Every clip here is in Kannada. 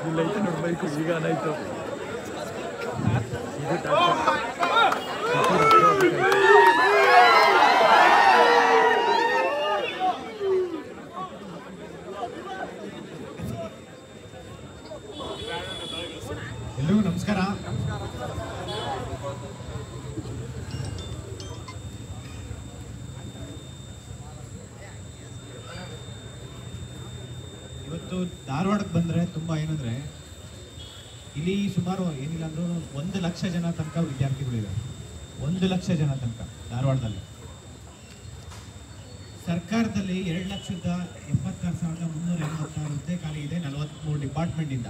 ಇಲ್ಲೈತೆ ನೋಡ್ಬೇಕು ಈಗ ಏನಾಯ್ತು ಎಲ್ಲರಿಗೂ ನಮಸ್ಕಾರ. ಇವತ್ತು ಧಾರವಾಡಕ್ಕೆ ಬಂದರೆ ತುಂಬ ಏನಂದರೆ ಇಲ್ಲಿ ಸುಮಾರು ಏನಿಲ್ಲ ಅಂದ್ರೂ 1 ಲಕ್ಷ ಜನ ತನಕ ವಿದ್ಯಾರ್ಥಿಗಳಿದ್ದಾರೆ. 1 ಲಕ್ಷ ಜನ ತನಕ ಧಾರವಾಡದಲ್ಲಿ. ಸರ್ಕಾರದಲ್ಲಿ 2,76,386 ಹುದ್ದೆ ಖಾಲಿ ಇದೆ 43 ಡಿಪಾರ್ಟ್ಮೆಂಟಿಂದ.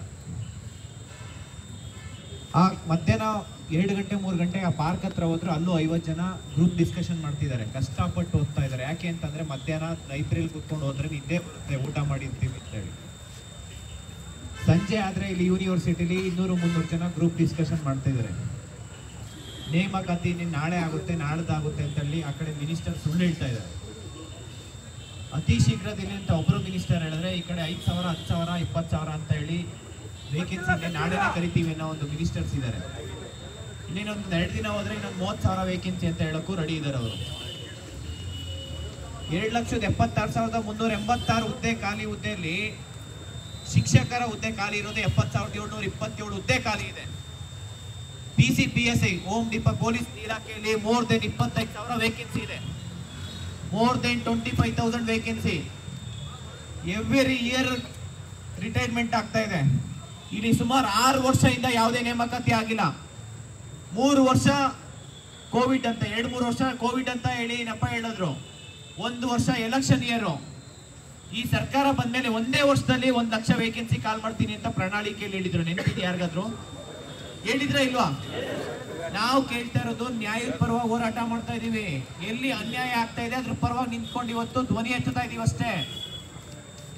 ಆ ಮಧ್ಯಾಹ್ನ 2 ಗಂಟೆ 3 ಗಂಟೆ ಆ ಪಾರ್ಕ್ ಹತ್ರ ಹೋದ್ರೆ ಅಲ್ಲೂ 50 ಜನ ಗ್ರೂಪ್ ಡಿಸ್ಕಷನ್ ಮಾಡ್ತಿದ್ದಾರೆ. ಕಷ್ಟಪಟ್ಟು ಓದ್ತಾ ಇದ್ದಾರೆ. ಯಾಕೆ ಅಂತಂದರೆ ಮಧ್ಯಾಹ್ನ ಲೈಬ್ರರಿಲಿ ಕೂತ್ಕೊಂಡು ಹೋದ್ರೆ ನಿದ್ದೆ ಬರುತ್ತೆ, ಊಟ ಮಾಡಿರ್ತೀವಿ ಅಂತೇಳಿ. ಸಂಜೆ ಆದರೆ ಇಲ್ಲಿ ಯೂನಿವರ್ಸಿಟಿಲಿ 200-300 ಜನ ಗ್ರೂಪ್ ಡಿಸ್ಕಷನ್ ಮಾಡ್ತಾ ಇದ್ದಾರೆ. ನೇಮಕಾತಿ ನಾಳೆ ಆಗುತ್ತೆ ನಾಳ್ದಾಗುತ್ತೆ ಅಂತೇಳಿ ಆ ಕಡೆ ಮಿನಿಸ್ಟರ್ ಸುಳ್ಳು ಹೇಳ್ತಾ ಇದ್ದಾರೆ. ಅತಿ ಶೀಘ್ರದಲ್ಲಿ ಅಂತ ಒಬ್ಬರು ಮಿನಿಸ್ಟರ್ ಹೇಳಿದ್ರೆ ಈ ಕಡೆ 5,000 10,000 20,000 ಅಂತ ಹೇಳಿ ವೇಕೆನ್ಸಿ ನಾಳೆನೇ ಕರಿತೀವಿ ಅನ್ನೋ ಒಂದು ಮಿನಿಸ್ಟರ್ಸ್ ಇದ್ದಾರೆ. ಇನ್ನೇನೊಂದು 2 ದಿನ ಹೋದ್ರೆ ಇನ್ನೊಂದು 30,000 ವೇಕೆನ್ಸಿ ಅಂತ ಹೇಳೋಕ್ಕೂ ರೆಡಿ ಇದ್ದಾರೆ ಅವರು. 7,76,386 ಹುದ್ದೆ ಖಾಲಿ ಹುದ್ದೆಯಲ್ಲಿ ಶಿಕ್ಷಕರ ಹುದ್ದೆ ಖಾಲಿ ಇರೋದು 70,727 ಹುದ್ದೆ ಖಾಲಿ ಇದೆ. PCPSI ಹೋಮ್ ಪೊಲೀಸ್ ಇಲಾಖೆಯಲ್ಲಿ ಮೋರ್ ದೆನ್ 25,000 ವೇಕೆನ್ಸಿ ಇದೆ. More than 25,000 vacancy. Every year retirement ಆಗ್ತಾ ಇದೆ. ಇಲ್ಲಿ ಸುಮಾರು 6 ವರ್ಷದಿಂದ ಯಾವುದೇ ನೇಮಕಾತಿ ಆಗಿಲ್ಲ. 3 ವರ್ಷ ಕೋವಿಡ್ ಅಂತ 2-3 ವರ್ಷ ಕೋವಿಡ್ ಅಂತ ಹೇಳಿ ನೆಪ ಹೇಳಿದ್ರು. 1 ವರ್ಷ ಎಲೆಕ್ಷನ್ ಇಯರು. ಈ ಸರ್ಕಾರ ಬಂದ್ಮೇಲೆ 1 ವರ್ಷದಲ್ಲಿ 1 ಲಕ್ಷ ವೇಕೆನ್ಸಿ ಕಾಲ್ ಮಾಡ್ತೀನಿ ಅಂತ ಪ್ರಣಾಳಿಕೆಯಲ್ಲಿ ಹೇಳಿದ್ರು. ನೆನಪಿದೆ ಯಾರಿಗಾದ್ರು? ಹೇಳಿದ್ರ ಇಲ್ವಾ? ನಾವು ಕೇಳ್ತಾ ಇರೋದು ನ್ಯಾಯದ ಪರವಾಗಿ ಹೋರಾಟ ಮಾಡ್ತಾ ಇದೀವಿ. ಎಲ್ಲಿ ಅನ್ಯಾಯ ಆಗ್ತಾ ಇದೆ ಅದ್ರ ಪರವಾಗಿ ನಿಂತ್ಕೊಂಡು ಇವತ್ತು ಧ್ವನಿ ಎತ್ತುತ್ತಾ ಇದೀವಿ ಅಷ್ಟೇ.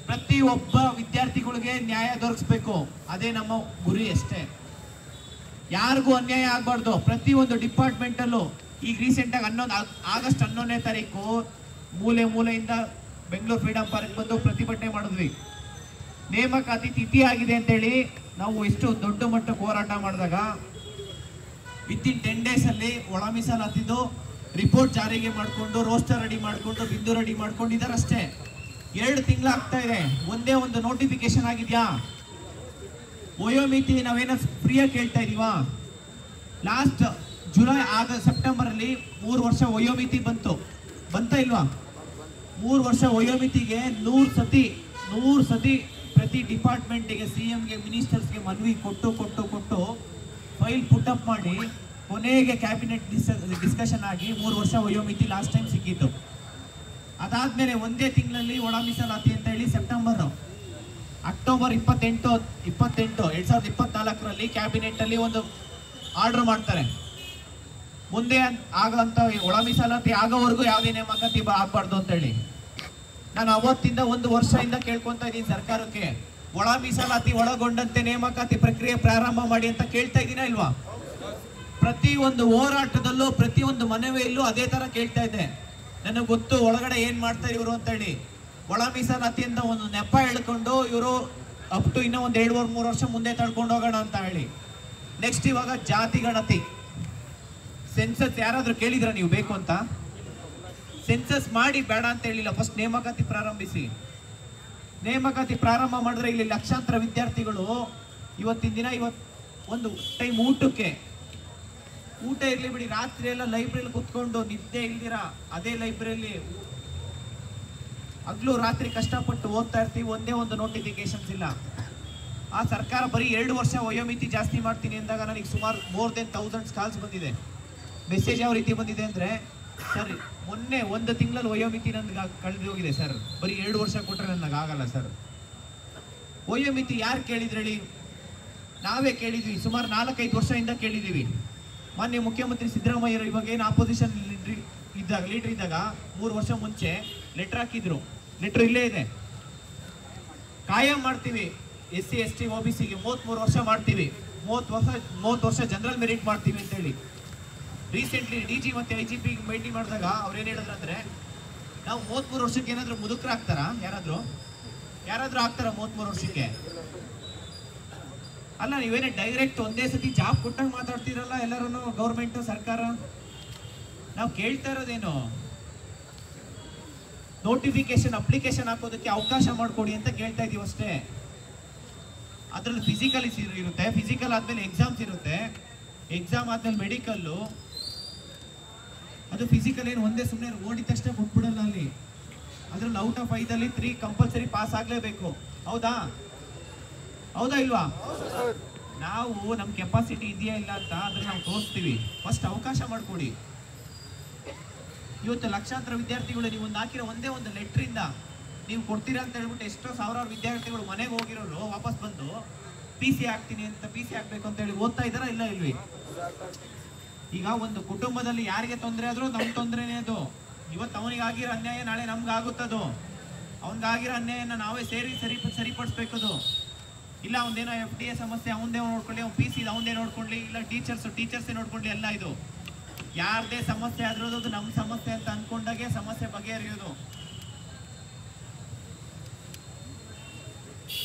ಪ್ರತಿ ಒಬ್ಬ ವಿದ್ಯಾರ್ಥಿಗಳಿಗೆ ನ್ಯಾಯ ದೊರಕಿಸ್ಬೇಕು, ಅದೇ ನಮ್ಮ ಗುರಿ ಅಷ್ಟೇ. ಯಾರಿಗೂ ಅನ್ಯಾಯ ಆಗ್ಬಾರ್ದು. ಪ್ರತಿ ಒಂದು ಡಿಪಾರ್ಟ್ಮೆಂಟಲ್ಲೂ ಈಗ ರೀಸೆಂಟಾಗಿ ಆಗಸ್ಟ್ 11ನೇ ತಾರೀಕು ಮೂಲೆಯಿಂದ ಬೆಂಗಳೂರು ಫ್ರೀಡಂ ಪಾರ್ಕ್ ಬಂದು ಪ್ರತಿಭಟನೆ ಮಾಡಿದ್ವಿ. ನೇಮಕಾತಿ ತಿಥಿ ಆಗಿದೆ ಅಂತೇಳಿ ನಾವು ಎಷ್ಟು ದೊಡ್ಡ ಮಟ್ಟಕ್ಕೆ ಹೋರಾಟ ಮಾಡಿದಾಗ ವಿತಿನ್ 10 days ಅಲ್ಲಿ ಒಳ ಮೀಸಲಾತಿದ್ದು ರಿಪೋರ್ಟ್ ಜಾರಿಗೆ ಮಾಡಿಕೊಂಡು ರೋಸ್ಟರ್ ರೆಡಿ ಮಾಡಿಕೊಂಡು ಬಿಂದು ರೆಡಿ ಮಾಡ್ಕೊಂಡಿದ್ದಾರೆ ಅಷ್ಟೇ. 2 ತಿಂಗಳು ಆಗ್ತಾ ಇದೆ. ಒಂದೇ ಒಂದು ನೋಟಿಫಿಕೇಶನ್ ಆಗಿದೆಯಾ? ವಯೋಮಿತಿ ನಾವೇನೋ ಫ್ರೀಯಾಗಿ ಕೇಳ್ತಾ ಇದೀವಾ? ಲಾಸ್ಟ್ ಜುಲೈ ಸೆಪ್ಟೆಂಬರ್ ಅಲ್ಲಿ 3 ವರ್ಷ ವಯೋಮಿತಿ ಬಂತ ಇಲ್ವಾ? 3 ವರ್ಷ ವಯೋಮಿತಿಗೆ 100 ಸತಿ ಪ್ರತಿ ಡಿಪಾರ್ಟ್ಮೆಂಟಿಗೆ CMಗೆ ಮಿನಿಸ್ಟರ್ಸ್ಗೆ ಮನವಿ ಕೊಟ್ಟು ಫೈಲ್ ಪುಟಪ್ ಮಾಡಿ ಕೊನೆಗೆ ಕ್ಯಾಬಿನೆಟ್ ಡಿಸ್ಕಷನ್ ಆಗಿ 3 ವರ್ಷ ವಯೋಮಿತಿ ಲಾಸ್ಟ್ ಟೈಮ್ ಸಿಕ್ಕಿತ್ತು. ಅದಾದ್ಮೇಲೆ ಒಂದೇ ತಿಂಗಳಲ್ಲಿ ಒಳ ಮೀಸಲಾತಿ ಅಂತ ಹೇಳಿ ಅಕ್ಟೋಬರ್ 28, 2024ರಲ್ಲಿ ಕ್ಯಾಬಿನೆಟ್ ಅಲ್ಲಿ ಒಂದು ಆರ್ಡರ್ ಮಾಡ್ತಾರೆ. ಮುಂದೆ ಆಗಂತ ಒಳ ಮೀಸಲಾತಿ ಆಗೋವರೆಗೂ ಯಾವುದೇ ನೇಮಕಾತಿ ಆಗ್ಬಾರ್ದು ಅಂತ ಹೇಳಿ. ನಾನು ಅವತ್ತಿಂದ 1 ವರ್ಷದಿಂದ ಕೇಳ್ಕೊಂತ ಇದ್ದೀನಿ ಸರ್ಕಾರಕ್ಕೆ, ಒಳ ಮೀಸಲಾತಿ ಒಳಗೊಂಡಂತೆ ನೇಮಕಾತಿ ಪ್ರಕ್ರಿಯೆ ಪ್ರಾರಂಭ ಮಾಡಿ ಅಂತ ಕೇಳ್ತಾ ಇದ್ದೀನಾ ಇಲ್ವಾ? ಪ್ರತಿ ಒಂದು ಹೋರಾಟದಲ್ಲೂ ಪ್ರತಿಯೊಂದು ಮನವಿಯಲ್ಲೂ ಅದೇ ತರ ಕೇಳ್ತಾ ಇದ್ದೆ. ನನಗೆ ಗೊತ್ತು ಒಳಗಡೆ ಏನ್ ಮಾಡ್ತಾರೆ ಇವರು ಅಂತ ಹೇಳಿ. ಒಳ ಮೀಸಲಾತಿಯಿಂದ ಒಂದು ನೆಪ ಹೇಳ್ಕೊಂಡು ಇವರು ಅಪ್ ಟು ಇನ್ನೂ ಒಂದು 2-3 ವರ್ಷ ಮುಂದೆ ತಳ್ಕೊಂಡು ಹೋಗೋಣ ಅಂತ ಹೇಳಿ. ನೆಕ್ಸ್ಟ್ ಇವಾಗ ಜಾತಿ ಗಣತಿ ಸೆನ್ಸಸ್ ಯಾರಾದ್ರೂ ಕೇಳಿದ್ರ ನೀವು ಬೇಕು ಅಂತ? ಸೆನ್ಸಸ್ ಮಾಡಿ ಬೇಡ ಅಂತ ಹೇಳಿಲ್ಲ. ಫಸ್ಟ್ ನೇಮಕಾತಿ ಪ್ರಾರಂಭಿಸಿ. ನೇಮಕಾತಿ ಪ್ರಾರಂಭ ಮಾಡಿದ್ರೆ ಇಲ್ಲಿ ಲಕ್ಷಾಂತರ ವಿದ್ಯಾರ್ಥಿಗಳು ಇವತ್ತಿನ ದಿನ ಒಂದು ಟೈಮ್ ಊಟ ಇರ್ಲಿ ಬಿಡಿ, ರಾತ್ರಿ ಎಲ್ಲ ಲೈಬ್ರರಿಲಿ ಕುತ್ಕೊಂಡು ನಿದ್ದೆ ಇಲ್ದಿರ ಅದೇ ಲೈಬ್ರರಿಲಿ ಹಗ್ಲು ರಾತ್ರಿ ಕಷ್ಟಪಟ್ಟು ಓದ್ತಾ ಇರ್ತೀವಿ. ಒಂದೇ ಒಂದು ನೋಟಿಫಿಕೇಶನ್ಸ್ ಇಲ್ಲ. ಆ ಸರ್ಕಾರ ಬರೀ 2 ವರ್ಷ ವಯೋಮಿತಿ ಜಾಸ್ತಿ ಮಾಡ್ತೀನಿ ಅಂದಾಗ ನನಗೆ ಸುಮಾರು ಮೋರ್ ದೆನ್ 1000 ಕಾಲ್ಸ್ ಬಂದಿದೆ. ಮೆಸೇಜ್ ಯಾವ ರೀತಿ ಬಂದಿದೆ ಅಂದರೆ, ಸರ್ ಮೊನ್ನೆ 1 ತಿಂಗಳಲ್ಲಿ ವಯೋಮಿತಿ ನನಗೆ ಕಳೆದು ಹೋಗಿದೆ ಸರ್, ಬರೀ 2 ವರ್ಷ ಕೊಟ್ಟರೆ ನನಗೆ ಆಗಲ್ಲ ಸರ್. ವಯೋಮಿತಿ ಯಾರು ಕೇಳಿದ್ರೇಳಿ? ನಾವೇ ಕೇಳಿದ್ವಿ. ಸುಮಾರು 4-5 ವರ್ಷದಿಂದ ಕೇಳಿದ್ದೀವಿ. ಮಾನ್ಯ ಮುಖ್ಯಮಂತ್ರಿ ಸಿದ್ದರಾಮಯ್ಯರು ಇವಾಗ ಏನು ಆಪೋಸಿಷನ್ ಲೀಡರ್ ಇದ್ದಾಗ 3 ವರ್ಷ ಮುಂಚೆ ಲೆಟರ್ ಹಾಕಿದ್ರು. ಲೆಟರ್ ಇಲ್ಲೇ ಇದೆ. ಕಾಯಂ ಮಾಡ್ತೀವಿ SC ST OBCಗೆ 33 ವರ್ಷ ಮಾಡ್ತೀವಿ, 30 ವರ್ಷ ಜನರಲ್ ಮೆರಿಟ್ ಮಾಡ್ತೀವಿ ಅಂತೇಳಿ. ರೀಸೆಂಟ್ಲಿ DG ಮತ್ತು IGP ಭೇಟಿ ಮಾಡಿದಾಗ ಅವ್ರೇನು ಹೇಳಿದ್ರು ಅಂದರೆ, ನಾವು 33 ವರ್ಷಕ್ಕೆ ಏನಾದ್ರು ಮುದುಕರು ಆಗ್ತಾರಾ? ಯಾರಾದ್ರೂ ಆಗ್ತಾರ 33 ವರ್ಷಕ್ಕೆ? ಅಲ್ಲ, ನೀವೇನೇ ಡೈರೆಕ್ಟ್ ಒಂದೇ ಸತಿ ಜಾಬ್ ಕೊಟ್ಟಾಗ ಮಾತಾಡ್ತೀರಲ್ಲ ಎಲ್ಲರೂ, ಗೌರ್ಮೆಂಟ್ ಸರ್ಕಾರ. ನಾವು ಕೇಳ್ತಾ ಇರೋದೇನು, ನೋಟಿಫಿಕೇಶನ್ ಅಪ್ಲಿಕೇಶನ್ ಹಾಕೋದಕ್ಕೆ ಅವಕಾಶ ಮಾಡಿಕೊಡಿ ಅಂತ ಕೇಳ್ತಾ ಇದೀವಿ ಅಷ್ಟೇ. ಅದ್ರಲ್ಲಿ ಫಿಸಿಕಲ್ ಇರುತ್ತೆ, ಫಿಸಿಕಲ್ ಆದ್ಮೇಲೆ ಎಕ್ಸಾಮ್ಸ್ ಇರುತ್ತೆ, ಎಕ್ಸಾಮ್ ಆದ್ಮೇಲೆ ಮೆಡಿಕಲ್ಲು. ಅದು ಫಿಸಿಕಲ್ ಏನು ಒಂದೇ ಸುಮ್ಮನೆ ಓಡಿದ ತಕ್ಷಣ ಕೊಟ್ಬಿಡಲ್ಲ ಅಲ್ಲಿ. ಅದ್ರಲ್ಲಿ ಔಟ್ ಆಫ್ 5 3 ಕಂಪಲ್ಸರಿ ಪಾಸ್ ಆಗ್ಲೇಬೇಕು. ಹೌದಾ ಇಲ್ವಾ? ನಾವು ನಮ್ಮ ಕೆಪಾಸಿಟಿ ಇದೆಯಾ ಇಲ್ಲ ಅಂತ ಅದನ್ನ ನಾವು ತೋರಿಸ್ತೀವಿ. ಫಸ್ಟ್ ಅವಕಾಶ ಮಾಡಿಕೊಡಿ. ಇವತ್ತು ಲಕ್ಷಾಂತರ ವಿದ್ಯಾರ್ಥಿಗಳು ನೀವು ಹಾಕಿರೋ ಒಂದೇ ಒಂದು ಲೆಟ್ರಿಂದ ನೀವು ಕೊಡ್ತೀರಾ ಅಂತ ಹೇಳ್ಬಿಟ್ಟು ಎಷ್ಟೋ ಸಾವಿರಾರು ವಿದ್ಯಾರ್ಥಿಗಳು ಮನೆಗೆ ಹೋಗಿರೋರು ವಾಪಸ್ ಬಂದು PC ಹಾಕ್ತೀನಿ ಅಂತ, PC ಹಾಕ್ಬೇಕು ಅಂತ ಹೇಳಿ ಓದ್ತಾ ಇದ್ದಾರಾ ಇಲ್ವಿ? ಈಗ ಒಂದು ಕುಟುಂಬದಲ್ಲಿ ಯಾರಿಗೆ ತೊಂದರೆ ಆದ್ರೂ ನಮ್ ತೊಂದರೆನೇ ಅದು. ಇವತ್ತು ಅವನಿಗೆ ಆಗಿರೋ ಅನ್ಯಾಯ ನಾಳೆ ನಮ್ಗೆ ಆಗುತ್ತದು. ಅವನಿಗಾಗಿರೋ ಅನ್ಯಾಯನ ನಾವೇ ಸರಿಪಡಿಸ್ಬೇಕದು. ಇಲ್ಲ ಅವನದೇನೋ FDA ಸಮಸ್ಯೆ ಅವನದೇ ನೋಡ್ಕೊಳ್ಳಿ, ಅವ್ನು PC ಅವನದೇ ನೋಡ್ಕೊಳ್ಳಿ, ಇಲ್ಲ ಟೀಚರ್ಸೇ ನೋಡ್ಕೊಳ್ಳಿ. ಎಲ್ಲ ಇದು ಯಾರದೇ ಸಮಸ್ಯೆ ಆದ್ರೂ ಅದು ನಮ್ಮ ಸಮಸ್ಯೆ ಅಂತ ಅನ್ಕೊಂಡಾಗೆ ಸಮಸ್ಯೆ ಬಗೆಹರಿಯೋದು.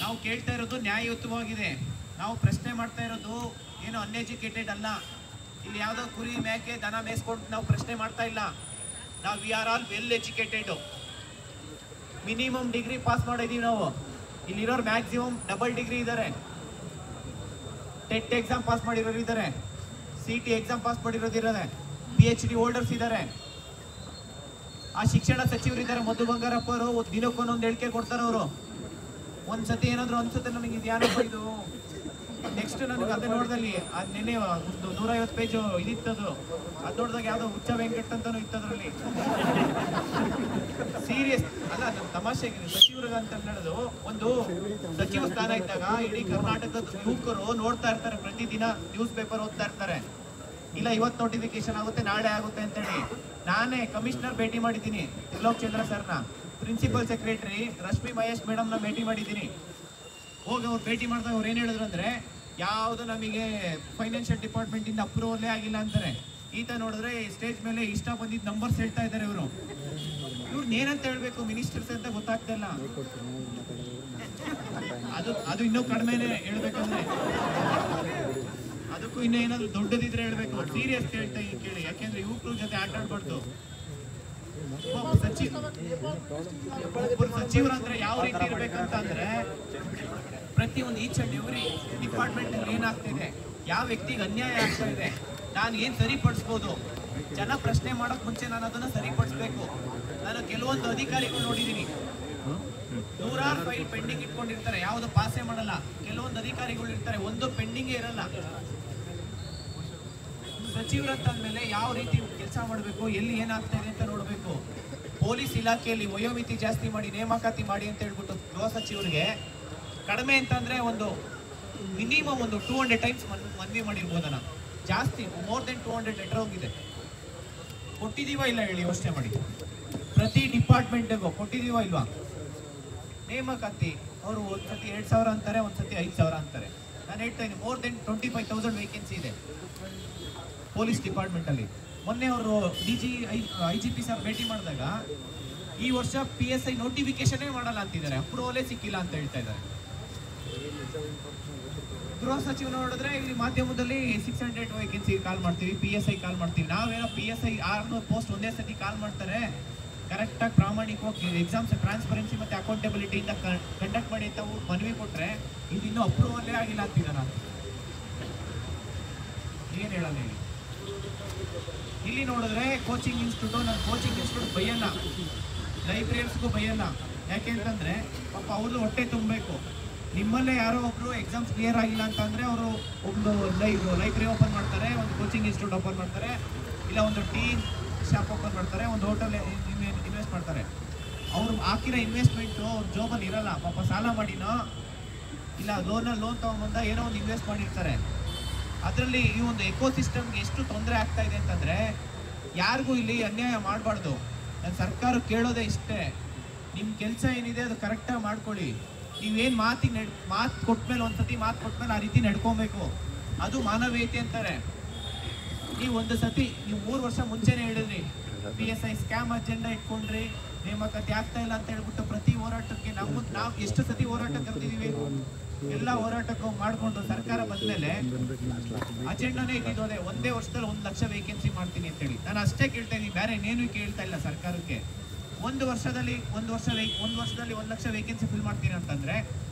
ನಾವು ಕೇಳ್ತಾ ಇರೋದು ನ್ಯಾಯಯುತವಾಗಿದೆ. ನಾವು ಪ್ರಶ್ನೆ ಮಾಡ್ತಾ ಇರೋದು ಏನು ಅನ್ಎಜುಕೇಟೆಡ್ ಅಲ್ಲ. ಇಲ್ಲಿ ಯಾವ್ದೋ ಕುರಿ ಮೇಕೆ ದನ ಮೇಯಿಸ್ಕೊಂಡು ನಾವು ಪ್ರಶ್ನೆ ಮಾಡ್ತಾ ಇಲ್ಲ. ನಾವು we are all well educated. Minimum degree pass ಮಾಡಿದೀವಿ ನಾವು. ಇಲ್ಲಿರೋರು ಮ್ಯಾಕ್ಸಿಮಮ್ ಡಬಲ್ ಡಿಗ್ರಿ ಇದ್ದಾರೆ. ಟೆಟ್ ಎಕ್ಸಾಮ್ ಪಾಸ್ ಮಾಡಿರೋರು ಇದ್ದಾರೆ, CT ಎಕ್ಸಾಮ್ ಪಾಸ್ ಮಾಡಿರೋದಿದ್ದಾರೆ, PhD ಹೋಲ್ಡರ್ಸ್ ಇದ್ದಾರೆ. ಆ ಶಿಕ್ಷಣ ಸಚಿವರು ಇದ್ದಾರೆ, ಮಧು ಬಂಗಾರಪ್ಪ ಅವರು. ದಿನಕ್ಕೊಂದೊಂದು ಹೇಳಿಕೆ ಕೊಡ್ತಾರೆ ಅವರು. ಒಂದ್ಸತಿ ಏನಾದ್ರು ಅನ್ಸುತ್ತೆ ನನಗೆ ಇದು ಯಾರಪ್ಪ ಇದು. ನೆಕ್ಸ್ಟ್ ನನಗೆ ಅದೇ ನೋಡ್ದಲ್ಲಿ ಅದು ನೆನ್ನೆ 150 ಪೇಜ್ ಇದಿತ್ತದು. ಅದು ನೋಡಿದಾಗ ಯಾವ್ದೋ ಹುಚ್ಚ ವೆಂಕಟ್ ಅಂತಾನು ಇತ್ತದ್ರಲ್ಲಿ. ಸೀರಿಯಸ್ ಅಲ್ಲ, ನಮ್ಮ ತಮಾಷೆಗೆ ಸಚಿವರಿಗಂತ ಹೇಳೋದು. ಒಂದು ಸಚಿವ ಸ್ಥಾನ ಇದ್ದಾಗ ಇಡೀ ಕರ್ನಾಟಕದ ಯುವಕರು ನೋಡ್ತಾ ಇರ್ತಾರೆ, ಪ್ರತಿದಿನ ನ್ಯೂಸ್ ಪೇಪರ್ ಓದ್ತಾ ಇರ್ತಾರೆ. ಇಲ್ಲ ಇವತ್ತು ನೋಟಿಫಿಕೇಶನ್ ಆಗುತ್ತೆ, ನಾಳೆ ಆಗುತ್ತೆ ಅಂತೇಳಿ. ನಾನೇ ಕಮಿಷನರ್ ಭೇಟಿ ಮಾಡಿದ್ದೀನಿ, ತ್ರಿಲೋಕ್ ಚಂದ್ರ ಸರ್ನ. ಪ್ರಿನ್ಸಿಪಲ್ ಸೆಕ್ರೆಟರಿ ರಶ್ಮಿ ಮಹೇಶ್ ಮೇಡಮ್ನ ಭೇಟಿ ಮಾಡಿದ್ದೀನಿ. ಹೋಗಿ ಅವ್ರು ಭೇಟಿ ಮಾಡಿದಾಗ ಅವ್ರು ಏನು ಹೇಳಿದ್ರು ಅಂದರೆ, ಯಾವುದು ನಮಗೆ ಫೈನಾನ್ಷಿಯಲ್ ಡಿಪಾರ್ಟ್ಮೆಂಟಿಂದ ಅಪ್ರೂವಲ್ಲೇ ಆಗಿಲ್ಲ ಅಂತಾರೆ. ಈತ ನೋಡಿದ್ರೆ ಸ್ಟೇಜ್ ಮೇಲೆ ಇಷ್ಟ ಬಂದಿದ್ದ ನಂಬರ್ಸ್ ಹೇಳ್ತಾ ಇದ್ದಾರೆ ಇವರು. ಇವ್ರನ್ನ ಏನಂತ ಹೇಳ್ಬೇಕು ಮಿನಿಸ್ಟರ್ಸ್ ಅಂತ ಗೊತ್ತಾಗ್ತಾ ಇಲ್ಲ. ಅದು ಇನ್ನೂ ಕಡಿಮೆನೆ ಹೇಳ್ಬೇಕಂದ್ರೆ, ಅದಕ್ಕೂ ಇನ್ನೂ ಏನಾದ್ರು ದೊಡ್ಡದಿದ್ರೆ ಹೇಳ್ಬೇಕು. ಸೀರಿಯಸ್ ಕೇಳ್ತಾ ಕೇಳಿ, ಯಾಕೆಂದ್ರೆ ಯುವಕರ ಜೊತೆ ಆಟ ಆಡ್ಬಾರ್ದು. ಒಬ್ಬರು ಸಚಿವರು ಅಂದ್ರೆ ಯಾವ ರೀತಿ ಇರ್ಬೇಕಂತ ಅಂದ್ರೆ, ಪ್ರತಿಯೊಂದು ಈಚ್ ಅಂಡ್ ಎವ್ರಿ ಡಿಪಾರ್ಟ್ಮೆಂಟ್ ಅಲ್ಲಿ ಏನಾಗ್ತಿದೆ, ಯಾವ ವ್ಯಕ್ತಿಗೆ ಅನ್ಯಾಯ ಆಗ್ತಾ ಇದೆ, ನಾನು ಏನ್ ಸರಿಪಡಿಸ್ಬೋದು. ಜನ ಪ್ರಶ್ನೆ ಮಾಡೋಕ್ ಮುಂಚೆ ನಾನು ಅದನ್ನ ಸರಿಪಡಿಸ್ಬೇಕು. ನಾನು ಕೆಲವೊಂದು ಅಧಿಕಾರಿಗಳು ನೋಡಿದ್ದೀನಿ, 100 ಫೈಲ್ ಪೆಂಡಿಂಗ್ ಇಟ್ಕೊಂಡಿರ್ತಾರೆ, ಯಾವ್ದು ಪಾಸೇ ಮಾಡಲ್ಲ. ಕೆಲವೊಂದು ಅಧಿಕಾರಿಗಳು ಇರ್ತಾರೆ, ಒಂದು ಪೆಂಡಿಂಗೇ ಇರಲ್ಲ. ಸಚಿವರಂತಾದ್ಮೇಲೆ ಯಾವ ರೀತಿ ಕೆಲಸ ಮಾಡಬೇಕು, ಎಲ್ಲಿ ಏನಾಗ್ತಾ ಇದೆ ಅಂತ ನೋಡಬೇಕು. ಪೊಲೀಸ್ ಇಲಾಖೆಯಲ್ಲಿ ವಯೋಮಿತಿ ಜಾಸ್ತಿ ಮಾಡಿ ನೇಮಕಾತಿ ಮಾಡಿ ಅಂತ ಹೇಳ್ಬಿಟ್ಟು ಗೃಹ ಸಚಿವರಿಗೆ ಕಡಿಮೆ ಅಂತಂದ್ರೆ ಒಂದು ಮಿನಿಮಮ್ ಒಂದು 200 ಟೈಮ್ಸ್ ಮನವಿ ಮಾಡಿರ್ಬೋದನ್ನ. ಜಾಸ್ತಿ ಮೋರ್ ದೆನ್ 200 ಲೆಟರ್ ಹೋಗಿದೆ. ಕೊಟ್ಟಿದೀವ ಇಲ್ಲ ಹೇಳಿ, ಯೋಚನೆ ಮಾಡಿ. ಪ್ರತಿ ಡಿಪಾರ್ಟ್ಮೆಂಟ್ಗೂ ಕೊಟ್ಟಿದೀವ ಇಲ್ವಾ? ನೇಮಕಾತಿ ಅವರು ಒಂದ್ಸತಿ 2,000 ಅಂತಾರೆ, ಒಂದ್ಸತಿ 5,000 ಅಂತಾರೆ. ನಾನು ಹೇಳ್ತಾ ಇದ್ದೀನಿ, ಮೋರ್ ದೆನ್ 25,000 ವೇಕೆನ್ಸಿ ಇದೆ ಪೊಲೀಸ್ ಡಿಪಾರ್ಟ್ಮೆಂಟ್ ಅಲ್ಲಿ. ಮೊನ್ನೆ ಅವರು IGP ಸರ್ ಭೇಟಿ ಮಾಡಿದಾಗ ಈ ವರ್ಷ PSI ನೋಟಿಫಿಕೇಶನ್ ಮಾಡಲ್ಲ ಅಂತಿದ್ದಾರೆ, ಅಪ್ರೂವಲೇ ಸಿಕ್ಕಿಲ್ಲ ಅಂತ ಹೇಳ್ತಾ ಇದ್ದಾರೆ. ಗೃಹ ಸಚಿವ ನೋಡಿದ್ರೆ ಇಲ್ಲಿ ಮಾಧ್ಯಮದಲ್ಲಿ 600 ವೇಕೆನ್ಸಿ ಕಾಲ್ ಮಾಡ್ತೀವಿ, PSI ಕಾಲ್ ಮಾಡ್ತೀವಿ. ನಾವೇನೋ PSI 600 ಪೋಸ್ಟ್ ಒಂದೇ ಸತಿ ಕಾಲ್ ಮಾಡ್ತಾರೆ, ಕರೆಕ್ಟಾಗಿ ಪ್ರಾಮಾಣಿಕವಾಗಿ ಎಕ್ಸಾಮ್ಸ್ ಟ್ರಾನ್ಸ್ಪರೆನ್ಸಿ ಮತ್ತೆ ಅಕೌಂಟಬಿಲಿಟಿಯಿಂದ ಕಂಡಕ್ಟ್ ಮಾಡಿ ಅಂತ ಮನವಿ ಕೊಟ್ರೆ ಇದು ಇನ್ನೂ ಅಪ್ರೂವಲ್ಲೇ ಆಗಿಲ್ಲ ಅಂತಿದ್ದಾರೆ. ಏನ್ ಹೇಳಲ್ಲ ಹೇಳಿ. ಇಲ್ಲಿ ನೋಡಿದ್ರೆ ಕೋಚಿಂಗ್ ಇನ್ಸ್ಟಿಟ್ಯೂಟ್, ನಾನು ಕೋಚಿಂಗ್ ಇನ್ಸ್ಟಿಟ್ಯೂಟ್ ಬೈಯಲ್ಲ, ಲೈಬ್ರರಿಯರ್ಸ್ಗೂ ಬೈಯಲ್ಲ. ಯಾಕೆ ಅಂತಂದ್ರೆ ಪಾಪ ಅವ್ರದ್ದು ಹೊಟ್ಟೆ ತುಂಬಬೇಕು. ನಿಮ್ಮಲ್ಲೇ ಯಾರೋ ಒಬ್ರು ಎಕ್ಸಾಮ್ಸ್ ಕ್ಲಿಯರ್ ಆಗಿಲ್ಲ ಅಂತಂದ್ರೆ ಅವರು ಒಂದು ಲೈಬ್ರರಿ ಓಪನ್ ಮಾಡ್ತಾರೆ, ಒಂದು ಕೋಚಿಂಗ್ ಇನ್ಸ್ಟಿಟ್ಯೂಟ್ ಓಪನ್ ಮಾಡ್ತಾರೆ, ಇಲ್ಲ ಒಂದು ಟೀ ಶಾಪ್ ಓಪನ್ ಮಾಡ್ತಾರೆ, ಒಂದು ಹೋಟೆಲ್ ಇನ್ವೆಸ್ಟ್ ಮಾಡ್ತಾರೆ. ಅವ್ರು ಹಾಕಿರೋ ಇನ್ವೆಸ್ಟ್ಮೆಂಟು ಅವ್ರ ಜಾಬಲ್ಲಿ ಇರಲ್ಲ. ಪಾಪ ಸಾಲ ಮಾಡಿನೋ ಇಲ್ಲ ಲೋನ್ ತೊಗೊಂಬಂದ ಏನೋ ಒಂದು ಇನ್ವೆಸ್ಟ್ ಮಾಡಿರ್ತಾರೆ. ಅದರಲ್ಲಿ ಈ ಒಂದು ಎಕೋಸಿಸ್ಟಮ್ಗೆ ಎಷ್ಟು ತೊಂದರೆ ಆಗ್ತಾ ಇದೆ ಅಂತಂದರೆ, ಯಾರಿಗೂ ಇಲ್ಲಿ ಅನ್ಯಾಯ ಮಾಡಬಾರ್ದು. ನಾನು ಸರ್ಕಾರ ಕೇಳೋದೇ ಇಷ್ಟೇ, ನಿಮ್ಮ ಕೆಲಸ ಏನಿದೆ ಅದು ಕರೆಕ್ಟಾಗಿ ಮಾಡ್ಕೊಳ್ಳಿ. ನೀವೇನು ಮಾತು ಕೊಟ್ಮೇಲೆ ಒಂದ್ಸತಿ ಮಾತು ಕೊಟ್ಮೇಲೆ ಆ ರೀತಿ ನಡ್ಕೊಬೇಕು. ಅದು ಮಾನವೀಯತೆ ಅಂತಾರೆ. ನೀವು ಒಂದು ಸತಿ ನೀವು 3 ವರ್ಷ ಮುಂಚೆನೇ ಹೇಳಿದ್ರಿ PSI ಸ್ಕ್ಯಾಮ್ ಅಜೆಂಡಾ ಇಟ್ಕೊಂಡ್ರಿ, ನೇಮಕಾತಿ ಆಗ್ತಾ ಇಲ್ಲ ಅಂತ ಹೇಳ್ಬಿಟ್ಟು ಪ್ರತಿ ಹೋರಾಟಕ್ಕೆ ನಾವು ಎಷ್ಟು ಸತಿ ಹೋರಾಟ ಕರೆದಿದ್ದೀವಿ, ಎಲ್ಲ ಹೋರಾಟಕ್ಕೂ ಮಾಡಿಕೊಂಡು ಸರ್ಕಾರ ಬಂದ್ಮೇಲೆ ಅಜೆಂಡಾನೇ ಇದ್ದಿದ್ದೋದೆ ಒಂದೇ ವರ್ಷದಲ್ಲಿ 1 ಲಕ್ಷ ವೇಕೆನ್ಸಿ ಮಾಡ್ತೀನಿ ಅಂತೇಳಿ. ನಾನು ಅಷ್ಟೇ ಕೇಳ್ತಾ ಇದ್ದೀನಿ, ಬೇರೆ ಇನ್ನೇನು ಕೇಳ್ತಾ ಇಲ್ಲ ಸರ್ಕಾರಕ್ಕೆ. ಒಂದು ವರ್ಷದಲ್ಲಿ 1 ಲಕ್ಷ ವೇಕೆನ್ಸಿ ಫಿಲ್ ಮಾಡ್ತೀನಿ ಅಂತಂದ್ರೆ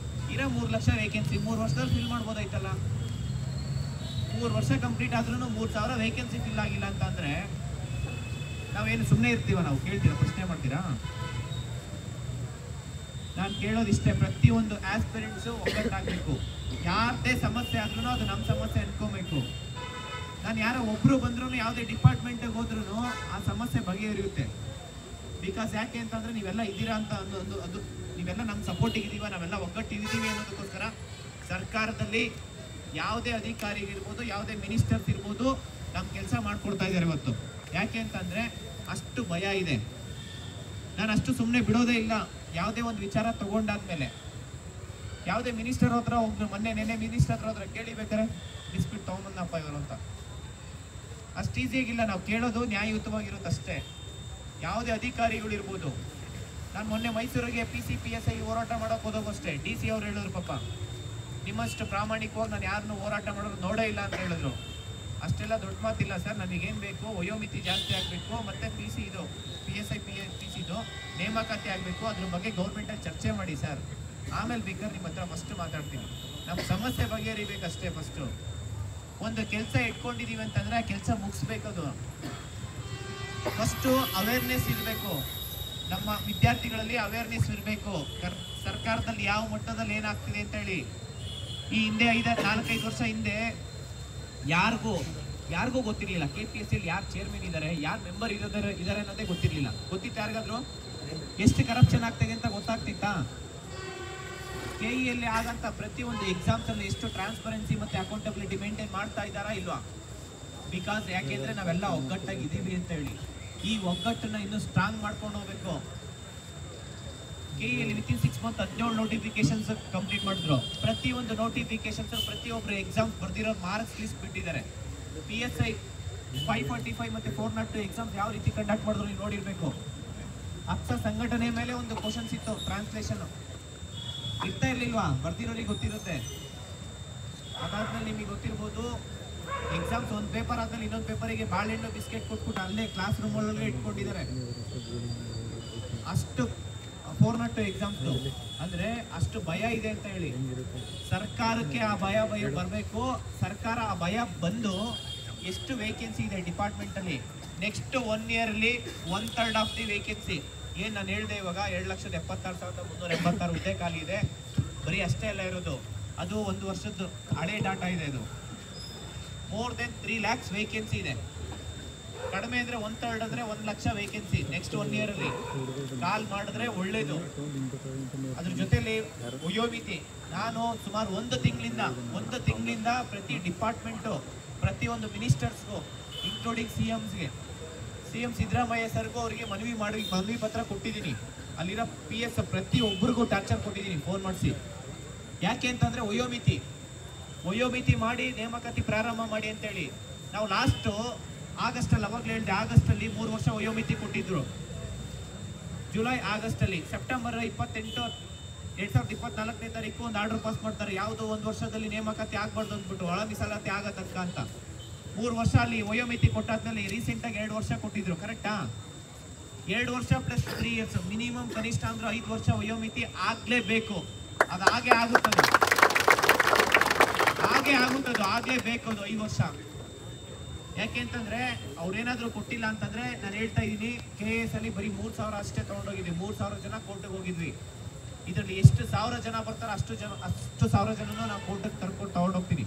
ಇರೋ 3 ಲಕ್ಷ ವೇಕೆನ್ಸಿ 3 ವರ್ಷದಲ್ಲಿ ಫಿಲ್ ಮಾಡ್ಬೋದಾಯ್ತಲ್ಲ. 3 ವರ್ಷ ಕಂಪ್ಲೀಟ್ ಆದ್ರೂ 3,000 ವೇಕೆನ್ಸಿ ಫಿಲ್ ಆಗಿಲ್ಲ ಅಂತಂದ್ರೆ ನಾವೇನು ಸುಮ್ಮನೆ ಇರ್ತೀವ? ನಾವು ಕೇಳ್ತೀರಾ? ಪ್ರಶ್ನೆ ಮಾಡ್ತೀರಾ? ನಾನು ಕೇಳೋದಿಷ್ಟೇ, ಪ್ರತಿಯೊಂದು ಆಸ್ಪಿರೆಂಟ್ಸು ಒಗ್ಗಟ್ಟಾಗಬೇಕು. ಯಾರದೇ ಸಮಸ್ಯೆ ಆದ್ರೂ ಅದು ನಮ್ಮ ಸಮಸ್ಯೆ ಅನ್ಕೋಬೇಕು. ನಾನು ಯಾರೋ ಒಬ್ರು ಬಂದ್ರು ಯಾವುದೇ ಡಿಪಾರ್ಟ್ಮೆಂಟ್ಗೆ ಹೋದ್ರೂ ಆ ಸಮಸ್ಯೆ ಬಗೆಹರಿಯುತ್ತೆ. ಬಿಕಾಸ್ ಯಾಕೆ ಅಂತಂದ್ರೆ ನೀವೆಲ್ಲ ಇದ್ದೀರಾ ಅಂತ ಅದು ನೀವೆಲ್ಲ ನಮ್ಮ ಸಪೋರ್ಟಿಗೆ ಇದೀವ, ನಾವೆಲ್ಲ ಒಗ್ಗಟ್ಟಿದ್ದೀವಿ ಅನ್ನೋದಕ್ಕೋಸ್ಕರ ಸರ್ಕಾರದಲ್ಲಿ ಯಾವುದೇ ಅಧಿಕಾರಿ ಇರ್ಬೋದು, ಯಾವುದೇ ಮಿನಿಸ್ಟರ್ಸ್ ಇರ್ಬೋದು, ನಮ್ಮ ಕೆಲಸ ಮಾಡ್ಕೊಡ್ತಾ ಇದ್ದಾರೆ ಇವತ್ತು. ಯಾಕೆ ಅಂತಂದ್ರೆ ಅಷ್ಟು ಭಯ ಇದೆ. ನಾನು ಅಷ್ಟು ಸುಮ್ಮನೆ ಬಿಡೋದೇ ಇಲ್ಲ. ಯಾವುದೇ ಒಂದು ವಿಚಾರ ತಗೊಂಡಾದ್ಮೇಲೆ ಯಾವುದೇ ಮಿನಿಸ್ಟರ್ ಹತ್ರ ಒಬ್ರು ನೆನ್ನೆ ಮಿನಿಸ್ಟರ್ ಹತ್ರ ಕೇಳಿಬೇಕಾರೆ ಡಿಸ್ಪ್ಯೂಟ್ ತಗೊಂಬಂದಪ್ಪ ಇವರು ಅಂತ. ಅಷ್ಟು ಈಸಿಯಾಗಿಲ್ಲ. ನಾವು ಕೇಳೋದು ನ್ಯಾಯಯುತವಾಗಿರುತ್ತೆ ಅಷ್ಟೇ. ಯಾವುದೇ ಅಧಿಕಾರಿಗಳು ಇರ್ಬೋದು. ನಾನು ಮೊನ್ನೆ ಮೈಸೂರಿಗೆ PCPSI ಹೋರಾಟ ಮಾಡೋಕೆ ಹೋದಾಗ ಅಷ್ಟೇ DC ಅವ್ರು ಹೇಳಿದ್ರು, ಪಾಪ ನಿಮ್ಮಷ್ಟು ಪ್ರಾಮಾಣಿಕವಾಗಿ ನಾನು ಯಾರನ್ನೂ ಹೋರಾಟ ಮಾಡೋರು ನೋಡೇ ಇಲ್ಲ ಅಂತ ಹೇಳಿದ್ರು. ಅಷ್ಟೆಲ್ಲ ದೊಡ್ಡ ಮಾತಿಲ್ಲ ಸರ್, ನನಗೇನು ಬೇಕು, ವಯೋಮಿತಿ ಜಾಸ್ತಿ ಆಗಬೇಕು, ಮತ್ತು PSI PCದು ನೇಮಕಾತಿ ಆಗಬೇಕು, ಅದ್ರ ಬಗ್ಗೆ ಗೌರ್ಮೆಂಟಲ್ಲಿ ಚರ್ಚೆ ಮಾಡಿ ಸರ್, ಆಮೇಲೆ ಬೇಕಾದ್ರೆ ನಿಮ್ಮ ಹತ್ರ ಫಸ್ಟ್ ಮಾತಾಡ್ತೀನಿ. ನಮ್ಮ ಸಮಸ್ಯೆ ಬಗೆಹರಿಬೇಕಷ್ಟೇ. ಫಸ್ಟು ಒಂದು ಕೆಲಸ ಇಟ್ಕೊಂಡಿದ್ದೀವಿ ಅಂತಂದರೆ ಆ ಕೆಲಸ ಮುಗಿಸ್ಬೇಕದು. ಫಸ್ಟು ಅವೇರ್ನೆಸ್ ಇರಬೇಕು, ನಮ್ಮ ವಿದ್ಯಾರ್ಥಿಗಳಲ್ಲಿ ಅವೇರ್ನೆಸ್ ಇರಬೇಕು. ಸರ್ಕಾರದಲ್ಲಿ ಯಾವ ಮಟ್ಟದಲ್ಲಿ ಏನಾಗ್ತಿದೆ ಅಂತೇಳಿ. ಈ ಹಿಂದೆ 4-5 ವರ್ಷ ಹಿಂದೆ ಯಾರಿಗೂ ಗೊತ್ತಿರಲಿಲ್ಲ KPSCಯಲ್ಲಿ ಯಾರು ಚೇರ್ಮನ್ ಇದ್ದಾರೆ, ಯಾರು ಮೆಂಬರ್ ಇದ್ದಾರೆ ಅನ್ನೋದೇ ಗೊತ್ತಿರಲಿಲ್ಲ. ಗೊತ್ತಿತ್ತು ಯಾರಿಗಾದ್ರು? ಎಷ್ಟು ಕರಪ್ಷನ್ ಆಗ್ತಿದೆ ಅಂತ ಗೊತ್ತಾಗ್ತಿತ್ತಾ? KEಯಲ್ಲಿ ಆಗಂತ ಪ್ರತಿಯೊಂದು ಎಕ್ಸಾಮ್ಸ್ ಅಲ್ಲಿ ಎಷ್ಟು ಟ್ರಾನ್ಸ್ಪರೆನ್ಸಿ ಮತ್ತೆ ಅಕೌಂಟಬಿಲಿಟಿ ಮೇಂಟೈನ್ ಮಾಡ್ತಾ ಇದ್ದಾರಾ ಇಲ್ವಾ? ಬಿಕಾಸ್ ಯಾಕೆಂದ್ರೆ ನಾವೆಲ್ಲ ಒಗ್ಗಟ್ಟಾಗಿದ್ದೀವಿ ಅಂತ ಹೇಳಿ. ಈ ಒಗ್ಗಟ್ಟನ್ನ ಇನ್ನೂ ಸ್ಟ್ರಾಂಗ್ ಮಾಡ್ಕೊಂಡು ಹೋಗ್ಬೇಕು. KEಯಲ್ಲಿ ವಿತಿನ್ 6 ಮಂತ್ 17 ನೋಟಿಫಿಕೇಶನ್ಸ್ ಕಂಪ್ಲೀಟ್ ಮಾಡಿದ್ರು. ಪ್ರತಿಯೊಂದು ನೋಟಿಫಿಕೇಶನ್ಸ್ ಪ್ರತಿಯೊಬ್ಬರು ಎಕ್ಸಾಮ್ಸ್ ಬರ್ದಿರೋ ಮಾರ್ಕ್ಸ್ ಲಿಸ್ಟ್ ಬಿಟ್ಟಿದ್ದಾರೆ. PSI 545 ಮತ್ತೆ 402 ಎಕ್ಸಾಮ್ಸ್ ಯಾವ ರೀತಿ ಕಂಡಕ್ಟ್ ಮಾಡಿದ್ರು ನೀವು ನೋಡಿರ್ಬೇಕು. ಅಕ್ಷರ ಸಂಘಟನೆ ಮೇಲೆ ಒಂದು ಕ್ವಶನ್ಸ್ ಇತ್ತು, ಟ್ರಾನ್ಸ್ಲೇಷನ್ ಇರ್ತಾ ಇರ್ಲಿಲ್ವಾ? ಬರ್ದಿರೋರಿಗೆ ಗೊತ್ತಿರುತ್ತೆ. ಅದಾದ್ಮೇಲೆ ನಿಮಗೆ ಗೊತ್ತಿರ್ಬೋದು, ಎಕ್ಸಾಮ್ಸ್ ಒಂದು ಪೇಪರ್ ಆದ್ಮೇಲೆ ಇನ್ನೊಂದು ಪೇಪರಿಗೆ ಬಾಳೆಹಣ್ಣು ಬಿಸ್ಕೆಟ್ ಕೊಟ್ಬಿಟ್ಟು ಅಲ್ಲೇ ಕ್ಲಾಸ್ ರೂಮ್ ಒಳಗೆ ಇಟ್ಕೊಂಡಿದ್ದಾರೆ. ಅಷ್ಟು 402 ಎಕ್ಸಾಮ್ಸ್ ಅಂದ್ರೆ ಅಷ್ಟು ಭಯ ಇದೆ ಅಂತ ಹೇಳಿ. ಸರ್ಕಾರಕ್ಕೆ ಆ ಭಯ ಬರಬೇಕು. ಸರ್ಕಾರ ಆ ಭಯ ಬಂದು ಎಷ್ಟು ವೇಕೆನ್ಸಿ ಇದೆ ಡಿಪಾರ್ಟ್ಮೆಂಟ್ ಅಲ್ಲಿ, ನೆಕ್ಸ್ಟ್ 1 year ಅಲ್ಲಿ 1/3 ಆಫ್ ದಿ ವೇಕೆನ್ಸಿ ಏನ್ ನಾನು ಹೇಳಿದೆ ಇವಾಗ 2,76,386 ಹುದ್ದೆ ಖಾಲಿ ಇದೆ. ಬರೀ ಅಷ್ಟೇ ಎಲ್ಲ ಇರೋದು, ಅದು 1 ವರ್ಷದ್ದು ಹಳೆ ಡಾಟಾ ಇದೆ. ಇದು more than 3 lakhs ವೇಕೆನ್ಸಿ ಇದೆ. ಕಡಿಮೆ ಅಂದ್ರೆ 1/3 ಅಂದ್ರೆ 1 ಲಕ್ಷ ವೇಕೆನ್ಸಿ ನೆಕ್ಸ್ಟ್ 1 year ಅಲ್ಲಿ. ಕಾಲ್ ಮಾಡಿದ್ರೆ ಒಳ್ಳೇದು. ಅದ್ರ ಜೊತೆಲಿ ವಯೋಮಿತಿ ನಾನು ಸುಮಾರು ಒಂದು ತಿಂಗಳಿಂದ ಪ್ರತಿ ಡಿಪಾರ್ಟ್ಮೆಂಟು, ಪ್ರತಿಯೊಂದು ಮಿನಿಸ್ಟರ್ಸ್ಗೂ ಇನ್ಕ್ಲೂಡಿಂಗ್ CM ಸಿದ್ದರಾಮಯ್ಯ ಸರ್ಗೂ ಅವರಿಗೆ ಮನವಿ ಪತ್ರ ಕೊಟ್ಟಿದ್ದೀನಿ. ಅಲ್ಲಿರೋ PS ಪ್ರತಿಯೊಬ್ಬರಿಗೂ ಟಾರ್ಚರ್ ಕೊಟ್ಟಿದ್ದೀನಿ ಫೋನ್ ಮಾಡಿಸಿ. ಯಾಕೆ ಅಂತಂದ್ರೆ ವಯೋಮಿತಿ ಮಾಡಿ ನೇಮಕಾತಿ ಪ್ರಾರಂಭ ಮಾಡಿ ಅಂತೇಳಿ. ನಾವು ಲಾಸ್ಟು ಆಗಸ್ಟಲ್ಲಿ, ಅವಾಗಲೇ ಹೇಳಿದೆ, ಆಗಸ್ಟಲ್ಲಿ 3 ವರ್ಷ ವಯೋಮಿತಿ ಕೊಟ್ಟಿದ್ರು. ಜುಲೈ ಆಗಸ್ಟಲ್ಲಿ. ಸೆಪ್ಟೆಂಬರ್ 28, 2024ನೇ ತಾರೀಕು ಒಂದು ಆರ್ಡರ್ ಪಾಸ್ ಮಾಡ್ತಾರೆ. ಯಾವುದು 1 ವರ್ಷದಲ್ಲಿ ನೇಮಕಾತಿ ಆಗ್ಬಾರ್ದು ಅಂದ್ಬಿಟ್ಟು, ಒಳ ಮೀಸಲಾತಿ ಆಗತಕ್ಕ ಅಂತ. 3 ವರ್ಷ ಅಲ್ಲಿ ವಯೋಮಿತಿ ಕೊಟ್ಟಾದ್ಮೇಲೆ ರೀಸೆಂಟಾಗಿ 2 ವರ್ಷ ಕೊಟ್ಟಿದ್ರು. ಕರೆಕ್ಟಾ? 2 ವರ್ಷ ಪ್ಲಸ್ 3 years ಮಿನಿಮಮ್ ಕನಿಷ್ಠ ಅಂದ್ರೆ 5 ವರ್ಷ ವಯೋಮಿತಿ ಆಗ್ಲೇಬೇಕು. ಅದು ಆಗ್ಲೇಬೇಕು. ಅದು 5 ವರ್ಷ. ಯಾಕೆ ಅಂತಂದ್ರೆ ಅವ್ರೇನಾದ್ರೂ ಕೊಟ್ಟಿಲ್ಲ ಅಂತಂದ್ರೆ ನಾನು ಹೇಳ್ತಾ ಇದ್ದೀನಿ, KS ಅಲ್ಲಿ ಬರೀ 3,000 ಅಷ್ಟೇ ತಗೊಂಡೋಗಿದ್ವಿ. 3,000 ಜನ ಕೋರ್ಟ್ಗೆ ಹೋಗಿದ್ವಿ. ಇದರಲ್ಲಿ ಎಷ್ಟು 1,000 ಜನ ಬರ್ತಾರೆ ಅಷ್ಟು 1,000 ಜನನು ನಾವು ಕೋರ್ಟ್ಗೆ ತಗೊಂಡೋಗ್ತೀನಿ.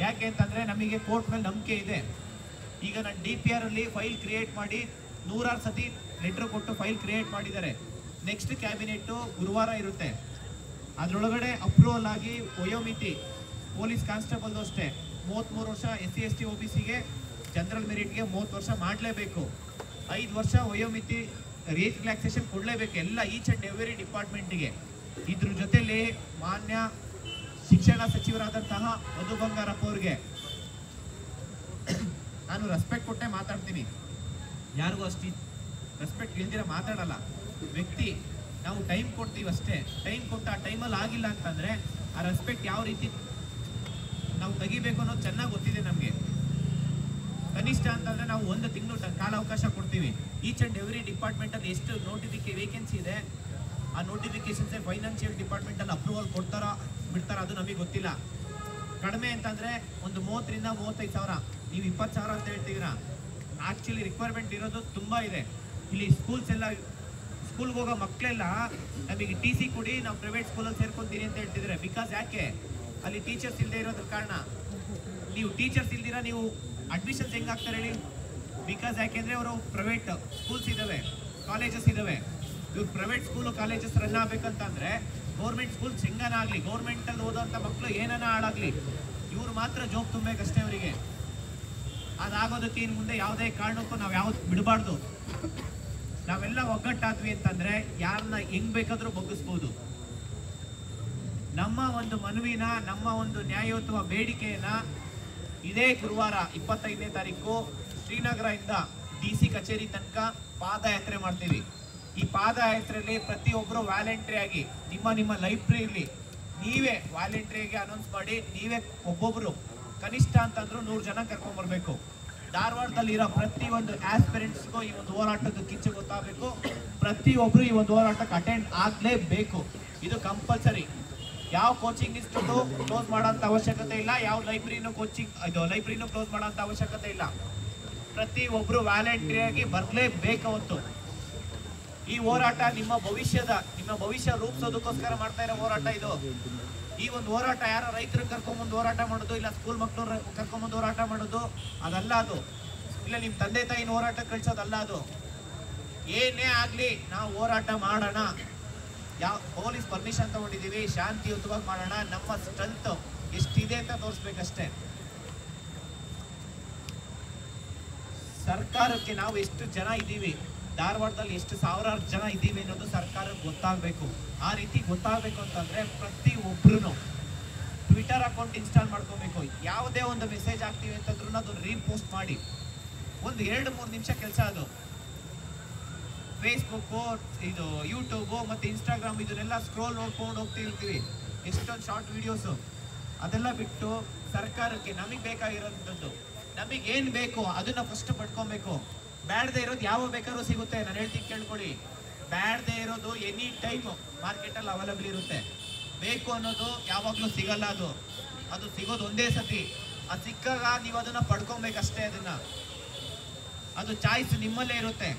ಯಾಕೆ ಅಂತಂದ್ರೆ ನಮಗೆ ಕೋರ್ಟ್ ಮೇಲೆ ನಂಬಿಕೆ ಇದೆ. ಈಗ ನಾನು DPR ಅಲ್ಲಿ ಫೈಲ್ ಕ್ರಿಯೇಟ್ ಮಾಡಿ 100 ಸತಿ ಲೆಟರ್ ಕೊಟ್ಟು ಫೈಲ್ ಕ್ರಿಯೇಟ್ ಮಾಡಿದ್ದಾರೆ. ನೆಕ್ಸ್ಟ್ ಕ್ಯಾಬಿನೆಟ್ ಗುರುವಾರ ಇರುತ್ತೆ. ಅದರೊಳಗಡೆ ಅಪ್ರೂವಲ್ ಆಗಿ ವಯೋಮಿತಿ ಪೊಲೀಸ್ ಕಾನ್ಸ್ಟೇಬಲ್ ಅಷ್ಟೇ 33 ವರ್ಷ, SC ST OBCಗೆ ಜನರಲ್ ಮೆರಿಟ್ಗೆ 30 ವರ್ಷ ಮಾಡಲೇಬೇಕು. 5 ವರ್ಷ ವಯೋಮಿತಿ ಏಜ್ ರಿಲ್ಯಾಕ್ಸೇಷನ್ ಕೊಡಲೇಬೇಕು ಎಲ್ಲ ಈಚ್ ಅಂಡ್ ಎವ್ರಿ ಡಿಪಾರ್ಟ್ಮೆಂಟ್ಗೆ. ಇದ್ರ ಜೊತೆಲಿ ಮಾನ್ಯ ಶಿಕ್ಷಣ ಸಚಿವರಾದಂತಹ ಮಧು ಬಂಗಾರಪ್ಪ ಅವ್ರಿಗೆ ನಾನು ರೆಸ್ಪೆಕ್ಟ್ ಕೊಟ್ಟೆ ಮಾತಾಡ್ತೀನಿ. ಯಾರಿಗೂ ಅಷ್ಟು ರೆಸ್ಪೆಕ್ಟ್ ಇಲ್ದಿರ ಮಾತಾಡಲ್ಲ. ವ್ಯಕ್ತಿ ನಾವು ಟೈಮ್ ಕೊಡ್ತೀವಿ ಅಷ್ಟೇ. ಟೈಮ್ ಕೊಟ್ಟು ಆ ಟೈಮಲ್ಲಿ ಆಗಿಲ್ಲ ಅಂತಂದರೆ ಆ ರೆಸ್ಪೆಕ್ಟ್ ಯಾವ ರೀತಿ ನಾವು ತೆಗಿಬೇಕು ಅನ್ನೋದು ಚೆನ್ನಾಗಿ ಗೊತ್ತಿದೆ ನಮಗೆ. ಕನಿಷ್ಠ ಅಂತಂದರೆ ನಾವು 1 ತಿಂಗಳು ಕಾಲಾವಕಾಶ ಕೊಡ್ತೀವಿ. ಈಚ್ ಆ್ಯಂಡ್ ಎವ್ರಿ ಡಿಪಾರ್ಟ್ಮೆಂಟಲ್ಲಿ ಎಷ್ಟು ವೇಕೆನ್ಸಿ ಇದೆ, ಆ ನೋಟಿಫಿಕೇಶನ್ಸೇ ಫೈನಾನ್ಷಿಯಲ್ ಡಿಪಾರ್ಟ್ಮೆಂಟಲ್ಲಿ ಅಪ್ರೂವಲ್ ಕೊಡ್ತಾರೋ ಬಿಡ್ತಾರೋ ಅದು ನಮಗೆ ಗೊತ್ತಿಲ್ಲ. ಕಡಿಮೆ ಅಂತಂದರೆ ಒಂದು 30ರಿಂದ 35 ಸಾವಿರ, ನೀವು 20 ಸಾವಿರ ಅಂತ ಹೇಳ್ತಿದ್ದೀರಾ. ಆ್ಯಕ್ಚುಲಿ ರಿಕ್ವೈರ್ಮೆಂಟ್ ಇರೋದು ತುಂಬ ಇದೆ. ಇಲ್ಲಿ ಸ್ಕೂಲ್ಗೆ ಹೋಗೋ ಮಕ್ಕಳೆಲ್ಲ ನಮಗೆ TC ಕೊಡಿ, ನಾವು ಪ್ರೈವೇಟ್ ಸ್ಕೂಲಲ್ಲಿ ಸೇರ್ಕೊತೀನಿ ಅಂತ ಹೇಳ್ತಿದ್ದಾರೆ. ಬಿಕಾಸ್ ಯಾಕೆ ಅಲ್ಲಿ ಟೀಚರ್ಸ್ ಇಲ್ಲದೆ ಇರೋದ್ರ ಕಾರಣ. ನೀವು ಟೀಚರ್ಸ್ ಇಲ್ದಿರ ನೀವು ಅಡ್ಮಿಷನ್ಸ್ ಹೆಂಗೆ ಆಗ್ತಾರೆ ಹೇಳಿ? ಬಿಕಾಸ್ ಯಾಕೆಂದರೆ ಅವರು ಪ್ರೈವೇಟ್ ಸ್ಕೂಲ್ಸ್ ಇದ್ದಾವೆ, ಕಾಲೇಜಸ್ ಇದ್ದಾವೆ. ಇವ್ರು ಪ್ರೈವೇಟ್ ಸ್ಕೂಲು ಕಾಲೇಜಸ್ ರನ್ ಆಗಬೇಕಂತಂದರೆ ಗೌರ್ಮೆಂಟ್ ಸ್ಕೂಲ್ಸ್ ಹೆಂಗನ ಆಗಲಿ, ಗೌರ್ಮೆಂಟಲ್ಲಿ ಓದೋಂಥ ಮಕ್ಕಳು ಏನನ ಹಾಳಾಗಲಿ, ಇವ್ರು ಮಾತ್ರ ಜೋಬ್ ತುಂಬಬೇಕಷ್ಟೇ ಅವರಿಗೆ. ಅದಾಗೋದಕ್ಕೆ ಇನ್ನು ಮುಂದೆ ಯಾವುದೇ ಕಾರಣಕ್ಕೂ ನಾವು ಯಾವ್ದು ಬಿಡಬಾರ್ದು. ನಾವೆಲ್ಲ ಒಗ್ಗಟ್ಟಾದ್ವಿ ಅಂತಂದರೆ ಯಾರನ್ನ ಹೆಂಗ್ ಬೇಕಾದರೂ ಬಗ್ಗಿಸ್ಬೋದು. ನಮ್ಮ ಒಂದು ಮನವಿನ, ನಮ್ಮ ಒಂದು ನ್ಯಾಯೋತ್ವ ಬೇಡಿಕೆಯನ್ನ ಇದೇ ಗುರುವಾರ 25ನೇ ತಾರೀಕು ಶ್ರೀನಗರದಿಂದ DC ಕಚೇರಿ ತನಕ ಪಾದಯಾತ್ರೆ ಮಾಡ್ತೀವಿ. ಈ ಪಾದಯಾತ್ರೆಯಲ್ಲಿ ಪ್ರತಿಯೊಬ್ಬರು ವ್ಯಾಲೆಂಟ್ರಿ ಆಗಿ ನಿಮ್ಮ ಲೈಬ್ರರಿಲಿ ನೀವೇ ವ್ಯಾಲೆಂಟ್ರಿಯಾಗಿ ಅನೌನ್ಸ್ ಮಾಡಿ, ನೀವೇ ಒಬ್ಬೊಬ್ರು ಕನಿಷ್ಠ ಅಂತಂದ್ರೂ 100 ಜನ ಕರ್ಕೊಂಡ್ಬರ್ಬೇಕು. ಧಾರವಾಡದಲ್ಲಿರೋ ಪ್ರತಿಯೊಂದು ಆಸ್ಪಿರೆಂಟ್ಸ್ಗೂ ಈ ಒಂದು ಹೋರಾಟದ ಕಿಚ್ಚು ಗೊತ್ತಾಗಬೇಕು. ಪ್ರತಿಯೊಬ್ಬರು ಈ ಒಂದು ಹೋರಾಟಕ್ಕೆ ಅಟೆಂಡ್ ಆಗಲೇಬೇಕು. ಇದು ಕಂಪಲ್ಸರಿ. ಯಾವ ಕೋಚಿಂಗ್ ಇನ್ಸ್ಟಿಟ್ಯೂಟ್ ಕ್ಲೋಸ್ ಮಾಡೋಂಥ ಅವಶ್ಯಕತೆ ಇಲ್ಲ, ಯಾವ ಲೈಬ್ರರಿನೂ ಲೈಬ್ರರಿನೂ ಕ್ಲೋಸ್ ಮಾಡೋಂಥ ಅವಶ್ಯಕತೆ ಇಲ್ಲ. ಪ್ರತಿಯೊಬ್ಬರು ವ್ಯಾಲೆಂಟ್ರಿಯಾಗಿ ಬರಲೇಬೇಕು. ಅವತ್ತು ಈ ಹೋರಾಟ ನಿಮ್ಮ ಭವಿಷ್ಯ ರೂಪಿಸೋದಕ್ಕೋಸ್ಕರ ಮಾಡ್ತಾ ಇರೋ ಹೋರಾಟ ಇದು. ಈ ಒಂದು ಹೋರಾಟ ಯಾರೋ ರೈತರು ಕರ್ಕೊಂಬಂದು ಹೋರಾಟ ಮಾಡೋದು, ಇಲ್ಲ ಸ್ಕೂಲ್ ಮಕ್ಕಳು ಕರ್ಕೊಂಬಂದು ಹೋರಾಟ ಮಾಡೋದು ಅದಲ್ಲ. ಅದು ಇಲ್ಲ ನಿಮ್ಮ ತಂದೆ ತಾಯಿನ ಹೋರಾಟ ಕಳಿಸೋದಲ್ಲ. ಅದು ಏನೇ ಆಗಲಿ ನಾವು ಹೋರಾಟ ಮಾಡೋಣ. ಯಾವ ಪೊಲೀಸ್ ಪರ್ಮಿಷನ್ ತಗೊಂಡಿದ್ದೀವಿ, ಶಾಂತಿಯುತವಾಗಿ ಮಾಡೋಣ. ನಮ್ಮ ಸ್ಟ್ರೆಂತ್ ಎಷ್ಟಿದೆ ಅಂತ ತೋರಿಸ್ಬೇಕಷ್ಟೇ. ಸರ್ಕಾರಕ್ಕೆ ನಾವು ಎಷ್ಟು ಜನ ಇದ್ದೀವಿ, ಧಾರವಾಡದಲ್ಲಿ ಎಷ್ಟು ಸಾವಿರಾರು ಜನ ಇದ್ದೀವಿ ಅನ್ನೋದು ಸರ್ಕಾರಕ್ಕೆ ಗೊತ್ತಾಗಬೇಕು. ಆ ರೀತಿ ಗೊತ್ತಾಗಬೇಕು ಅಂತಂದರೆ ಪ್ರತಿಯೊಬ್ಬರೂ ಟ್ವಿಟರ್ ಅಕೌಂಟ್ ಇನ್ಸ್ಟಾಲ್ ಮಾಡ್ಕೋಬೇಕು. ಯಾವುದೇ ಒಂದು ಮೆಸೇಜ್ ಆಗ್ತೀವಿ ಅಂತಂದ್ರೂ ಅದನ್ನು ರೀಪೋಸ್ಟ್ ಮಾಡಿ. ಒಂದು 2-3 ನಿಮಿಷ ಕೆಲಸ ಅದು. ಫೇಸ್ಬುಕ್ಕು, ಇದು ಯೂಟ್ಯೂಬು ಮತ್ತು ಇನ್ಸ್ಟಾಗ್ರಾಮ್ ಇದನ್ನೆಲ್ಲ ಸ್ಕ್ರೋಲ್ ನೋಡ್ಕೊಂಡು ಹೋಗ್ತಿರ್ತೀವಿ, ಎಷ್ಟೊಂದು ಶಾರ್ಟ್ ವಿಡಿಯೋಸು. ಅದೆಲ್ಲ ಬಿಟ್ಟು ಸರ್ಕಾರಕ್ಕೆ ನಮಗೆ ಬೇಕಾಗಿರೋಂಥದ್ದು, ನಮಗೇನು ಬೇಕು ಅದನ್ನು ಫಸ್ಟ್ ಪಡ್ಕೊಬೇಕು. ಬ್ಯಾಡದೇ ಇರೋದು ಯಾವ ಬೇಕಾದ್ರೂ ಸಿಗುತ್ತೆ. ನಾನು ಹೇಳ್ತೀನಿ ಕೇಳ್ಕೊಳ್ಳಿ, ಬ್ಯಾಡದೇ ಇರೋದು ಎನಿ ಟೈಮ್ ಮಾರ್ಕೆಟಲ್ಲಿ ಅವೈಲಬಲ್ ಇರುತ್ತೆ. ಬೇಕು ಅನ್ನೋದು ಯಾವಾಗಲೂ ಸಿಗಲ್ಲ. ಅದು ಸಿಗೋದು ಒಂದೇ ಸತಿ. ಅದು ಸಿಕ್ಕಾಗ ನೀವು ಅದನ್ನು ಪಡ್ಕೊಬೇಕಷ್ಟೇ. ಅದು ಚಾಯ್ಸ್ ನಿಮ್ಮಲ್ಲೇ ಇರುತ್ತೆ.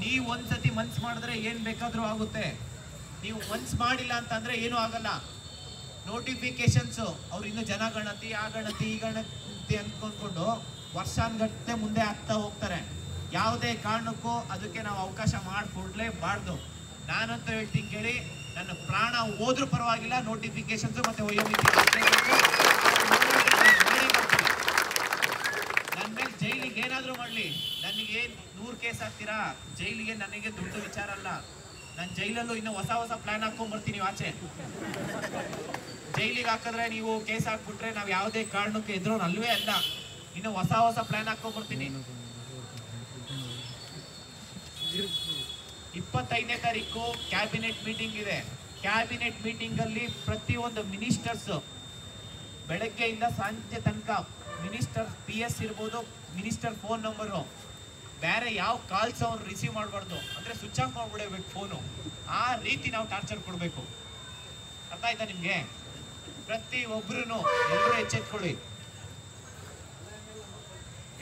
ನೀವು ಒಂದ್ಸತಿ ಮನ್ಸು ಮಾಡಿದ್ರೆ ಏನು ಬೇಕಾದರೂ ಆಗುತ್ತೆ. ನೀವು ಮನ್ಸು ಮಾಡಿಲ್ಲ ಅಂತಂದರೆ ಏನೂ ಆಗಲ್ಲ. ನೋಟಿಫಿಕೇಶನ್ಸು ಅವ್ರು ಇನ್ನೂ ಜನಗಣತಿ, ಆ ಗಣತಿ, ಈ ಗಣತಿ ಅಂದ್ಕೊಂಡು ವರ್ಷಾನ್ಗಟ್ಟಲೆ ಮುಂದೆ ಆಗ್ತಾ ಹೋಗ್ತಾರೆ. ಯಾವುದೇ ಕಾರಣಕ್ಕೂ ಅದಕ್ಕೆ ನಾವು ಅವಕಾಶ ಮಾಡಿಕೊಡ್ಲೇಬಾರ್ದು. ನಾನಂತೂ ಹೇಳ್ತೀನಿ ಕೇಳಿ, ನನ್ನ ಪ್ರಾಣ ಹೋದ್ರೂ ಪರವಾಗಿಲ್ಲ, ನೋಟಿಫಿಕೇಶನ್ಸು ಮತ್ತು ವಯೋಮಿತಿ ನನ್ನ ಮೇಲೆ ಜೈಲಿಗೆ ಏನಾದರೂ ಮಾಡಲಿ, ನನಗೆ 100 ಕೇಸ್ ಹಾಕ್ತೀರಾ ಜೈಲಿಗೆ, ನನಗೆ ದೊಡ್ಡ ವಿಚಾರ ಅಲ್ಲ. ನಾನು ಜೈಲಲ್ಲೂ ಇನ್ನೂ ಹೊಸ ಪ್ಲಾನ್ ಹಾಕ್ಕೊಂಡ್ಬರ್ತೀನಿ ಆಚೆ. ಜೈಲಿಗೆ ಹಾಕಿದ್ರೆ ನೀವು ಕೇಸ್ ಹಾಕ್ಬಿಟ್ರೆ ನಾವು ಯಾವುದೇ ಕಾರಣಕ್ಕೆ ಎದುರೋನು ಅಲ್ವೇ ಅಲ್ಲ. ಇನ್ನು ಹೊಸ ಪ್ಲಾನ್ ಹಾಕೊಂಡ್ಬರ್ತೀನಿ. 25ನೇ ತಾರೀಕು ಕ್ಯಾಬಿನೆಟ್ ಮೀಟಿಂಗ್ ಇದೆ. ಕ್ಯಾಬಿನೆಟ್ ಮೀಟಿಂಗ್ ಅಲ್ಲಿ ಪ್ರತಿಯೊಂದು ಮಿನಿಸ್ಟರ್ಸ್ ಬೆಳಗ್ಗೆಯಿಂದ ಸಂಜೆ ತನಕ ಮಿನಿಸ್ಟರ್ PS ಇರ್ಬೋದು, ಮಿನಿಸ್ಟರ್ ಫೋನ್ ನಂಬರು, ಬೇರೆ ಯಾವ ಕಾಲ್ಸ್ ಅವ್ರು ರಿಸೀವ್ ಮಾಡಬಾರ್ದು, ಅಂದರೆ ಸ್ವಿಚ್ ಆಫ್ ಮಾಡ್ಬಿಡಬೇಕು ಫೋನು. ಆ ರೀತಿ ನಾವು ಟಾರ್ಚರ್ ಕೊಡಬೇಕು. ಅರ್ಥ ಆಯ್ತಾ ನಿಮಗೆ? ಪ್ರತಿಯೊಬ್ಬರೂ ಎಲ್ಲರೂ ಎಚ್ಚೆತ್ಕೊಳ್ಳಿ.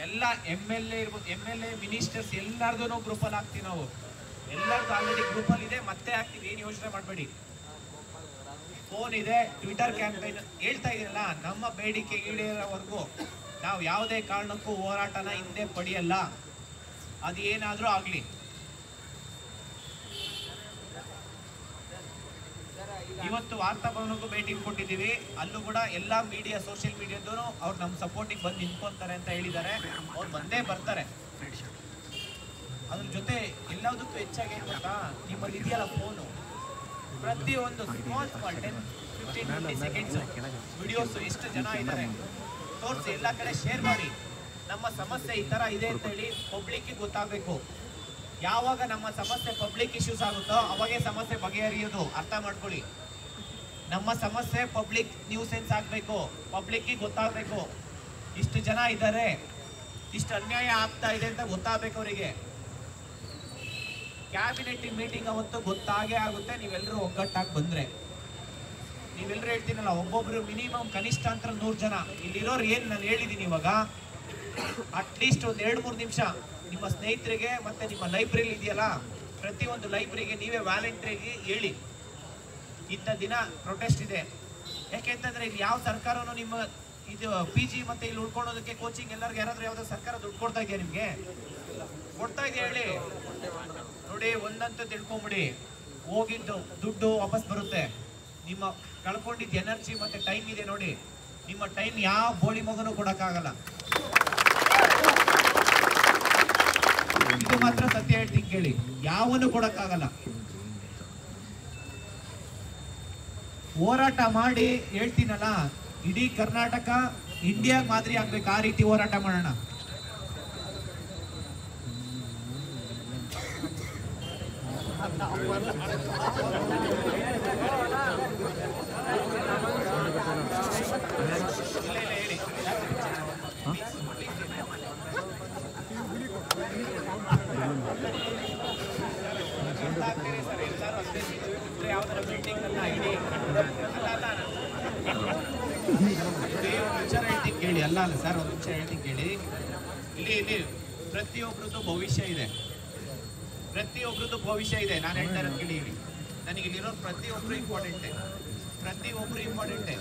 ಎಲ್ಲ MLA ಇರ್ಬೋದು, MLA ಮಿನಿಸ್ಟರ್ಸ್ ಎಲ್ಲಾರ್ದು ಗ್ರೂಪಲ್ಲಿ ಹಾಕ್ತೀವಿ ನಾವು. ಎಲ್ಲರದ್ದು ಆಲ್ರೆಡಿ ಗ್ರೂಪಲ್ಲಿ ಇದೆ, ಮತ್ತೆ ಹಾಕ್ತೀವಿ. ಏನು ಯೋಚನೆ ಮಾಡಬೇಡಿ. ಫೋನ್ ಇದೆ, ಟ್ವಿಟರ್ ಕ್ಯಾಂಪೇನ್ ಹೇಳ್ತಾ ಇದೆಯಲ್ಲ. ನಮ್ಮ ಬೇಡಿಕೆ ಈಡೇರೋವರೆಗೂ ನಾವು ಯಾವುದೇ ಕಾರಣಕ್ಕೂ ಹೋರಾಟನ ಹಿಂದೆ ಪಡೆಯಲ್ಲ. ಅದು ಏನಾದರೂ ಆಗಲಿ. ಇವತ್ತು ವಾರ್ತಾಭವನಕ್ಕೂ ಭೇಟಿ ಕೊಟ್ಟಿದ್ದೀವಿ. ಅಲ್ಲೂ ಕೂಡ ಎಲ್ಲ ಮೀಡಿಯಾ, ಸೋಷಿಯಲ್ ಮೀಡಿಯಾದವರು ಅವ್ರು ನಮ್ಮ ಸಪೋರ್ಟಿಗೆ ಬಂದು ನಿಂತ್ಕೊಂತಾರೆ ಅಂತ ಹೇಳಿದ್ದಾರೆ. ಅವ್ರು ಬಂದೇ ಬರ್ತಾರೆ. ಅದ್ರ ಜೊತೆ ಎಲ್ಲದಕ್ಕೂ ಹೆಚ್ಚಾಗಿ ಏನು ಗೊತ್ತಾ, ನಿಮ್ಮಲ್ಲಿ ಇದೆಯಲ್ಲ ಫೋನು, ಪ್ರತಿಯೊಂದು ಸ್ಮಾಲ್ 10-15-20 ಸೆಕೆಂಡ್ಸ್ ವಿಡಿಯೋಸು ಎಷ್ಟು ಜನ ಇದ್ದಾರೆ ತೋರಿಸಿ ಎಲ್ಲ ಕಡೆ ಶೇರ್ ಮಾಡಿ. ನಮ್ಮ ಸಮಸ್ಯೆ ಈ ಥರ ಇದೆ ಅಂತೇಳಿ ಪಬ್ಲಿಕ್ಕಿಗೆ ಗೊತ್ತಾಗಬೇಕು. ಯಾವಾಗ ನಮ್ಮ ಸಮಸ್ಯೆ ಪಬ್ಲಿಕ್ ಇಶ್ಯೂಸ್ ಆಗುತ್ತೋ ಅವಾಗೇ ಸಮಸ್ಯೆ ಬಗೆಹರಿಯೋದು, ಅರ್ಥ ಮಾಡ್ಕೊಳ್ಳಿ. ನಮ್ಮ ಸಮಸ್ಯೆ ಪಬ್ಲಿಕ್ ನ್ಯೂಸೆನ್ಸ್ ಆಗಬೇಕು, ಪಬ್ಲಿಕ್ಗೆ ಗೊತ್ತಾಗಬೇಕು. ಇಷ್ಟು ಜನ ಇದ್ದಾರೆ, ಇಷ್ಟು ಅನ್ಯಾಯ ಆಗ್ತಾ ಇದೆ ಅಂತ ಗೊತ್ತಾಗಬೇಕು ಅವರಿಗೆ. ಕ್ಯಾಬಿನೆಟ್ ಮೀಟಿಂಗ್ ಅವತ್ತು ಗೊತ್ತಾಗೇ ಆಗುತ್ತೆ, ನೀವೆಲ್ಲರೂ ಒಗ್ಗಟ್ಟಾಗಿ ಬಂದ್ರೆ. ನೀವೆಲ್ಲರೂ ಹೇಳ್ತೀನಲ್ಲ, ಒಬ್ಬೊಬ್ರು ಮಿನಿಮಮ್ ಕನಿಷ್ಠ ಅಂತ 100 ಜನ ಇಲ್ಲಿರೋರು ಏನು ನಾನು ಹೇಳಿದ್ದೀನಿ ಇವಾಗ, ಅಟ್ಲೀಸ್ಟ್ ಒಂದು 2-3 ನಿಮಿಷ ನಿಮ್ಮ ಸ್ನೇಹಿತರಿಗೆ ಮತ್ತೆ ನಿಮ್ಮ ಲೈಬ್ರರಿ ಇದೆಯಲ್ಲ, ಪ್ರತಿಯೊಂದು ಲೈಬ್ರರಿಗೆ ನೀವೇ ವ್ಯಾಲೆಂಟ್ರಿಗೆ ಹೇಳಿ ಇಂಥ ದಿನ ಪ್ರೊಟೆಸ್ಟ್ ಇದೆ. ಯಾಕೆಂತಂದ್ರೆ ಇಲ್ಲಿ ಯಾವ ಸರ್ಕಾರನೂ ನಿಮ್ಮ ಇದು PG ಮತ್ತೆ ಇಲ್ಲಿ ಉಳ್ಕೊಳ್ಳೋದಕ್ಕೆ ಕೋಚಿಂಗ್ ಎಲ್ಲರಿಗೂ ಯಾರಾದ್ರೂ ಯಾವ್ದೋ ಸರ್ಕಾರ ದುಡ್ಡು ಕೊಡ್ತಾ ಇದೆಯಾ? ನಿಮ್ಗೆ ಕೊಡ್ತಾ ಇದೆಯಾ ಹೇಳಿ ನೋಡಿ. ಒಂದಂತ ತಿಳ್ಕೊಂಬಿಡಿ, ಹೋಗಿದ್ದು ದುಡ್ಡು ವಾಪಸ್ ಬರುತ್ತೆ. ನಿಮ್ಮ ಕಳ್ಕೊಂಡಿದ್ದ ಎನರ್ಜಿ ಮತ್ತೆ ಟೈಮ್ ಇದೆ ನೋಡಿ, ನಿಮ್ಮ ಟೈಮ್ ಯಾವ ಬೋಳಿ ಮಗನೂ ಕೊಡಕ್ಕಾಗಲ್ಲ. ಇದು ಮಾತ್ರ ಸತ್ಯ ಹೇಳ್ತೀನಿ ಕೇಳಿ, ಯಾವನು ಕೊಡಕ್ಕಾಗಲ್ಲ. ಹೋರಾಟ ಮಾಡಿ ಹೇಳ್ತೀನಲ್ಲ, ಇಡೀ ಕರ್ನಾಟಕ ಇಂಡಿಯಾ ಮಾದರಿ ಆಗ್ಬೇಕು, ಆ ರೀತಿ ಹೋರಾಟ ಮಾಡೋಣ. ಯಾವ್ದಾರ ಬಿಲ್ಡಿಂಗ್ ಅನ್ನ ಇಡಿ ವಿಚಾರ ಹೇಳ್ತೀನಿ ಕೇಳಿ. ಅಲ್ಲ ಸರ್, ಒಂದು ನಿಮಿಷ ಹೇಳ್ತೀನಿ ಕೇಳಿ. ಇಲ್ಲಿ ಪ್ರತಿಯೊಬ್ರದ್ದು ಭವಿಷ್ಯ ಇದೆ, ಪ್ರತಿಯೊಬ್ರದ್ದು ಭವಿಷ್ಯ ಇದೆ. ನಾನು ಹೇಳ್ತಾ ಇರೋದು ಕೇಳಿ. ಇಲ್ಲಿ ನನಗೆ ಇಲ್ಲಿರೋ ಪ್ರತಿಯೊಬ್ರು ಇಂಪಾರ್ಟೆಂಟೇ, ಪ್ರತಿಯೊಬ್ರು ಇಂಪಾರ್ಟೆಂಟೇ.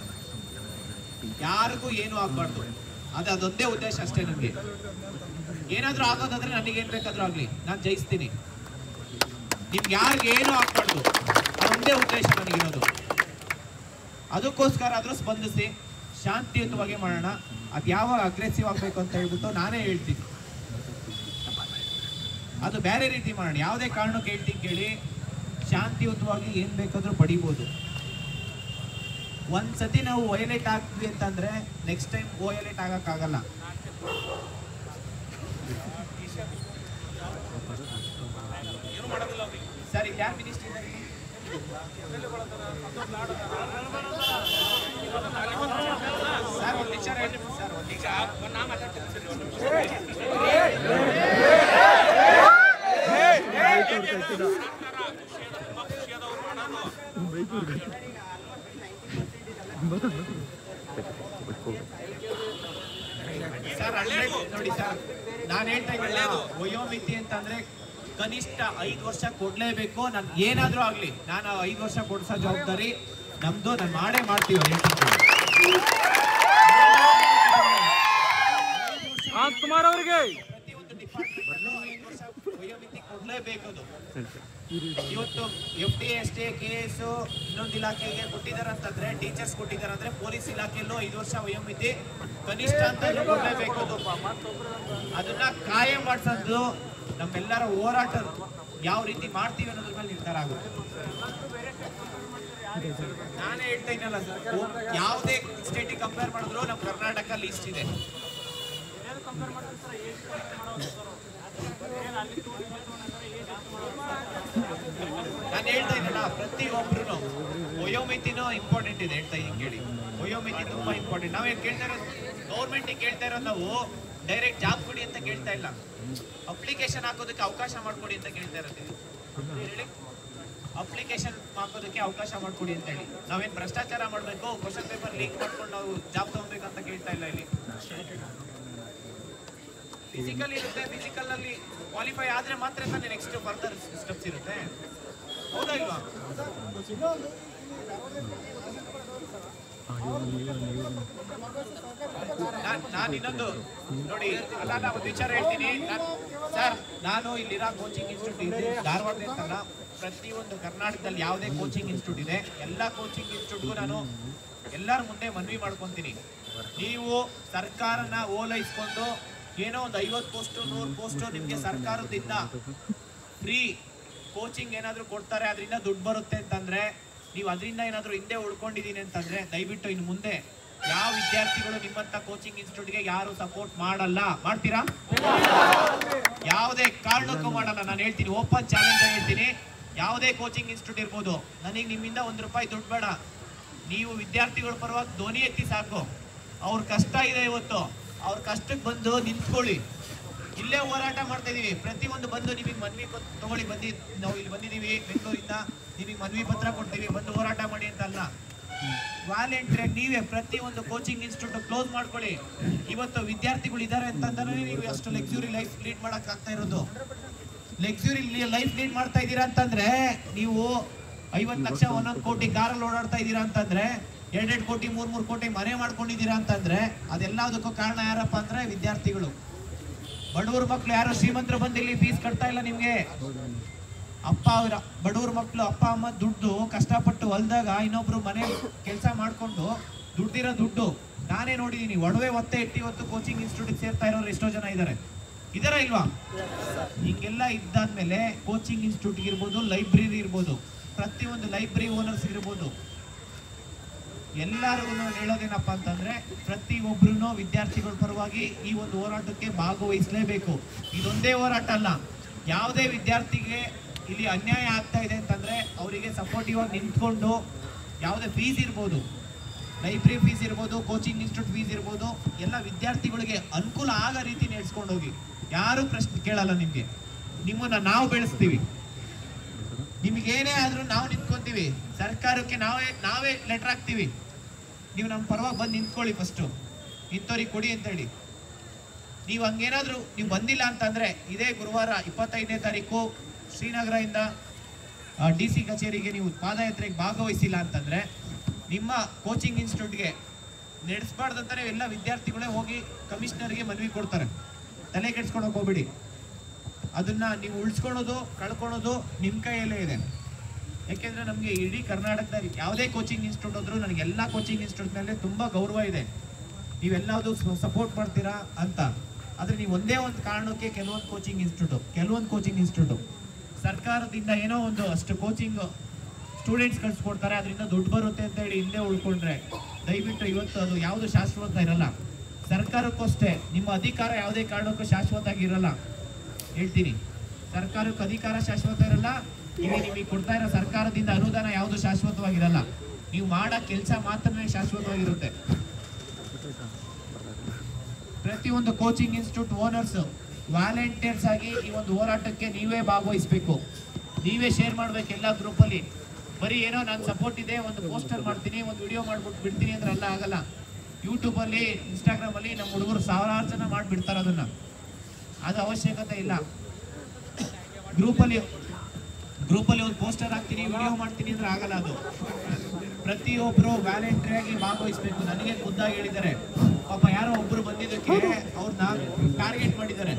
ಯಾರಿಗೂ ಏನು ಆಗ್ಬಾರ್ದು, ಅದೊಂದೇ ಉದ್ದೇಶ ಅಷ್ಟೇ. ನಮ್ಗೆ ಏನಾದ್ರೂ ಆಗೋದಾದ್ರೆ ನನಗೇನ್ ಬೇಕಾದ್ರೂ ಆಗ್ಲಿ, ನಾನು ಜಯಿಸ್ತೀನಿ. ನಿಮ್ಗೆ ಯಾರಿಗೆ ಏನೂ ಆಗ್ಬಾರ್ದು, ಅದೊಂದೇ ಉದ್ದೇಶ ನನಗಿರೋದು. ಅದಕ್ಕೋಸ್ಕರ ಆದ್ರೂ ಸ್ಪಂದಿಸಿ, ಶಾಂತಿಯುತವಾಗಿ ಮಾಡೋಣ. ಅದು ಯಾವಾಗ ಅಗ್ರೆಸಿವ್ ಆಗ್ಬೇಕು ಅಂತ ಹೇಳ್ಬಿಟ್ಟು ನಾನೇ ಹೇಳ್ತೀನಿ, ಅದು ಬೇರೆ ರೀತಿ ಮಾಡೋಣ. ಯಾವುದೇ ಕಾರಣಕ್ಕೆ ಹೇಳ್ತೀನಿ ಕೇಳಿ, ಶಾಂತಿಯುತವಾಗಿ ಏನ್ ಬೇಕಾದ್ರೂ ಪಡಿಬೋದು. ಒಂದ್ಸತಿ ನಾವು ವಯೋಲೇಟ್ ಆಗ್ತೀವಿ ಅಂತಂದ್ರೆ ನೆಕ್ಸ್ಟ್ ಟೈಮ್ ವಯೋಲೇಟ್ ಆಗಕ್ಕಾಗಲ್ಲ. ಸರ್, ಇಲ್ಲಿ ಯಾರು ಮಿನಿಸ್ಟರ್ ಇದ್ದಾರೆ? ಸರ್, ಒಂದು ವಿಚಾರ ಹೇಳ್ತೀನಿ ಸರ್, ಒಂದು ನಿಮಿಷ ನಾ ಮಾತಾಡ್ತೀನಿ. ಸರ್, ನೋಡಿ ಸರ್, ನಾನು ಹೇಳ್ತಾ ಇದ್ದೀನಿ, ವಯೋಮಿತಿ ಅಂತಂದ್ರೆ ಕನಿಷ್ಠ 5 ವರ್ಷ ಕೊಡ್ಲೇಬೇಕು. ನಾನು ಏನಾದ್ರೂ ಆಗ್ಲಿ, ನಾನು 5 ವರ್ಷ ಕೊಡ್ಸೋ ಜವಾಬ್ದಾರಿ ನಮ್ದು, ನಾನು ಮಾಡೇ ಮಾಡ್ತೀವಿ. ಕುಮಾರ್ ಅವರಿಗೆ ಪ್ರತಿಯೊಂದು ಡಿಪಾರ್ಟ್ಮೆಂಟ್ 5 ವರ್ಷ ವಯೋಮಿತಿ ಕೊಡ್ಲೇಬೇಕು. ಇವತ್ತು FD ST KS ಇನ್ನೊಂದು ಇಲಾಖೆಗೆ ಕೊಟ್ಟಿದ್ದಾರೆ ಅಂತಂದ್ರೆ, ಟೀಚರ್ಸ್ ಕೊಟ್ಟಿದ್ದಾರೆ ಅಂದ್ರೆ, ಪೊಲೀಸ್ ಇಲಾಖೆಯಲ್ಲೂ 5 ವರ್ಷ ವಯೋಮಿತಿ ಕನಿಷ್ಠ ಅಂತ ಕೊಡ್ಲೇಬೇಕು. ಅದನ್ನ ಕಾಯಂ ಮಾಡಿಸೋದು ನಮ್ಮೆಲ್ಲರ ಹೋರಾಟ ಯಾವ ರೀತಿ ಮಾಡ್ತೀವಿ ಅನ್ನೋದ್ರ ಮೇಲೆ ನಿರ್ಧಾರ ಆಗುತ್ತೆ. ನಾನೇ ಹೇಳ್ತಾ ಇದ್ದಲ್ಲ ಸರ್, ಯಾವುದೇ ಸ್ಟೇಟಿಗೆ ಕಂಪೇರ್ ಮಾಡಿದ್ರು ನಮ್ಮ ಕರ್ನಾಟಕ ಲೀಸ್ಟ್ ಇದೆ. ನಾನು ಹೇಳ್ತಾ ಇದ್ದಲ್ಲ, ಪ್ರತಿಯೊಬ್ರು ವಯೋಮಿತಿನೂ ಇಂಪಾರ್ಟೆಂಟ್ ಇದೆ. ಹೇಳ್ತಾ ಇದ್ದೀನಿ ಕೇಳಿ, ವಯೋಮಿತಿ ತುಂಬಾ ಇಂಪಾರ್ಟೆಂಟ್. ನಾವೇನು ಕೇಳ್ತಾ ಇರೋದು, ಗೌರ್ಮೆಂಟಿಗೆ ಕೇಳ್ತಾ ಇರೋದು ನಾವು ಡೈರೆಕ್ಟ್ ಜಾಬ್ ಕೊಡಿ ಅಂತ ಕೇಳ್ತಾ ಇಲ್ಲ, ಅಪ್ಲಿಕೇಶನ್ ಹಾಕೋದಕ್ಕೆ ಅವಕಾಶ ಮಾಡ್ಕೊಡಿ ಅಂತ ಕೇಳ್ತಾ ಇರೋದು. ಹೇಳಿ, ಅಪ್ಲಿಕೇಶನ್ ಹಾಕೋದಕ್ಕೆ ಅವಕಾಶ ಮಾಡ್ಕೊಡಿ ಅಂತ ಹೇಳಿ. ನಾವೇನು ಭ್ರಷ್ಟಾಚಾರ ಮಾಡಬೇಕು, ಕ್ವಶನ್ ಪೇಪರ್ ಲೀಕ್ ಮಾಡ್ಕೊಂಡು ನಾವು ಜಾಬ್ ತಗೋಬೇಕಂತ ಕೇಳ್ತಾ ಇಲ್ಲ. ಇಲ್ಲಿ ಫಿಸಿಕಲ್ ಇರುತ್ತೆ, ಫಿಸಿಕಲ್ ಅಲ್ಲಿ ಕ್ವಾಲಿಫೈ ಆದ್ರೆ ಮಾತ್ರ ತಾನೇ ನೆಕ್ಸ್ಟ್ ಫರ್ದರ್ ಸ್ಟೆಪ್ಸ್ ಇರುತ್ತೆ. ಹೌದಾ ಇಲ್ವಾ? ನಾನು ಇನ್ನೊಂದು ನೋಡಿ, ಅಲ್ಲ ಒಂದು ವಿಚಾರ ಹೇಳ್ತೀನಿ ಸರ್. ನಾನು ಇಲ್ಲಿರೋ ಕೋಚಿಂಗ್ ಇನ್ಸ್ಟಿಟ್ಯೂಟ್ ಇದೆ, ಧಾರವಾಡ ಅಂತಲ್ಲ, ಪ್ರತಿಯೊಂದು ಕರ್ನಾಟಕದಲ್ಲಿ ಯಾವುದೇ ಕೋಚಿಂಗ್ ಇನ್ಸ್ಟಿಟ್ಯೂಟ್ ಇದೆ, ಎಲ್ಲ ಕೋಚಿಂಗ್ ಇನ್ಸ್ಟಿಟ್ಯೂಟ್ಗೂ ನಾನು ಎಲ್ಲರ ಮುಂದೆ ಮನವಿ ಮಾಡ್ಕೊತೀನಿ. ನೀವು ಸರ್ಕಾರನ ಓಲೈಸ್ಕೊಂಡು ಏನೋ ಒಂದು 50 ಪೋಸ್ಟು 100 ಪೋಸ್ಟು ನಿಮಗೆ ಸರ್ಕಾರದಿಂದ ಫ್ರೀ ಕೋಚಿಂಗ್ ಏನಾದರೂ ಕೊಡ್ತಾರೆ, ಅದರಿಂದ ದುಡ್ಡು ಬರುತ್ತೆ ಅಂತಂದ್ರೆ, ನೀವು ಅದರಿಂದ ಏನಾದರೂ ಹಿಂದೆ ಉಳ್ಕೊಂಡಿದ್ದೀನಿ ಅಂತಂದ್ರೆ, ದಯವಿಟ್ಟು ಇನ್ನು ಮುಂದೆ ಯಾವ ವಿದ್ಯಾರ್ಥಿಗಳು ನಿಮ್ಮಂತ ಕೋಚಿಂಗ್ ಇನ್ಸ್ಟಿಟ್ಯೂಟ್ಗೆ ಯಾರು ಸಪೋರ್ಟ್ ಮಾಡಲ್ಲ. ಮಾಡ್ತೀರಾ? ಯಾವುದೇ ಕಾರಣಕ್ಕೂ ಮಾಡಲ್ಲ. ನಾನು ಹೇಳ್ತೀನಿ, ಓಪನ್ ಚಾಲೆಂಜ್ ಹೇಳ್ತೀನಿ, ಯಾವುದೇ ಕೋಚಿಂಗ್ ಇನ್ಸ್ಟಿಟ್ಯೂಟ್ ಇರ್ಬೋದು, ನನಗೆ ನಿಮ್ಮಿಂದ ₹1 ದುಡ್ಡು ಬೇಡ. ನೀವು ವಿದ್ಯಾರ್ಥಿಗಳ ಪರವಾಗಿ ಧ್ವನಿ ಎತ್ತಿ ಸಾಕು. ಅವ್ರ ಕಷ್ಟ ಇದೆ, ಇವತ್ತು ಅವ್ರ ಕಷ್ಟಕ್ಕೆ ಬಂದು ನಿಂತ್ಕೊಳ್ಳಿ. ಇಲ್ಲೇ ಹೋರಾಟ ಮಾಡ್ತಾ ಇದೀವಿ. ಪ್ರತಿಯೊಂದು ಬಂದು ನಿಮಗೆ ಮನವಿ ತಗೊಳ್ಳಿ, ನಾವು ಇಲ್ಲಿ ಬಂದಿದ್ದೀವಿ ಬೆಂಗಳೂರಿಂದ, ನಿಮಗೆ ಮನವಿ ಪತ್ರ ಕೊಡ್ತೀವಿ, ಬಂದು ಹೋರಾಟ ಮಾಡಿ ಅಂತಲ್ಲ. ವಾಲಂಟಿಯರ್ ನೀವೇ ಪ್ರತಿಯೊಂದು ಕೋಚಿಂಗ್ ಇನ್ಸ್ಟಿಟ್ಯೂಟ್ ಕ್ಲೋಸ್ ಮಾಡ್ಕೊಳ್ಳಿ. ಇವತ್ತು ವಿದ್ಯಾರ್ಥಿಗಳು ಇದ್ದಾರೆ ಅಂತಂದ್ರೆ ನೀವು ಅಷ್ಟು ಲಕ್ಸುರಿ ಲೈಫ್ ಲೀಡ್ ಮಾಡಕ್ ಆಗ್ತಾ ಇರೋದು. ಲಕ್ಸುರಿ ಲೈಫ್ ಲೀಡ್ ಮಾಡ್ತಾ ಇದ್ದೀರಾ ಅಂತಂದ್ರೆ, ನೀವು 50 ಲಕ್ಷ 1 ಕೋಟಿ ಕಾರಲ್ಲಿ ಓಡಾಡ್ತಾ ಇದ್ದೀರಾ ಅಂತಂದ್ರೆ, 2 ಕೋಟಿ 3 ಕೋಟಿ ಮನೆ ಮಾಡ್ಕೊಂಡಿದ್ದೀರಾ ಅಂತಂದ್ರೆ, ಅದೆಲ್ಲದಕ್ಕೂ ಕಾರಣ ಯಾರಪ್ಪ ಅಂದ್ರೆ ವಿದ್ಯಾರ್ಥಿಗಳು. ಬಡವ್ರ ಮಕ್ಳು ಯಾರು ಶ್ರೀಮಂತರು ಬಂದು ಇಲ್ಲಿ ಫೀಸ್ ಕಟ್ತಾ ಇಲ್ಲ ನಿಮ್ಗೆ. ಅಪ್ಪ ಅವರ ಬಡವ್ರ ಮಕ್ಳು ಅಪ್ಪ ಅಮ್ಮ ದುಡ್ಡು ಕಷ್ಟಪಟ್ಟು ಹೊಲ್ದಾಗ ಇನ್ನೊಬ್ರು ಮನೆ ಕೆಲಸ ಮಾಡ್ಕೊಂಡು ದುಡ್ದಿರೋ ದುಡ್ಡು ನಾನೇ ನೋಡಿದೀನಿ. ಒಡವೆ ಒತ್ತೆ ಇಟ್ಟು ಇವತ್ತು ಕೋಚಿಂಗ್ ಇನ್ಸ್ಟಿಟ್ಯೂಟ್ ಸೇರ್ತಾ ಇರೋರು ಎಷ್ಟೋ ಜನ ಇದಾರ ಇಲ್ವಾ? ಹಿಂಗೆಲ್ಲ ಇದ್ದಾದ್ಮೇಲೆ ಕೋಚಿಂಗ್ ಇನ್ಸ್ಟಿಟ್ಯೂಟ್ ಇರ್ಬೋದು, ಲೈಬ್ರರಿ ಇರ್ಬೋದು, ಪ್ರತಿಯೊಂದು ಲೈಬ್ರರಿ ಓನರ್ಸ್ ಇರ್ಬೋದು, ಎಲ್ಲರಿಗೂ ಹೇಳೋದೇನಪ್ಪ ಅಂತಂದ್ರೆ, ಪ್ರತಿಯೊಬ್ಬರು ವಿದ್ಯಾರ್ಥಿಗಳ ಪರವಾಗಿ ಈ ಒಂದು ಹೋರಾಟಕ್ಕೆ ಭಾಗವಹಿಸಲೇಬೇಕು. ಇದೊಂದೇ ಹೋರಾಟ ಅಲ್ಲ, ಯಾವುದೇ ವಿದ್ಯಾರ್ಥಿಗೆ ಇಲ್ಲಿ ಅನ್ಯಾಯ ಆಗ್ತಾ ಇದೆ ಅಂತಂದ್ರೆ ಅವರಿಗೆ ಸಪೋರ್ಟಿವ್ ಆಗಿ ನಿಂತ್ಕೊಂಡು ಯಾವುದೇ ಫೀಸ್ ಇರ್ಬೋದು, ಲೈಬ್ರರಿ ಫೀಸ್ ಇರ್ಬೋದು, ಕೋಚಿಂಗ್ ಇನ್ಸ್ಟಿಟ್ಯೂಟ್ ಫೀಸ್ ಇರ್ಬೋದು, ಎಲ್ಲ ವಿದ್ಯಾರ್ಥಿಗಳಿಗೆ ಅನುಕೂಲ ಆಗೋ ರೀತಿ ನಡೆಸ್ಕೊಂಡು ಹೋಗಿ. ಯಾರು ಪ್ರಶ್ನೆ ಕೇಳಲ್ಲ ನಿಮ್ಗೆ. ನಿಮ್ಮನ್ನ ನಾವು ಬೆಳೆಸ್ತೀವಿ. ನಿಮ್ಗೇನೇ ಆದ್ರೂ ನಾವು ನಿಂತ್ಕೊಂತೀವಿ. ಸರ್ಕಾರಕ್ಕೆ ನಾವೇ ಲೆಟರ್ ಹಾಕ್ತೀವಿ, ನೀವು ನಮ್ಮ ಪರವಾಗಿ ಬಂದು ನಿಂತ್ಕೊಳ್ಳಿ, ಫಸ್ಟು ಇಂಥವ್ರಿಗೆ ಕೊಡಿ ಅಂತೇಳಿ. ನೀವು ಹಂಗೇನಾದ್ರೂ ನೀವು ಬಂದಿಲ್ಲ ಅಂತಂದ್ರೆ, ಇದೇ ಗುರುವಾರ 25ನೇ ತಾರೀಕು ಶ್ರೀನಗರದಿಂದ DC ಕಚೇರಿಗೆ ನೀವು ಪಾದಯಾತ್ರೆಗೆ ಭಾಗವಹಿಸಿಲ್ಲ ಅಂತಂದ್ರೆ, ನಿಮ್ಮ ಕೋಚಿಂಗ್ ಇನ್ಸ್ಟಿಟ್ಯೂಟ್ಗೆ ನಡೆಸಬಾರ್ದಂತಾನೆ ಎಲ್ಲ ವಿದ್ಯಾರ್ಥಿಗಳೇ ಹೋಗಿ ಕಮಿಷನರ್ಗೆ ಮನವಿ ಕೊಡ್ತಾರೆ. ತಲೆ ಕೆಡ್ಸ್ಕೊಳಕ್ ಹೋಗ್ಬಿಡಿ. ಅದನ್ನ ನೀವು ಉಳಿಸ್ಕೊಳೋದು ಕಳ್ಕೊಳೋದು ನಿಮ್ಮ ಕೈಯಲ್ಲೇ ಇದೆ. ಯಾಕೆಂದ್ರೆ ನಮಗೆ ಇಡೀ ಕರ್ನಾಟಕದಲ್ಲಿ ಯಾವುದೇ ಕೋಚಿಂಗ್ ಇನ್ಸ್ಟಿಟ್ಯೂಟ್ ಹೋದ್ರು ನನಗೆ ಎಲ್ಲ ಕೋಚಿಂಗ್ ಇನ್ಸ್ಟಿಟ್ಯೂಟ್ ಮೇಲೆ ತುಂಬಾ ಗೌರವ ಇದೆ. ನೀವೆಲ್ಲದು ಸಪೋರ್ಟ್ ಮಾಡ್ತೀರಾ ಅಂತ. ಆದ್ರೆ ನೀವು ಒಂದೇ ಒಂದು ಕಾರಣಕ್ಕೆ ಕೆಲವೊಂದು ಕೋಚಿಂಗ್ ಇನ್ಸ್ಟಿಟ್ಯೂಟ್ ಸರ್ಕಾರದಿಂದ ಏನೋ ಒಂದು ಅಷ್ಟು ಕೋಚಿಂಗ್ ಸ್ಟೂಡೆಂಟ್ಸ್ ಕಳ್ಸಿಕೊಡ್ತಾರೆ, ಅದರಿಂದ ದುಡ್ಡು ಬರುತ್ತೆ ಅಂತ ಹೇಳಿ ಹಿಂದೆ ಉಳ್ಕೊಂಡ್ರೆ ದಯವಿಟ್ಟು ಇವತ್ತು ಅದು ಯಾವುದು ಶಾಶ್ವತ ಇರಲ್ಲ. ಸರ್ಕಾರಕ್ಕೂ ಅಷ್ಟೇ, ನಿಮ್ಮ ಅಧಿಕಾರ ಯಾವುದೇ ಕಾರಣಕ್ಕೂ ಶಾಶ್ವತ ಆಗಿರಲ್ಲ. ಹೇಳ್ತೀನಿ, ಸರ್ಕಾರಕ್ಕೆ ಅಧಿಕಾರ ಶಾಶ್ವತ ಇರಲ್ಲ. ಈಗ ನಿಮಗೆ ಕೊಡ್ತಾ ಇರೋ ಸರ್ಕಾರದಿಂದ ಅನುದಾನ ಯಾವುದು ಶಾಶ್ವತವಾಗಿರಲ್ಲ. ನೀವು ಮಾಡೋ ಕೆಲಸ ಮಾತ್ರನೇ ಶಾಶ್ವತವಾಗಿರುತ್ತೆ. ಪ್ರತಿಯೊಂದು ಕೋಚಿಂಗ್ ಇನ್ಸ್ಟಿಟ್ಯೂಟ್ ಓನರ್ಸ್ ವಾಲಂಟಿಯರ್ಸ್ ಆಗಿ ಈ ಒಂದು ಹೋರಾಟಕ್ಕೆ ನೀವೇ ಭಾಗವಹಿಸಬೇಕು. ನೀವೇ ಶೇರ್ ಮಾಡ್ಬೇಕು ಎಲ್ಲ ಗ್ರೂಪಲ್ಲಿ. ಬರೀ ಏನೋ ನಾನು ಸಪೋರ್ಟ್ ಇದೆ, ಒಂದು ಪೋಸ್ಟರ್ ಮಾಡ್ತೀನಿ, ಒಂದು ವಿಡಿಯೋ ಮಾಡ್ಬಿಟ್ಟು ಬಿಡ್ತೀನಿ ಅಂದ್ರೆ ಅಲ್ಲ, ಆಗಲ್ಲ. ಯೂಟ್ಯೂಬಲ್ಲಿ, ಇನ್ಸ್ಟಾಗ್ರಾಮಲ್ಲಿ ನಮ್ಮ ಹುಡುಗರು ಸಾವಿರಾರು ಜನ ಮಾಡಿಬಿಡ್ತಾರೆ. ಅದು ಅವಶ್ಯಕತೆ ಇಲ್ಲ. ಗ್ರೂಪಲ್ಲಿ ಒಂದು ಪೋಸ್ಟರ್ ಹಾಕ್ತೀನಿ, ವಿಡಿಯೋ ಮಾಡ್ತೀನಿ ಅಂದ್ರೆ ಆಗಲ್ಲ. ಅದು ಪ್ರತಿಯೊಬ್ಬರು ವ್ಯಾಲೆಂಟ್ರಿ ಆಗಿ ಭಾಗವಹಿಸಬೇಕು. ನನಗೆ ಖುದ್ದಾಗಿ ಹೇಳಿದ್ದಾರೆ, ಪಾಪ ಯಾರೋ ಒಬ್ರು ಬಂದಿದ್ದಕ್ಕೆ ಅವ್ರನ್ನ ಟಾರ್ಗೆಟ್ ಮಾಡಿದ್ದಾರೆ.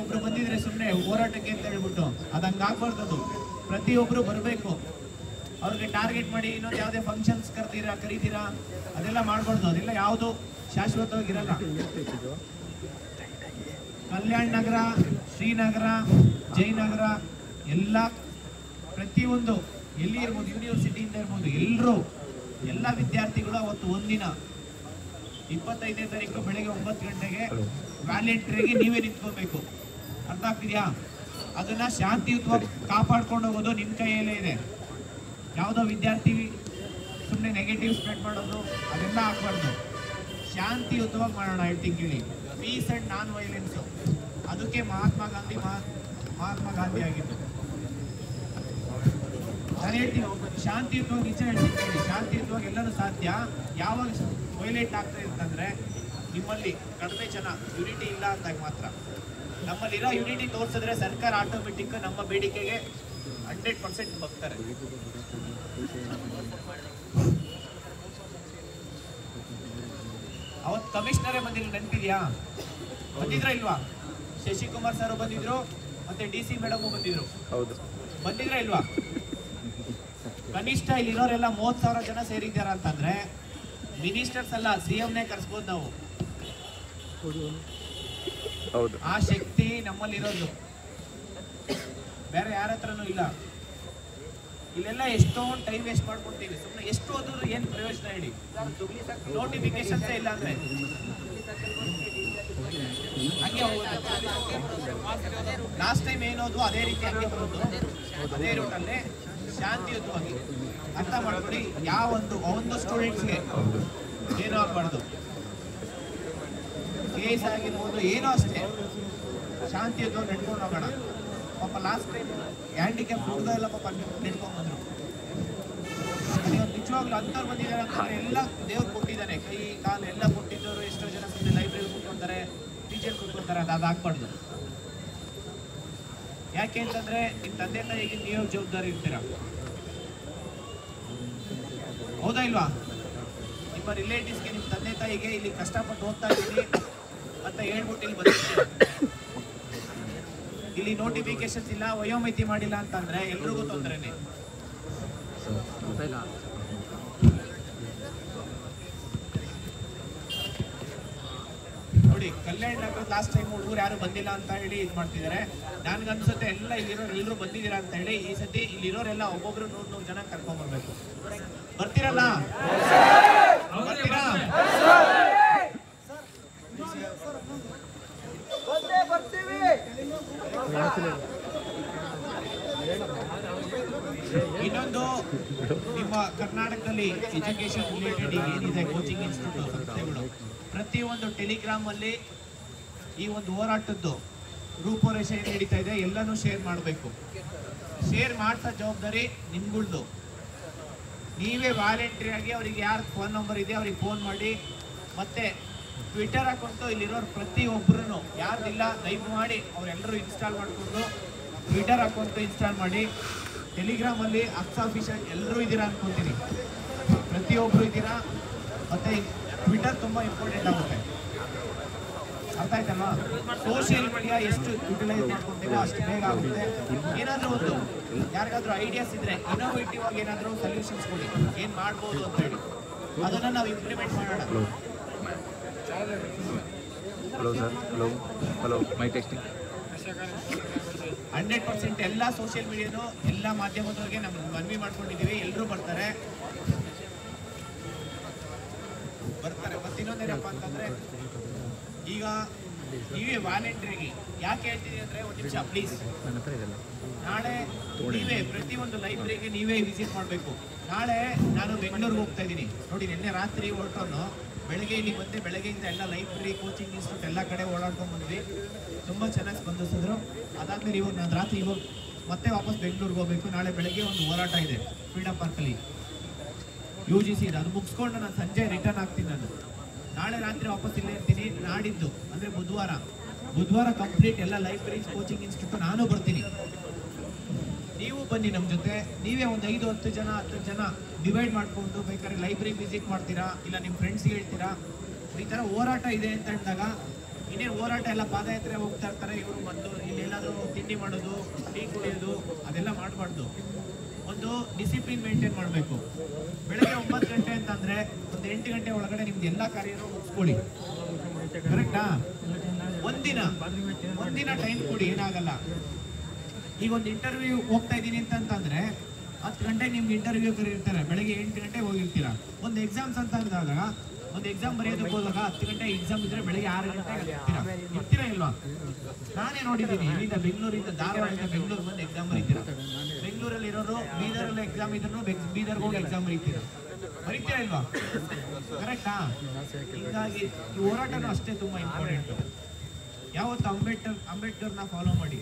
ಒಬ್ರು ಬಂದಿದ್ರೆ ಸುಮ್ಮನೆ ಹೋರಾಟಕ್ಕೆ ಅಂತ ಹೇಳ್ಬಿಟ್ಟು ಅದು ಹಂಗಾಗ್ಬಾರ್ದು. ಪ್ರತಿಯೊಬ್ರು ಬರಬೇಕು. ಅವ್ರಿಗೆ ಟಾರ್ಗೆಟ್ ಮಾಡಿ ಇನ್ನೊಂದು ಯಾವುದೇ ಫಂಕ್ಷನ್ಸ್ ಕರೀತೀರಾ ಅದೆಲ್ಲ ಮಾಡ್ಬಾರ್ದು. ಅದೆಲ್ಲ ಯಾವುದು ಶಾಶ್ವತವಾಗಿರಲ್ಲ. ಕಲ್ಯಾಣ ನಗರ, ಶ್ರೀನಗರ, ಜಯನಗರ ಎಲ್ಲ ಪ್ರತಿಯೊಂದು ಎಲ್ಲಿ ಇರ್ಬೋದು, ಯೂನಿವರ್ಸಿಟಿಯಿಂದ ಇರ್ಬೋದು, ಎಲ್ಲ ವಿದ್ಯಾರ್ಥಿಗಳು ಅವತ್ತು ಒಂದಿನ 25ನೇ ತಾರೀಕು ಬೆಳಗ್ಗೆ 9 ಗಂಟೆಗೆ ವ್ಯಾಲೆಂಟ್ರಿಗೆ ನೀವೇ ನಿಂತ್ಕೋಬೇಕು. ಅರ್ಥ ಆಗ್ತಿದ್ಯಾ? ಅದನ್ನ ಶಾಂತಿಯುತವಾಗಿ ಕಾಪಾಡ್ಕೊಂಡು ಹೋಗೋದು ನಿಮ್ಮ ಕೈಯಲ್ಲೇ ಇದೆ. ಯಾವುದೋ ವಿದ್ಯಾರ್ಥಿ ಸುಮ್ಮನೆ ನೆಗೆಟಿವ್ ಸ್ಪ್ರೆಡ್ ಮಾಡೋದು ಅದೆಲ್ಲ ಆಗ್ಬಾರ್ದು. ಶಾಂತಿಯುತವಾಗಿ ಮಾಡೋಣ. ಹೇಳ್ತೀನಿ ಕೇಳಿ, ಪೀಸ್ ಅಂಡ್ ನಾನ್ ವೈಲೆನ್ಸ್. ಅದಕ್ಕೆ ಮಹಾತ್ಮ ಗಾಂಧಿ ಆಗಿದ್ದು. ನಾನು ಹೇಳ್ತೀನಿ, ಶಾಂತಿಯುತವಾಗಿ ನಿಜ ಹೇಳ್ತೀನಿ ಕೇಳಿ, ಶಾಂತಿಯುತವಾಗಿ ಎಲ್ಲರೂ ಸಾಧ್ಯ. ಯಾವಾಗ ವೈಲೇಟ್ ಆಗ್ತದೆ ಅಂತಂದ್ರೆ ನಿಮ್ಮಲ್ಲಿ ಕಡಿಮೆ ಜನ ಯುನಿಟಿ ಇಲ್ಲ ಅಂದಾಗ ಮಾತ್ರ. ನಮ್ಮಲ್ಲಿರೋ ಯುನಿಟಿ ತೋರಿಸಿದ್ರೆ ಸರ್ಕಾರ ಆಟೋಮೆಟಿಕ್ ನಮ್ಮ ಬೇಡಿಕೆಗೆ 100% ಬರ್ತಾರೆ. ಅವತ್ತು ಕಮಿಷನರೇ ಬಂದಿಲ್ಲ, ನೆನಪಿದ್ಯಾ? ಬಂದಿದ್ರ ಇಲ್ವಾ? ಶಶಿಕುಮಾರ್ ಸರ್ ಬಂದಿದ್ರು, ಮತ್ತೆ DC ಮೇಡಮ್ ಬಂದಿದ್ರು. ಬಂದಿದ್ರ ಇಲ್ವಾ? ಕನಿಷ್ಠ ಇಲ್ಲಿರೋರೆಲ್ಲ 30,000 ಜನ ಸೇರಿದ್ದಾರ ಅಂತಂದ್ರೆ ಮಿನಿಸ್ಟರ್ಸ್ ಅಲ್ಲ, CMನೇ ಕರ್ಸ್ಬೋದು ನಾವು. ಆ ಶಕ್ತಿ ನಮ್ಮಲ್ಲಿರೋದು ಬೇರೆ ಯಾರ ಹತ್ರನೂ ಇಲ್ಲ. ಇಲ್ಲೆಲ್ಲ ಎಷ್ಟೊಂದು ಟೈಮ್ ವೇಸ್ಟ್ ಮಾಡ್ಕೊಳ್ತೀವಿ. ಸುಮ್ಮನೆ ಎಷ್ಟು ಓದಿದ್ರು ಏನು ಪ್ರಯೋಜನ ಹೇಳಿ? ನೋಟಿಫಿಕೇಶನ್ಸೇ ಇಲ್ಲ ಅಂದ್ರೆ ಹಂಗೆ ಹೋಗೋದು. ಲಾಸ್ಟ್ ಟೈಮ್ ಏನೋದು ಅದೇ ರೀತಿ ಹಂಗೆ ಬರೋದು, ಅದೇ ರೂಟಲ್ಲೇ ಶಾಂತಿಯುತವಾಗಿ. ಅರ್ಥ ಮಾಡ್ಕೊಳ್ಳಿ, ಒಂದು ಸ್ಟೂಡೆಂಟ್ಸ್ಗೆ ಏನೂ ಆಗಬಾರ್ದು, ಕೇಸ್ ಆಗಿರ್ಬೋದು ಏನೋ ಅಷ್ಟೇ, ಶಾಂತಿಯುತವಾಗಿ ನಡ್ಕೊಂಡು ಹೋಗೋಣ. ಪಾಪ ಲಾಸ್ಟ್ ಟೈಮ್ ಹ್ಯಾಂಡಿಕ್ಯಾಪ್ ಹುಡುಗ ಪಾಪ ನಡ್ಕೊಂಡು ಬಂದರು. ನಿಜವಾಗ್ಲೂ ಅಂಥವ್ರು ಬಂದಿದ್ದಾರೆ ಅಂತಂದ್ರೆ ಎಲ್ಲ ದೇವ್ರು ಕೊಟ್ಟಿದ್ದಾನೆ, ಕೈ ಕಾಲು ಎಲ್ಲ ಕೊಟ್ಟಿದ್ದವರು. ಎಷ್ಟೋ ಜನ ಸುಮ್ಮನೆ ಲೈಬ್ರರಿ ಕೂತ್ಕೊಂತಾರೆ, ಟೀಚರ್ ಕೂತ್ಕೊಂತಾರೆ, ಅದು ಆಗ್ಬಾರ್ದು. ಯಾಕೆ ಅಂತಂದ್ರೆ ನಿಮ್ಮ ತಂದೆ ತಾಯಿಗೆ ನೀವು ಜವಾಬ್ದಾರಿ ಇರ್ತೀರ, ಹೌದಾ ಇಲ್ವಾ? ನಿಮ್ಮ ರಿಲೇಟಿವ್ಸ್ಗೆ, ನಿಮ್ಮ ತಂದೆ ತಾಯಿಗೆ ಇಲ್ಲಿ ಕಷ್ಟಪಟ್ಟು ಓದ್ತಾ ಇದ್ದೀನಿ ಅಂತ ಹೇಳ್ಬಿಟ್ಟು ಇಲ್ಲಿ ಬಂದಿರ್ತೀರ. ಇಲ್ಲಿ ನೋಟಿಫಿಕೇಶನ್ಸ್ ಇಲ್ಲ, ವಯೋಮಿತಿ ಮಾಡಿಲ್ಲ ಅಂತಂದ್ರೆ ಎಲ್ರಿಗೂ ತೊಂದರೆನೆ. ನೋಡಿ, ಕಲ್ಯಾಣ ನಗರದ ಲಾಸ್ಟ್ ಟೈಮ್ ಹುಡುಗರು ಯಾರು ಬಂದಿಲ್ಲ ಅಂತ ಹೇಳಿ ಇದು ಮಾಡ್ತಿದ್ದಾರೆ. ನನ್ಗನ್ಸುತ್ತೆ ಎಲ್ಲ ಇಲ್ಲಿರೋರು ಎಲ್ಲರೂ ಬಂದಿದ್ದೀರಾ ಅಂತ ಹೇಳಿ ಈ ಸತಿ ಇಲ್ಲಿರೋರೆಲ್ಲ ಒಬ್ಬೊಬ್ರು 100 ಜನ ಕರ್ಕೊಂಡ್ ಬರ್ಬೇಕು. ಬರ್ತೀರಲ್ಲ? ಬರ್ತೀರಾ? ಇನ್ನೊಂದು, ನಿಮ್ಮ ಕರ್ನಾಟಕದಲ್ಲಿ ಎಜುಕೇಶನ್ ರಿಲೇಟೆಡ್ ಏನಿದೆ ಕೋಚಿಂಗ್ ಇನ್ಸ್ಟಿಟ್ಯೂಟ್ ಸಂಸ್ಥೆಗಳು, ಪ್ರತಿಯೊಂದು ಟೆಲಿಗ್ರಾಮ್ ಅಲ್ಲಿ ಈ ಒಂದು ಹೋರಾಟದ್ದು ರೂಪುರೇಷೆ ಏನು ನಡೀತಾ ಇದೆ ಎಲ್ಲನೂ ಶೇರ್ ಮಾಡಬೇಕು. ಶೇರ್ ಮಾಡ್ತಾ ಜವಾಬ್ದಾರಿ ನಿಮ್ಗಳ್ದು. ನೀವೇ ವಾಲಂಟ್ರಿಯಾಗಿ ಅವ್ರಿಗೆ ಯಾರು ಫೋನ್ ನಂಬರ್ ಇದೆ ಅವ್ರಿಗೆ ಫೋನ್ ಮಾಡಿ, ಮತ್ತೆ ಟ್ವಿಟರ್ ಅಕೌಂಟು ಇಲ್ಲಿರೋರು ಪ್ರತಿಯೊಬ್ಬರೂ ಯಾರ್ದಿಲ್ಲ ದಯಮಾಡಿ ಅವರೆಲ್ಲರೂ ಇನ್ಸ್ಟಾಲ್ ಮಾಡಿಕೊಂಡು ಟ್ವಿಟರ್ ಅಕೌಂಟು ಇನ್ಸ್ಟಾಲ್ ಮಾಡಿ. ಟೆಲಿಗ್ರಾಮಲ್ಲಿ ಅಫಿಷಿಯಲ್ ಎಲ್ಲರೂ ಇದ್ದೀರಾ ಅನ್ಕೊತೀನಿ, ಪ್ರತಿಯೊಬ್ಬರು ಇದ್ದೀರಾ. ಮತ್ತು ಟ್ವಿಟರ್ ತುಂಬ ಇಂಪಾರ್ಟೆಂಟ್ ಆಗುತ್ತೆ, ಅರ್ಥ ಆಯ್ತಲ್ವಾ? ಸೋಷಿಯಲ್ ಮೀಡಿಯಾ ಎಷ್ಟು ಯುಟಿಲೈಸ್ ಮಾಡ್ಕೊತೀವೋ ಅಷ್ಟು ಬೇಗ ಆಗುತ್ತೆ. ಏನಾದರೂ ಒಂದು ಯಾರಿಗಾದ್ರೂ ಐಡಿಯಾಸ್ ಇದ್ರೆ ಇನೋವೇಟಿವ್ ಆಗಿ ಏನಾದರೂ ಸೊಲ್ಯೂಷನ್ಸ್ ಕೊಡಿ, ಏನು ಮಾಡ್ಬೋದು ಅಂತ ಹೇಳಿ, ಅದನ್ನು ನಾವು ಇಂಪ್ಲಿಮೆಂಟ್ ಮಾಡೋಣ. Hello mic testing. 100% ಎಲ್ಲ ಸೋಷಿಯಲ್ ಮೀಡಿಯಾನು ಎಲ್ಲ ಮಾಧ್ಯಮದವ್ರಿಗೆ ನಮ್ಮ ಮನವಿ ಮಾಡ್ಕೊಂಡಿದ್ದೀವಿ, ಎಲ್ಲರೂ ಬರ್ತಾರೆ. ಮತ್ತೆ ಇನ್ನೊಂದೇನಪ್ಪ ಅಂತಂದ್ರೆ, ಈಗ ನೀವೇ ವಾಲಂಟ್ರಿಗೆ ಯಾಕೆ ಹೇಳ್ತೀನಿ ಅಂದ್ರೆ, ಒಂದು ನಿಮಿಷ ಪ್ಲೀಸ್, ನಾಳೆ ನೀವೇ ಪ್ರತಿಯೊಂದು ಲೈಬ್ರರಿಗೆ ನೀವೇ ವಿಸಿಟ್ ಮಾಡಬೇಕು. ನಾಳೆ ನಾನು ಬೆಂಗಳೂರಿಗೆ ಹೋಗ್ತಾ ಇದ್ದೀನಿ ನೋಡಿ, ನಿನ್ನೆ ರಾತ್ರಿ ಹೊರಟೋನು ಬೆಳಗ್ಗೆ ಇಲ್ಲಿ ಬಂದೆ, ಬೆಳಗ್ಗೆಯಿಂದ ಎಲ್ಲ ಲೈಬ್ರರಿ ಕೋಚಿಂಗ್ ಇನ್ಸ್ಟಿಟ್ಯೂಟ್ ಎಲ್ಲ ಕಡೆ ಓಡಾಡ್ಕೊಂಡು ಬಂದ್ವಿ, ತುಂಬ ಚೆನ್ನಾಗಿ ಸ್ಪಂದಿಸಿದ್ರು. ಅದಾದ್ಮೇಲೆ ಇವಾಗ ನಾನು ರಾತ್ರಿ ಇವಾಗ ಮತ್ತೆ ವಾಪಸ್ ಬೆಂಗಳೂರಿಗೆ ಹೋಗ್ಬೇಕು. ನಾಳೆ ಬೆಳಗ್ಗೆ ಒಂದು ಹೋರಾಟ ಇದೆ ಫ್ರೀಡಮ್ ಪಾರ್ಕಲ್ಲಿ, UGC ಇದೆ, ಅದು ಮುಗಿಸ್ಕೊಂಡು ನಾನು ಸಂಜೆ ರಿಟರ್ನ್ ಆಗ್ತೀನಿ. ನಾನು ನಾಳೆ ರಾತ್ರಿ ವಾಪಸ್ ಇಲ್ಲೇ ಇರ್ತೀನಿ. ನಾಡಿದ್ದು ಅಂದರೆ ಬುಧವಾರ ಕಂಪ್ಲೀಟ್ ಎಲ್ಲ ಲೈಬ್ರರೀಸ್ ಕೋಚಿಂಗ್ ಇನ್ಸ್ಟಿಟ್ಯೂಟ್ ನಾನು ಬರ್ತೀನಿ. ನೀವು ಬನ್ನಿ ನಮ್ಮ ಜೊತೆ. ನೀವೇ ಒಂದು 5-10 ಜನ ಡಿವೈಡ್ ಮಾಡಿಕೊಂಡು ಬೇಕಾದ್ರೆ ಲೈಬ್ರರಿ ವಿಸಿಟ್ ಮಾಡ್ತೀರಾ, ಇಲ್ಲ ನಿಮ್ಮ ಫ್ರೆಂಡ್ಸ್ಗೆ ಹೇಳ್ತೀರಾ. ಈ ಥರ ಹೋರಾಟ ಇದೆ ಅಂತ ಹೇಳಿದಾಗ, ಇನ್ನೇನು ಹೋರಾಟ ಎಲ್ಲ ಪಾದಯಾತ್ರೆ ಹೋಗ್ತಾ ಇರ್ತಾರೆ ಇವರು, ಮತ್ತು ಇಲ್ಲೆಲ್ಲಾದರೂ ತಿಂಡಿ ಮಾಡೋದು, ಟೀ ಕುಡಿಯೋದು ಅದೆಲ್ಲ ಮಾಡಬಾರ್ದು. ಒಂದು ಡಿಸಿಪ್ಲಿನ್ ಮೇಂಟೈನ್ ಮಾಡಬೇಕು. ಬೆಳಗ್ಗೆ 9 ಗಂಟೆ ಅಂತಂದರೆ ಒಂದು 8 ಗಂಟೆ ಒಳಗಡೆ ನಿಮ್ದು ಎಲ್ಲ ಕಾರ್ಯನೂ ಮುಗಿಸ್ಕೊಡಿ, ಕರೆಕ್ಟಾ? ಒಂದಿನ ಟೈಮ್ ಕೊಡಿ, ಏನಾಗಲ್ಲ. ಈಗ ಒಂದು ಇಂಟರ್ವ್ಯೂ ಹೋಗ್ತಾ ಇದ್ದೀನಿ ಅಂತಂದರೆ 10 ಗಂಟೆಗೆ ನಿಮ್ಗೆ ಇಂಟರ್ವ್ಯೂ ಕರೀರ್ತಾರೆ, ಬೆಳಗ್ಗೆ 8 ಗಂಟೆಗೆ ಹೋಗಿರ್ತೀರಾ. ಒಂದು ಎಕ್ಸಾಮ್ಸ್ ಅಂತ ಅಂದಾಗ, ಒಂದು ಎಕ್ಸಾಮ್ ಬರೆಯೋದಕ್ಕೆ ಹೋದಾಗ 10 ಗಂಟೆಗೆ ಎಕ್ಸಾಮ್ ಇದ್ದರೆ ಬೆಳಗ್ಗೆ 6 ಗಂಟೆಗೆ ಇರ್ತೀರಾ ಇಲ್ವಾ? ನಾನೇ ನೋಡಿದ್ದೀನಿ, ಇಲ್ಲಿಂದ ಬೆಂಗಳೂರಿಂದ ಧಾರವಾಡದಿಂದ ಬೆಂಗಳೂರು ಬಂದು ಎಕ್ಸಾಮ್ ಬರೀತೀರಾ. ಬೆಂಗಳೂರಲ್ಲಿ ಇರೋರು ಬೀದರಲ್ಲಿ ಎಕ್ಸಾಮ್ ಇದ್ರು ಬೀದರ್ಗೆ ಹೋಗಿ ಎಕ್ಸಾಮ್ ಬರೀತೀರಾ ಇಲ್ವಾ? ಕರೆಕ್ಟಾ? ಹೀಗಾಗಿ ಈ ಹೋರಾಟನೂ ಅಷ್ಟೇ ತುಂಬ ಇಂಪಾರ್ಟೆಂಟು. ಯಾವತ್ತು ಅಂಬೇಡ್ಕರ್ನ ಫಾಲೋ ಮಾಡಿ.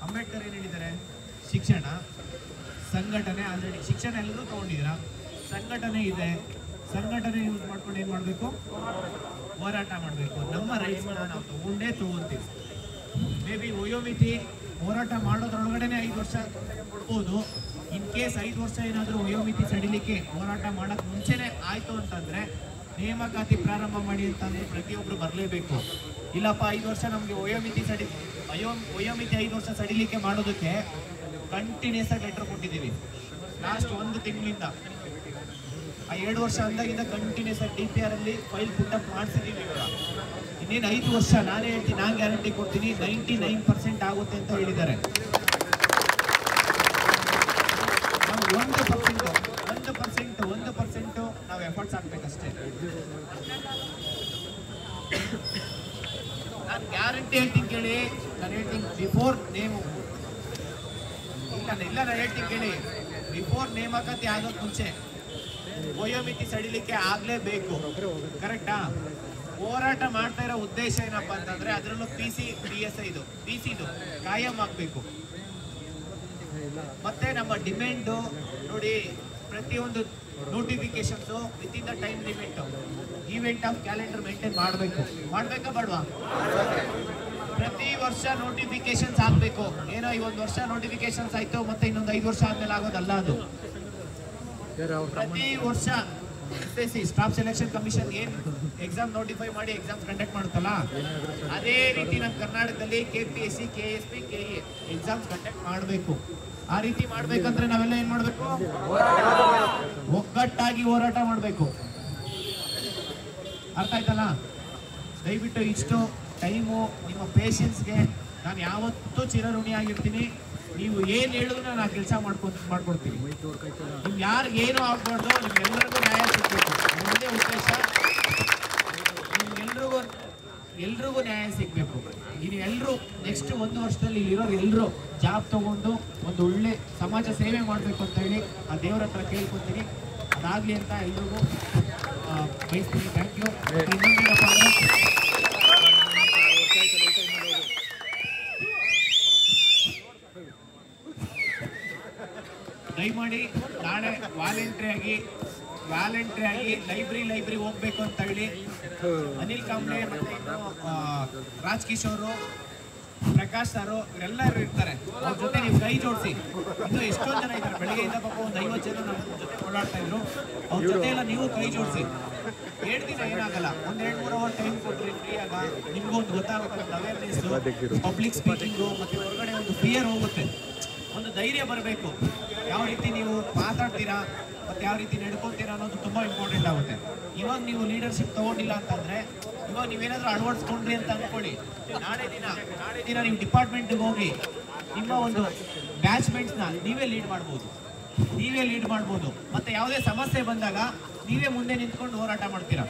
ಅಂಬೇಡ್ಕರ್ ಏನು ಹೇಳಿದ್ದಾರೆ? ಶಿಕ್ಷಣ, ಸಂಘಟನೆ. ಆಲ್ರೆಡಿ ಶಿಕ್ಷಣ ಎಲ್ಲರೂ ತೊಗೊಂಡಿದ್ದೀರಾ, ಸಂಘಟನೆ ಇದೆ. ಸಂಘಟನೆ ಯೂಸ್ ಮಾಡ್ಕೊಂಡು ಏನು ಮಾಡಬೇಕು? ಹೋರಾಟ ಮಾಡಬೇಕು. ನಮ್ಮ ರೈಟ್ಸ್ನ ನಾವು ತೊಗೊಂತೀವಿ. ಮೇ ಬಿ ವಯೋಮಿತಿ ಹೋರಾಟ ಮಾಡೋದ್ರೊಳಗಡೆ 5 ವರ್ಷ ಕೊಡ್ಬೋದು. ಇನ್ ಕೇಸ್ 5 ವರ್ಷ ಏನಾದರೂ ವಯೋಮಿತಿ ಸಡಿಲಿಕ್ಕೆ ಹೋರಾಟ ಮಾಡೋಕ್ಕೆ ಮುಂಚೆನೇ ಆಯಿತು ಅಂತಂದರೆ ನೇಮಕಾತಿ ಪ್ರಾರಂಭ ಮಾಡಿ ಅಂತಂದರೆ ಪ್ರತಿಯೊಬ್ಬರು ಬರಲೇಬೇಕು. ಇಲ್ಲಪ್ಪ 5 ವರ್ಷ ನಮಗೆ ವಯೋಮಿತಿ 5 ವರ್ಷ ಸಡಿಲಿಕ್ಕೆ ಮಾಡೋದಕ್ಕೆ ಕಂಟಿನ್ಯೂಸ್ ಆಗಿ ಲೆಟರ್ ಕೊಟ್ಟಿದ್ದೀವಿ. ಲಾಸ್ಟ್ 1 ತಿಂಗಳಿಂದ ಆ 2 ವರ್ಷ ಅಂದಾಗಿಂದ ಕಂಟಿನ್ಯೂಸ್ ಆಗಿ DPR ಅಲ್ಲಿ ಫೈಲ್ ಪುಟ್ಟಪ್ ಮಾಡಿಸಿದ್ದೀವಿ. ಇವಾಗ ಇನ್ನೇನು 5 ವರ್ಷ ನಾನೇ ಹೇಳ್ತೀನಿ, ನಾನು ಗ್ಯಾರಂಟಿ ಕೊಡ್ತೀನಿ 99% ಆಗುತ್ತೆ ಅಂತ ಹೇಳಿದ್ದಾರೆ. ನಾವು 1% ನಾವು ಎಫರ್ಟ್ಸ್ ಹಾಕ್ಬೇಕಷ್ಟೇ. ನಾನು ಒಂದ್ ಹೇಳ್ತೀನಿ ಕೇಳಿ, ನಾನು ಹೇಳ್ತೀನಿ ಬಿಫೋರ್ ನೇಮು ಇಲ್ಲ ನಾನು ಹೇಳ್ತೀನಿ ಕೇಳಿ, ಬಿಫೋರ್ ನೇಮಕಾತಿ ಆಗೋಕ್ ಮುಂಚೆ ವಯೋಮಿತಿ ಸಡಿಲಿಕ್ಕೆ ಆಗ್ಲೇಬೇಕು. ಕರೆಕ್ಟಾ? ಹೋರಾಟ ಮಾಡ್ತಾ ಇರೋ ಉದ್ದೇಶ ಏನಪ್ಪಾ ಅಂತಂದ್ರೆ ಅದರಲ್ಲೂ PSI ಇದು ಕಾಯಂ ಆಗ್ಬೇಕು. ಮತ್ತೆ ನಮ್ಮ ಡಿಮ್ಯಾಂಡ್ ನೋಡಿ, ಪ್ರತಿಯೊಂದು notifications with in the time limit event of calendar maintain ಮಾಡ್ಬೇಕಾ ಬೇಡವಾ? ಪ್ರತಿ ವರ್ಷ ನೋಟಿಫಿಕೇಶನ್ಸ್ ಆಗ್ಬೇಕು. ಏನೋ ಈ ಒಂದು ವರ್ಷ ನೋಟಿಫಿಕೇಶನ್ಸ್ ಆಯ್ತು ಮತ್ತೆ ಇನ್ನೊಂದು 5 ವರ್ಷ ಆದ್ಮೇಲೆ ಆಗೋದಲ್ಲ ಅದು. ಪ್ರತಿ ವರ್ಷ SSC ಸ್ಟಾಫ್ ಸೆಲೆಕ್ಷನ್ ಕಮಿಷನ್ ಏನ್ ಎಕ್ಸಾಮ್ ನೋಟಿಫೈ ಮಾಡಿ ಎಕ್ಸಾಮ್ ಕಂಡಕ್ಟ್ ಮಾಡುತ್ತಲ್ಲ, ಅದೇ ರೀತಿ ನಮ್ಮ ಕರ್ನಾಟಕದಲ್ಲಿ KPSC, KSP, KE exams conduct ಮಾಡಬೇಕು. ಆ ರೀತಿ ಮಾಡ್ಬೇಕಂದ್ರೆ ನಾವೆಲ್ಲ ಏನ್ ಮಾಡ್ಬೇಕು? ಒಗ್ಗಟ್ಟಾಗಿ ಹೋರಾಟ ಮಾಡ್ಬೇಕು. ಅರ್ಥ ಆಯ್ತಲ್ಲ? ದಯವಿಟ್ಟು ಇಷ್ಟು ಟೈಮು ನಿಮ್ಮ ಪೇಷನ್ಸ್ಗೆ ನಾನು ಯಾವತ್ತೂ ಚಿರಋಣಿಯಾಗಿರ್ತೀನಿ. ನೀವು ಏನ್ ಹೇಳಿದ್ರು ನಾನು ಆ ಕೆಲಸ ಮಾಡ್ಕೊಡ್ತೀನಿ. ನಿಮ್ಗೆ ಯಾರಿಗೆ ಏನೂ ಆಗ್ಬಾರ್ದು, ನಿಮ್ಗೆಲ್ಲರಿಗೂ ನ್ಯಾಯ ಸಿಗ್ಬೇಕು. ಒಂದೇ ಉದ್ದೇಶ, ಎಲ್ರಿಗೂ ನ್ಯಾಯ ಸಿಗ್ಬೇಕು. ಇದು ಎಲ್ಲರೂ ನೆಕ್ಸ್ಟ್ 1 ವರ್ಷದಲ್ಲಿ ಇಲ್ಲಿರೋರು ಎಲ್ಲರೂ ಜಾಬ್ ತಗೊಂಡು ಒಂದು ಒಳ್ಳೆ ಸಮಾಜ ಸೇವೆ ಮಾಡಬೇಕು ಅಂತ ಹೇಳಿ ಆ ದೇವರ ಹತ್ರ ಕೇಳ್ಕೊತೀನಿ. ಅದಾಗಲಿ ಅಂತ ಎಲ್ರಿಗೂ ಬಯಸ್ತೀನಿ. Thank you. ದಯಮಾಡಿ ನಾಳೆ ವ್ಯಾಲೆಂಟ್ರಿ ಆಗಿ ಲೈಬ್ರರಿ ಹೋಗ್ಬೇಕು ಅಂತ ಹೇಳಿ ಅನಿಲ್ ಕಾಂಬ್ಳೆ ಮತ್ತೆ ರಾಜ್ ಕಿಶೋರ್, ಪ್ರಕಾಶ್ ಸರ್ ಇವರೆಲ್ಲರೂ ಇರ್ತಾರೆ. ಅವ್ರ ಜೊತೆ ನೀವು ಕೈ ಜೋಡಿಸಿ. ಇನ್ನು ಎಷ್ಟೊಂದು ಜನ ಇದ್ದಾರೆ, ಬೆಳಗ್ಗೆಯಿಂದ ಪಾಪ ಒಂದು 50 ಜನ ನಮ್ಮ ಜೊತೆ ಓಡಾಡ್ತಾ ಇದ್ರು. ಅವ್ರ ಜೊತೆ ಎಲ್ಲ ನೀವು ಕೈ ಜೋಡಿಸಿ. 7 ದಿನ ಏನಾಗಲ್ಲ, 1-2-3 ಅವರ್ ಟೈಮ್ ಕೊಟ್ಟರೆ ಫ್ರೀಯಾಗ ನಿಮ್ಗೂ ಒಂದು ಗೊತ್ತಾಗುತ್ತೆ. ಒಂದು ಅವೇರ್ನೆಸ್, ಪಬ್ಲಿಕ್ ಸ್ಪೀಕಿಂಗು, ಮತ್ತೆ ಹೊರಗಡೆ ಒಂದು ಫಿಯರ್ ಹೋಗುತ್ತೆ, ಒಂದು ಧೈರ್ಯ ಬರಬೇಕು. ಯಾವ ರೀತಿ ನೀವು ಮಾತಾಡ್ತೀರಾ ಮತ್ತೆ ಯಾವ ರೀತಿ ನಡ್ಕೊಳ್ತೀರಾ ಅನ್ನೋದು ತುಂಬ ಇಂಪಾರ್ಟೆಂಟ್ ಆಗುತ್ತೆ. ಇವಾಗ ನೀವು ಲೀಡರ್ಶಿಪ್ ತಗೊಂಡಿಲ್ಲ ಅಂತಂದ್ರೆ, ಇವಾಗ ನೀವೇನಾದ್ರೂ ಅಳವಡಿಸ್ಕೊಂಡ್ರಿ ಅಂತ ಅನ್ಕೊಳ್ಳಿ, ನಾಳೆ ದಿನ ನೀವು ಡಿಪಾರ್ಟ್ಮೆಂಟ್ಗೆ ಹೋಗಿ ನಿಮ್ಮ ಒಂದು ಬ್ಯಾಚ್ಮೆಂಟ್ಸ್ನ ನೀವೇ ಲೀಡ್ ಮಾಡ್ಬೋದು. ಮತ್ತೆ ಯಾವುದೇ ಸಮಸ್ಯೆ ಬಂದಾಗ ನೀವೇ ಮುಂದೆ ನಿಂತ್ಕೊಂಡು ಹೋರಾಟ ಮಾಡ್ತೀರಾ.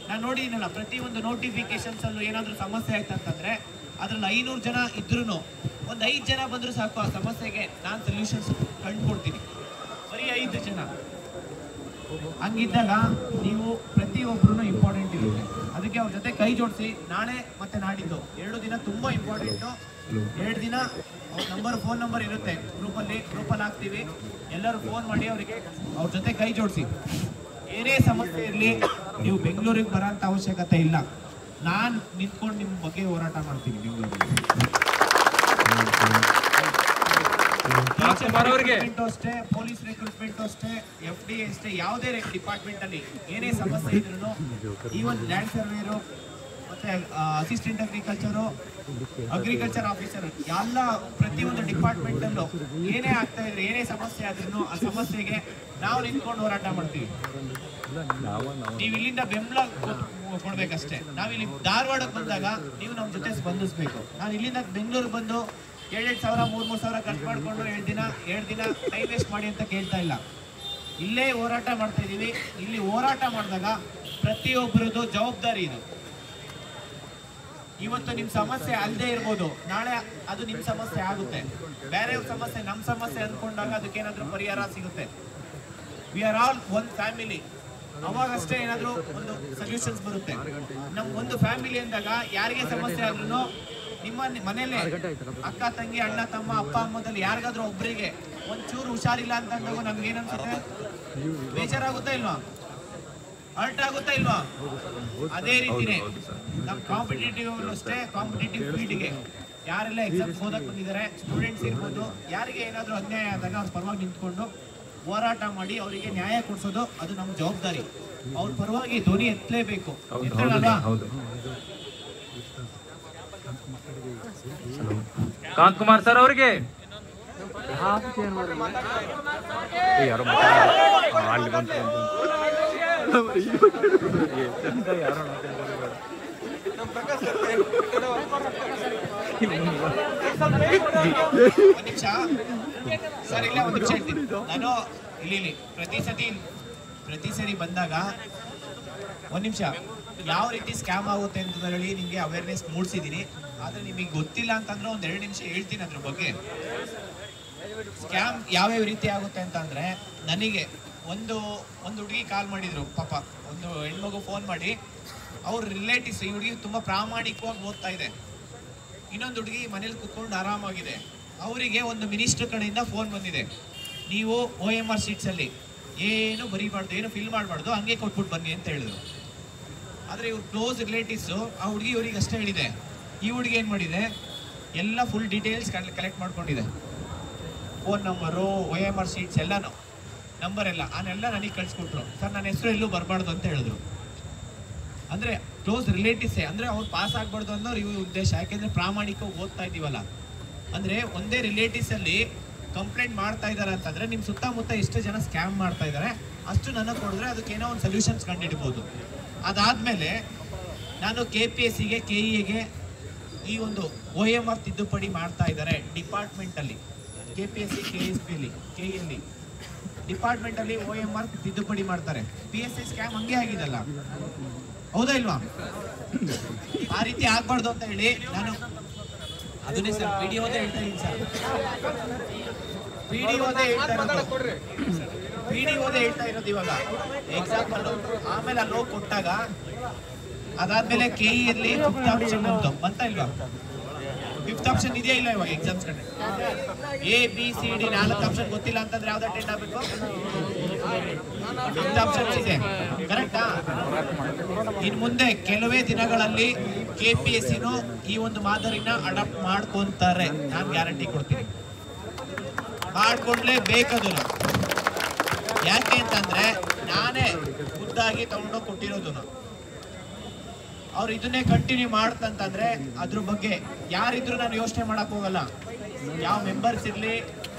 ನಾನು ನೋಡಿದ್ದೀನಲ್ಲ, ಪ್ರತಿಯೊಂದು ನೋಟಿಫಿಕೇಶನ್ಸ್ ಅಲ್ಲೂ ಏನಾದರೂ ಸಮಸ್ಯೆ ಆಯ್ತು ಅಂತಂದ್ರೆ ಅದ್ರಲ್ಲಿ 500 ಜನ ಇದ್ರೂ ಒಂದು 5 ಜನ ಬಂದರೂ ಸಾಕು, ಆ ಸಮಸ್ಯೆಗೆ ನಾನು ಸೊಲ್ಯೂಷನ್ಸ್ ಕಂಡುಕೊಡ್ತೀನಿ. ಬರೀ 5 ಜನ. ಹಂಗಿದ್ದಾಗ ನೀವು ಪ್ರತಿಯೊಬ್ಬರೂ ಇಂಪಾರ್ಟೆಂಟ್ ಇರುತ್ತೆ. ಅದಕ್ಕೆ ಅವ್ರ ಜೊತೆ ಕೈ ಜೋಡಿಸಿ. ನಾಳೆ ಮತ್ತೆ ನಾಡಿದ್ದು 2 ದಿನ ತುಂಬ ಇಂಪಾರ್ಟೆಂಟು. 2 ದಿನ ಅವ್ರ ಫೋನ್ ನಂಬರ್ ಇರುತ್ತೆ, ಗ್ರೂಪಲ್ಲಿ ಹಾಕ್ತೀವಿ. ಎಲ್ಲರೂ ಫೋನ್ ಮಾಡಿ ಅವರಿಗೆ ಅವ್ರ ಜೊತೆ ಕೈ ಜೋಡಿಸಿ. ಏನೇ ಸಮಸ್ಯೆ ಇರಲಿ ನೀವು ಬೆಂಗಳೂರಿಗೆ ಬರೋಂಥ ಅವಶ್ಯಕತೆ ಇಲ್ಲ. ನಾನು ನಿಂತ್ಕೊಂಡು ನಿಮ್ಮ ಬಗ್ಗೆ ಹೋರಾಟ ಮಾಡ್ತೀನಿ ಬೆಂಗಳೂರಲ್ಲಿ. ಅಷ್ಟೇ, ಪೊಲೀಸ್ ರಿಕ್ರೂಟ್ಮೆಂಟ್ ಅಷ್ಟೇ, FDA ಅಷ್ಟೇ, ಯಾವುದೇ ಡಿಪಾರ್ಟ್ಮೆಂಟ್ ಅಲ್ಲಿ ಏನೇ ಸಮಸ್ಯೆ ಇದ್ರು, ಈವನ್ ಲ್ಯಾಂಡ್ ಸರ್ವೇರು ಮತ್ತೆ ಅಸಿಸ್ಟೆಂಟ್ ಅಗ್ರಿಕಲ್ಚರ್ ಆಫೀಸರ್ ಎಲ್ಲ ಪ್ರತಿಯೊಂದು ಡಿಪಾರ್ಟ್ಮೆಂಟ್ ಅಲ್ಲೂ ಏನೇ ಆಗ್ತಾ ಇದ್ರೆ, ಏನೇ ಸಮಸ್ಯೆ ಆದ್ರೂ ಆ ಸಮಸ್ಯೆಗೆ ನಾವು ನಿಂತ್ಕೊಂಡು ಹೋರಾಟ ಮಾಡ್ತೀವಿ. ನೀವು ಇಲ್ಲಿಂದ ಬೆಂಬಲ ಕೊಡ್ಬೇಕಷ್ಟೇ. ನಾವಿಲ್ಲಿ ಧಾರವಾಡಕ್ಕೆ ಬಂದಾಗ ನೀವು ನಮ್ಮ ಜೊತೆ ಸ್ಪಂದಿಸ್ಬೇಕು. ನಾನು ಇಲ್ಲಿಂದ ಬೆಂಗಳೂರಿಗೆ ಬಂದು 2-2 ಸಾವಿರ 3-3 ಸಾವಿರ ಖರ್ಚು ಮಾಡಿಕೊಂಡು 2 ದಿನ ಟೈಮ್ ವೇಸ್ಟ್ ಮಾಡಿ ಅಂತ ಕೇಳ್ತಾ ಇಲ್ಲ. ಇಲ್ಲೇ ಹೋರಾಟ ಮಾಡ್ತಾ ಇದ್ದೀವಿ. ಇಲ್ಲಿ ಹೋರಾಟ ಮಾಡಿದಾಗ ಪ್ರತಿಯೊಬ್ಬರದ್ದು ಜವಾಬ್ದಾರಿ ಇದು. ಇವತ್ತು ನಿಮ್ಮ ಸಮಸ್ಯೆ ಅಲ್ಲದೆ ಇರ್ಬೋದು, ನಾಳೆ ಅದು ನಿಮ್ಮ ಸಮಸ್ಯೆ ಆಗುತ್ತೆ. ಬೇರೆ ಸಮಸ್ಯೆ ನಮ್ಮ ಸಮಸ್ಯೆ ಅಂದ್ಕೊಂಡಾಗ ಅದಕ್ಕೇನಾದ್ರೂ ಪರಿಹಾರ ಸಿಗುತ್ತೆ. We are all one family. ಅವಾಗಷ್ಟೇ ಏನಾದರೂ ಒಂದು ಸೊಲ್ಯೂಷನ್ಸ್ ಬರುತ್ತೆ. ನಮ್ಮ ಒಂದು ಫ್ಯಾಮಿಲಿ ಅಂದಾಗ ಯಾರಿಗೆ ಸಮಸ್ಯೆ ಆದ್ರೂ ನಿಮ್ಮ ಮನೇಲೆ ಅಕ್ಕ ತಂಗಿ ಅಣ್ಣ ತಮ್ಮ ಅಪ್ಪ ಅಮ್ಮದಲ್ಲಿ ಯಾರಿಗಾದ್ರೂ ಒಬ್ಬರಿಗೆ ಒಂಚೂರು ಹುಷಾರಿಲ್ಲ ಅಂತ ಅಂದಾಗ ನಮ್ಗೆ ಏನನ್ಸುತ್ತೆ? ಬೇಜಾರಾಗುತ್ತಾ ಇಲ್ವಾ? ಹರ್ಟ್ ಆಗುತ್ತಾ ಇಲ್ವಾ? ಅದೇ ರೀತಿನೇ ನಮ್ಮ ಕಾಂಪಿಟೇಟಿವ್ ಅಷ್ಟೇ, ಕಾಂಪಿಟೇಟಿವ್ ಫೀಲ್ಡ್ಗೆ ಯಾರೆಲ್ಲ ಎಕ್ಸಾಮ್ಸ್ ಓದಕ್ಕೆ ಬಂದಿದ್ದಾರೆ, ಸ್ಟೂಡೆಂಟ್ಸ್ ಇರ್ಬೋದು, ಯಾರಿಗೆ ಏನಾದರೂ ಅನ್ಯಾಯ ಆದಾಗ ಅವ್ರ ಪರವಾಗಿ ನಿಂತ್ಕೊಂಡು ಹೋರಾಟ ಮಾಡಿ ಅವರಿಗೆ ನ್ಯಾಯ ಕೊಡಿಸೋದು ಅದು ನಮ್ಮ ಜವಾಬ್ದಾರಿ. ಅವ್ರ ಪರವಾಗಿ ಧ್ವನಿ ಎತ್ತಲೇಬೇಕು. ಎತ್ತಳಲ್ವಾ? ಕಾಂತಕುಮಾರ್ ಸರ್ ಅವರಿಗೆ ಸರ್ ಇಲ್ಲ, ಒಂದು ನಿಮಿಷ ಹೇಳ್ತೀನಿ ನಾನು. ಇಲ್ಲಿ ಪ್ರತಿ ಸರಿ ಬಂದಾಗ ಒಂದು ನಿಮಿಷ, ಯಾವ ರೀತಿ ಸ್ಕ್ಯಾಮ್ ಆಗುತ್ತೆ ಅಂತ ಹೇಳಿ ನಿಮಗೆ ಅವೇರ್ನೆಸ್ ಮೂಡಿಸಿದ್ದೀನಿ. ಆದರೆ ನಿಮಗೆ ಗೊತ್ತಿಲ್ಲ ಅಂತಂದ್ರೆ ಒಂದು 2 ನಿಮಿಷ ಹೇಳ್ತೀನಿ ಅದ್ರ ಬಗ್ಗೆ. ಸ್ಕ್ಯಾಮ್ ಯಾವ್ಯಾವ ರೀತಿ ಆಗುತ್ತೆ ಅಂತಂದರೆ, ನನಗೆ ಒಂದು ಹುಡುಗಿ ಕಾಲ್ ಮಾಡಿದ್ರು, ಪಾಪ ಒಂದು ಹೆಣ್ಮಗು ಫೋನ್ ಮಾಡಿ ಅವ್ರ ರಿಲೇಟಿವ್ಸ್, ಈ ಹುಡುಗಿ ತುಂಬ ಪ್ರಾಮಾಣಿಕವಾಗಿ ಓದ್ತಾ ಇದೆ, ಇನ್ನೊಂದು ಹುಡುಗಿ ಮನೇಲಿ ಕುತ್ಕೊಂಡು ಆರಾಮಾಗಿದೆ, ಅವರಿಗೆ ಒಂದು ಮಿನಿಸ್ಟರ್ ಕಡೆಯಿಂದ ಫೋನ್ ಬಂದಿದೆ, ನೀವು OMR ಶೀಟ್ಸಲ್ಲಿ ಏನು ಬರೀಬಾರ್ದು, ಏನು ಫಿಲ್ ಮಾಡಬಾರ್ದು, ಹಂಗೆ ಕೊಟ್ಬಿಟ್ಟು ಬನ್ನಿ ಅಂತ ಹೇಳಿದ್ರು. ಆದರೆ ಇವ್ರು ಕ್ಲೋಸ್ ರಿಲೇಟಿವ್ಸು ಆ ಹುಡುಗಿ ಇವ್ರಿಗೆ ಅಷ್ಟೇ ಹೇಳಿದೆ. ಈ ಹುಡುಗಿ ಏನು ಮಾಡಿದೆ, ಎಲ್ಲ ಫುಲ್ ಡೀಟೇಲ್ಸ್ ಕಲೆಕ್ಟ್ ಮಾಡ್ಕೊಂಡಿದೆ, ಫೋನ್ ನಂಬರು, OMR ಶೀಟ್ಸ್ ಎಲ್ಲನೂ, ನಂಬರ್ ಎಲ್ಲ ಅದನ್ನೆಲ್ಲ ನನಗೆ ಕಳಿಸ್ಕೊಟ್ರು. ಸರ್ ನನ್ನ ಹೆಸರು ಎಲ್ಲೂ ಬರಬಾರ್ದು ಅಂತ ಹೇಳಿದ್ರು. ಅಂದರೆ ಕ್ಲೋಸ್ ರಿಲೇಟಿವ್ಸೇ, ಅಂದರೆ ಅವ್ರು ಪಾಸ್ ಆಗಬಾರ್ದು ಅನ್ನೋರು ಇವ್ರ ಉದ್ದೇಶ. ಯಾಕೆಂದರೆ ಪ್ರಾಮಾಣಿಕವಾಗಿ ಓದ್ತಾ ಇದ್ದೀವಲ್ಲ. ಅಂದರೆ ಒಂದೇ ರಿಲೇಟಿವ್ಸಲ್ಲಿ ಕಂಪ್ಲೇಂಟ್ ಮಾಡ್ತಾ ಇದ್ದಾರೆ ಅಂತಂದರೆ ನಿಮ್ಮ ಸುತ್ತಮುತ್ತ ಎಷ್ಟು ಜನ ಸ್ಕ್ಯಾಮ್ ಮಾಡ್ತಾ ಇದ್ದಾರೆ ಅಷ್ಟು ನನಗೆ ಕೊಡಿದ್ರೆ ಅದಕ್ಕೆ ಏನೋ ಒಂದು ಸೊಲ್ಯೂಷನ್ಸ್ ಕಂಡುಹಿಡ್ಬೋದು. ಅದಾದಮೇಲೆ ನಾನು KPSCಗೆ KEಗೆ ಈ ಒಂದು OMR ತಿದ್ದುಪಡಿ ಮಾಡ್ತಾ ಇದ್ದಾರೆ ಡಿಪಾರ್ಟ್ಮೆಂಟಲ್ಲಿ. KPSC KSPಲಿ KEಯಲ್ಲಿ ಡಿಪಾರ್ಟ್ಮೆಂಟಲ್ಲಿ OMR ತಿದ್ದುಪಡಿ ಮಾಡ್ತಾರೆ. PSI ಸ್ಕ್ಯಾಮ್ ಹಂಗೆ ಆಗಿದಲ್ಲ, ಹೌದಾ ಇಲ್ವಾ? ಆ ರೀತಿ ಆಗ್ಬಾರ್ದು ಅಂತ ಹೇಳಿ ನಾನು ಅದನ್ನೇ ಸರ್ PDOದೇ ಹೇಳ್ತಾ ಇದ್ದೀನಿ ಸರ್, PDOದೇ ಹೇಳ್ತಾ ಇರೋದು ಇವಾಗ ಎಕ್ಸಾಂಪಲ್. ಆಮೇಲೆ ಅಲ್ಲಿ ಹೋಗಿ ಕೊಟ್ಟಾಗ ಅದಾದ್ಮೇಲೆ KEಯಲ್ಲಿ 5th ಆಪ್ಷನ್ ಬಂತ ಇಲ್ವಾ? 5th ಆಪ್ಷನ್ ಇದೆಯಾ ಇಲ್ಲ ಇವಾಗ ಎಕ್ಸಾಮ್ಸ್ ಕಡೆ? ABCD 4 ಆಪ್ಷನ್ ಗೊತ್ತಿಲ್ಲ ಅಂತಂದ್ರೆ ಯಾವ್ದು ಅಟೆಂಡ್ ಆಗಬೇಕು? 5th ಆಪ್ಷನ್ ಇದೆ, ಕರೆಕ್ಟಾ? ಇನ್ನು ಮುಂದೆ ಕೆಲವೇ ದಿನಗಳಲ್ಲಿ KPSCನೂ ಈ ಒಂದು ಮಾದರಿನ ಅಡಾಪ್ಟ್ ಮಾಡ್ಕೊಂತಾರೆ, ನಾನು ಗ್ಯಾರಂಟಿ ಕೊಡ್ತೀನಿ. ಮಾಡ್ಕೊಂಡ್ಲೇಬೇಕದು. ಯಾಕೆ ಅಂತಂದ್ರೆ ನಾನೇ ಖುದ್ದಾಗಿ ತಗೊಂಡೋಗಿ ಕೊಟ್ಟಿರೋದು. ಅವ್ರು ಇದನ್ನೇ ಕಂಟಿನ್ಯೂ ಮಾಡ್ತಂತಂದ್ರೆ ಅದ್ರ ಬಗ್ಗೆ ಯಾರಿದ್ರು ನಾನು ಯೋಚನೆ ಮಾಡಕ್ ಹೋಗಲ್ಲ. ಯಾವ ಮೆಂಬರ್ಸ್ ಇರಲಿ,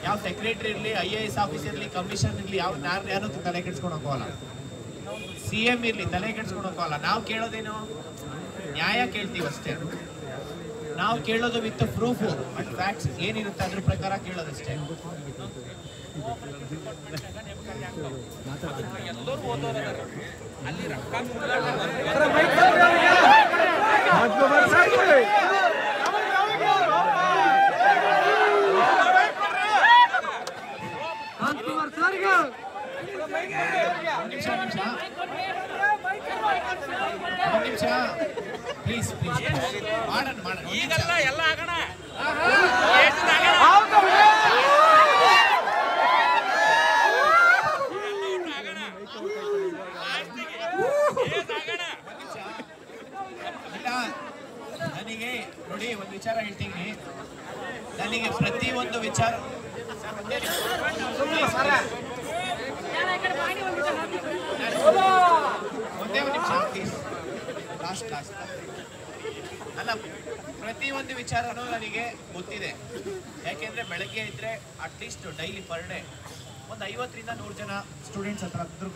ಯಾವ ಸೆಕ್ರೆಟರಿ ಇರಲಿ, IAS ಆಫೀಸ್ ಇರಲಿ, ಕಮಿಷನ್ ಇರಲಿ, ಯಾರು ತಲೆ ಕೆಡ್ಸ್ಕೊಂಡು ಹೋಗೋಲ್ಲ. CM ಇರಲಿ ತಲೆ ಕೆಡ್ಸ್ಕೊಂಡು ಹೋಗೋಲ್ಲ. ನಾವು ಕೇಳೋದೇನು, ನ್ಯಾಯ ಕೇಳ್ತೀವಿ ಅಷ್ಟೇ. ನಾವು ಕೇಳೋದು ವಿತ್ ಪ್ರೂಫ್ ಅಂಡ್ ಫ್ಯಾಕ್ಟ್ಸ್ ಏನಿರುತ್ತೆ ಅದ್ರ ಪ್ರಕಾರ ಕೇಳೋದಷ್ಟೇ. ನಿಮಿಷ ಪ್ಲೀಸ್ ಮಾಡೋಣ ಈಗಲ್ಲ, ಎಲ್ಲ ಆಗೋಣ. ನನಗೆ ನೋಡಿ ಒಂದು ವಿಚಾರ ಹೇಳ್ತೀನಿ, ನನಗೆ ಪ್ರತಿಯೊಂದು ವಿಚಾರ ಒಂದೇ ಒಂದು ನಿಮಿಷ ಪ್ಲೀಸ್, ಲಾಸ್ಟ್ ಅಲ್ಲ, ಪ್ರತಿಯೊಂದು ವಿಚಾರನೂ ನನಗೆ ಗೊತ್ತಿದೆ. ಯಾಕೆಂದ್ರೆ ಬೆಳಗ್ಗೆ ಇದ್ರೆ ಅಟ್ಲೀಸ್ಟ್ ಡೈಲಿ ಪರ್ ಡೇ ಒಂದು 50ರಿಂದ 100 ಜನ ಸ್ಟೂಡೆಂಟ್ಸ್ ಹತ್ರ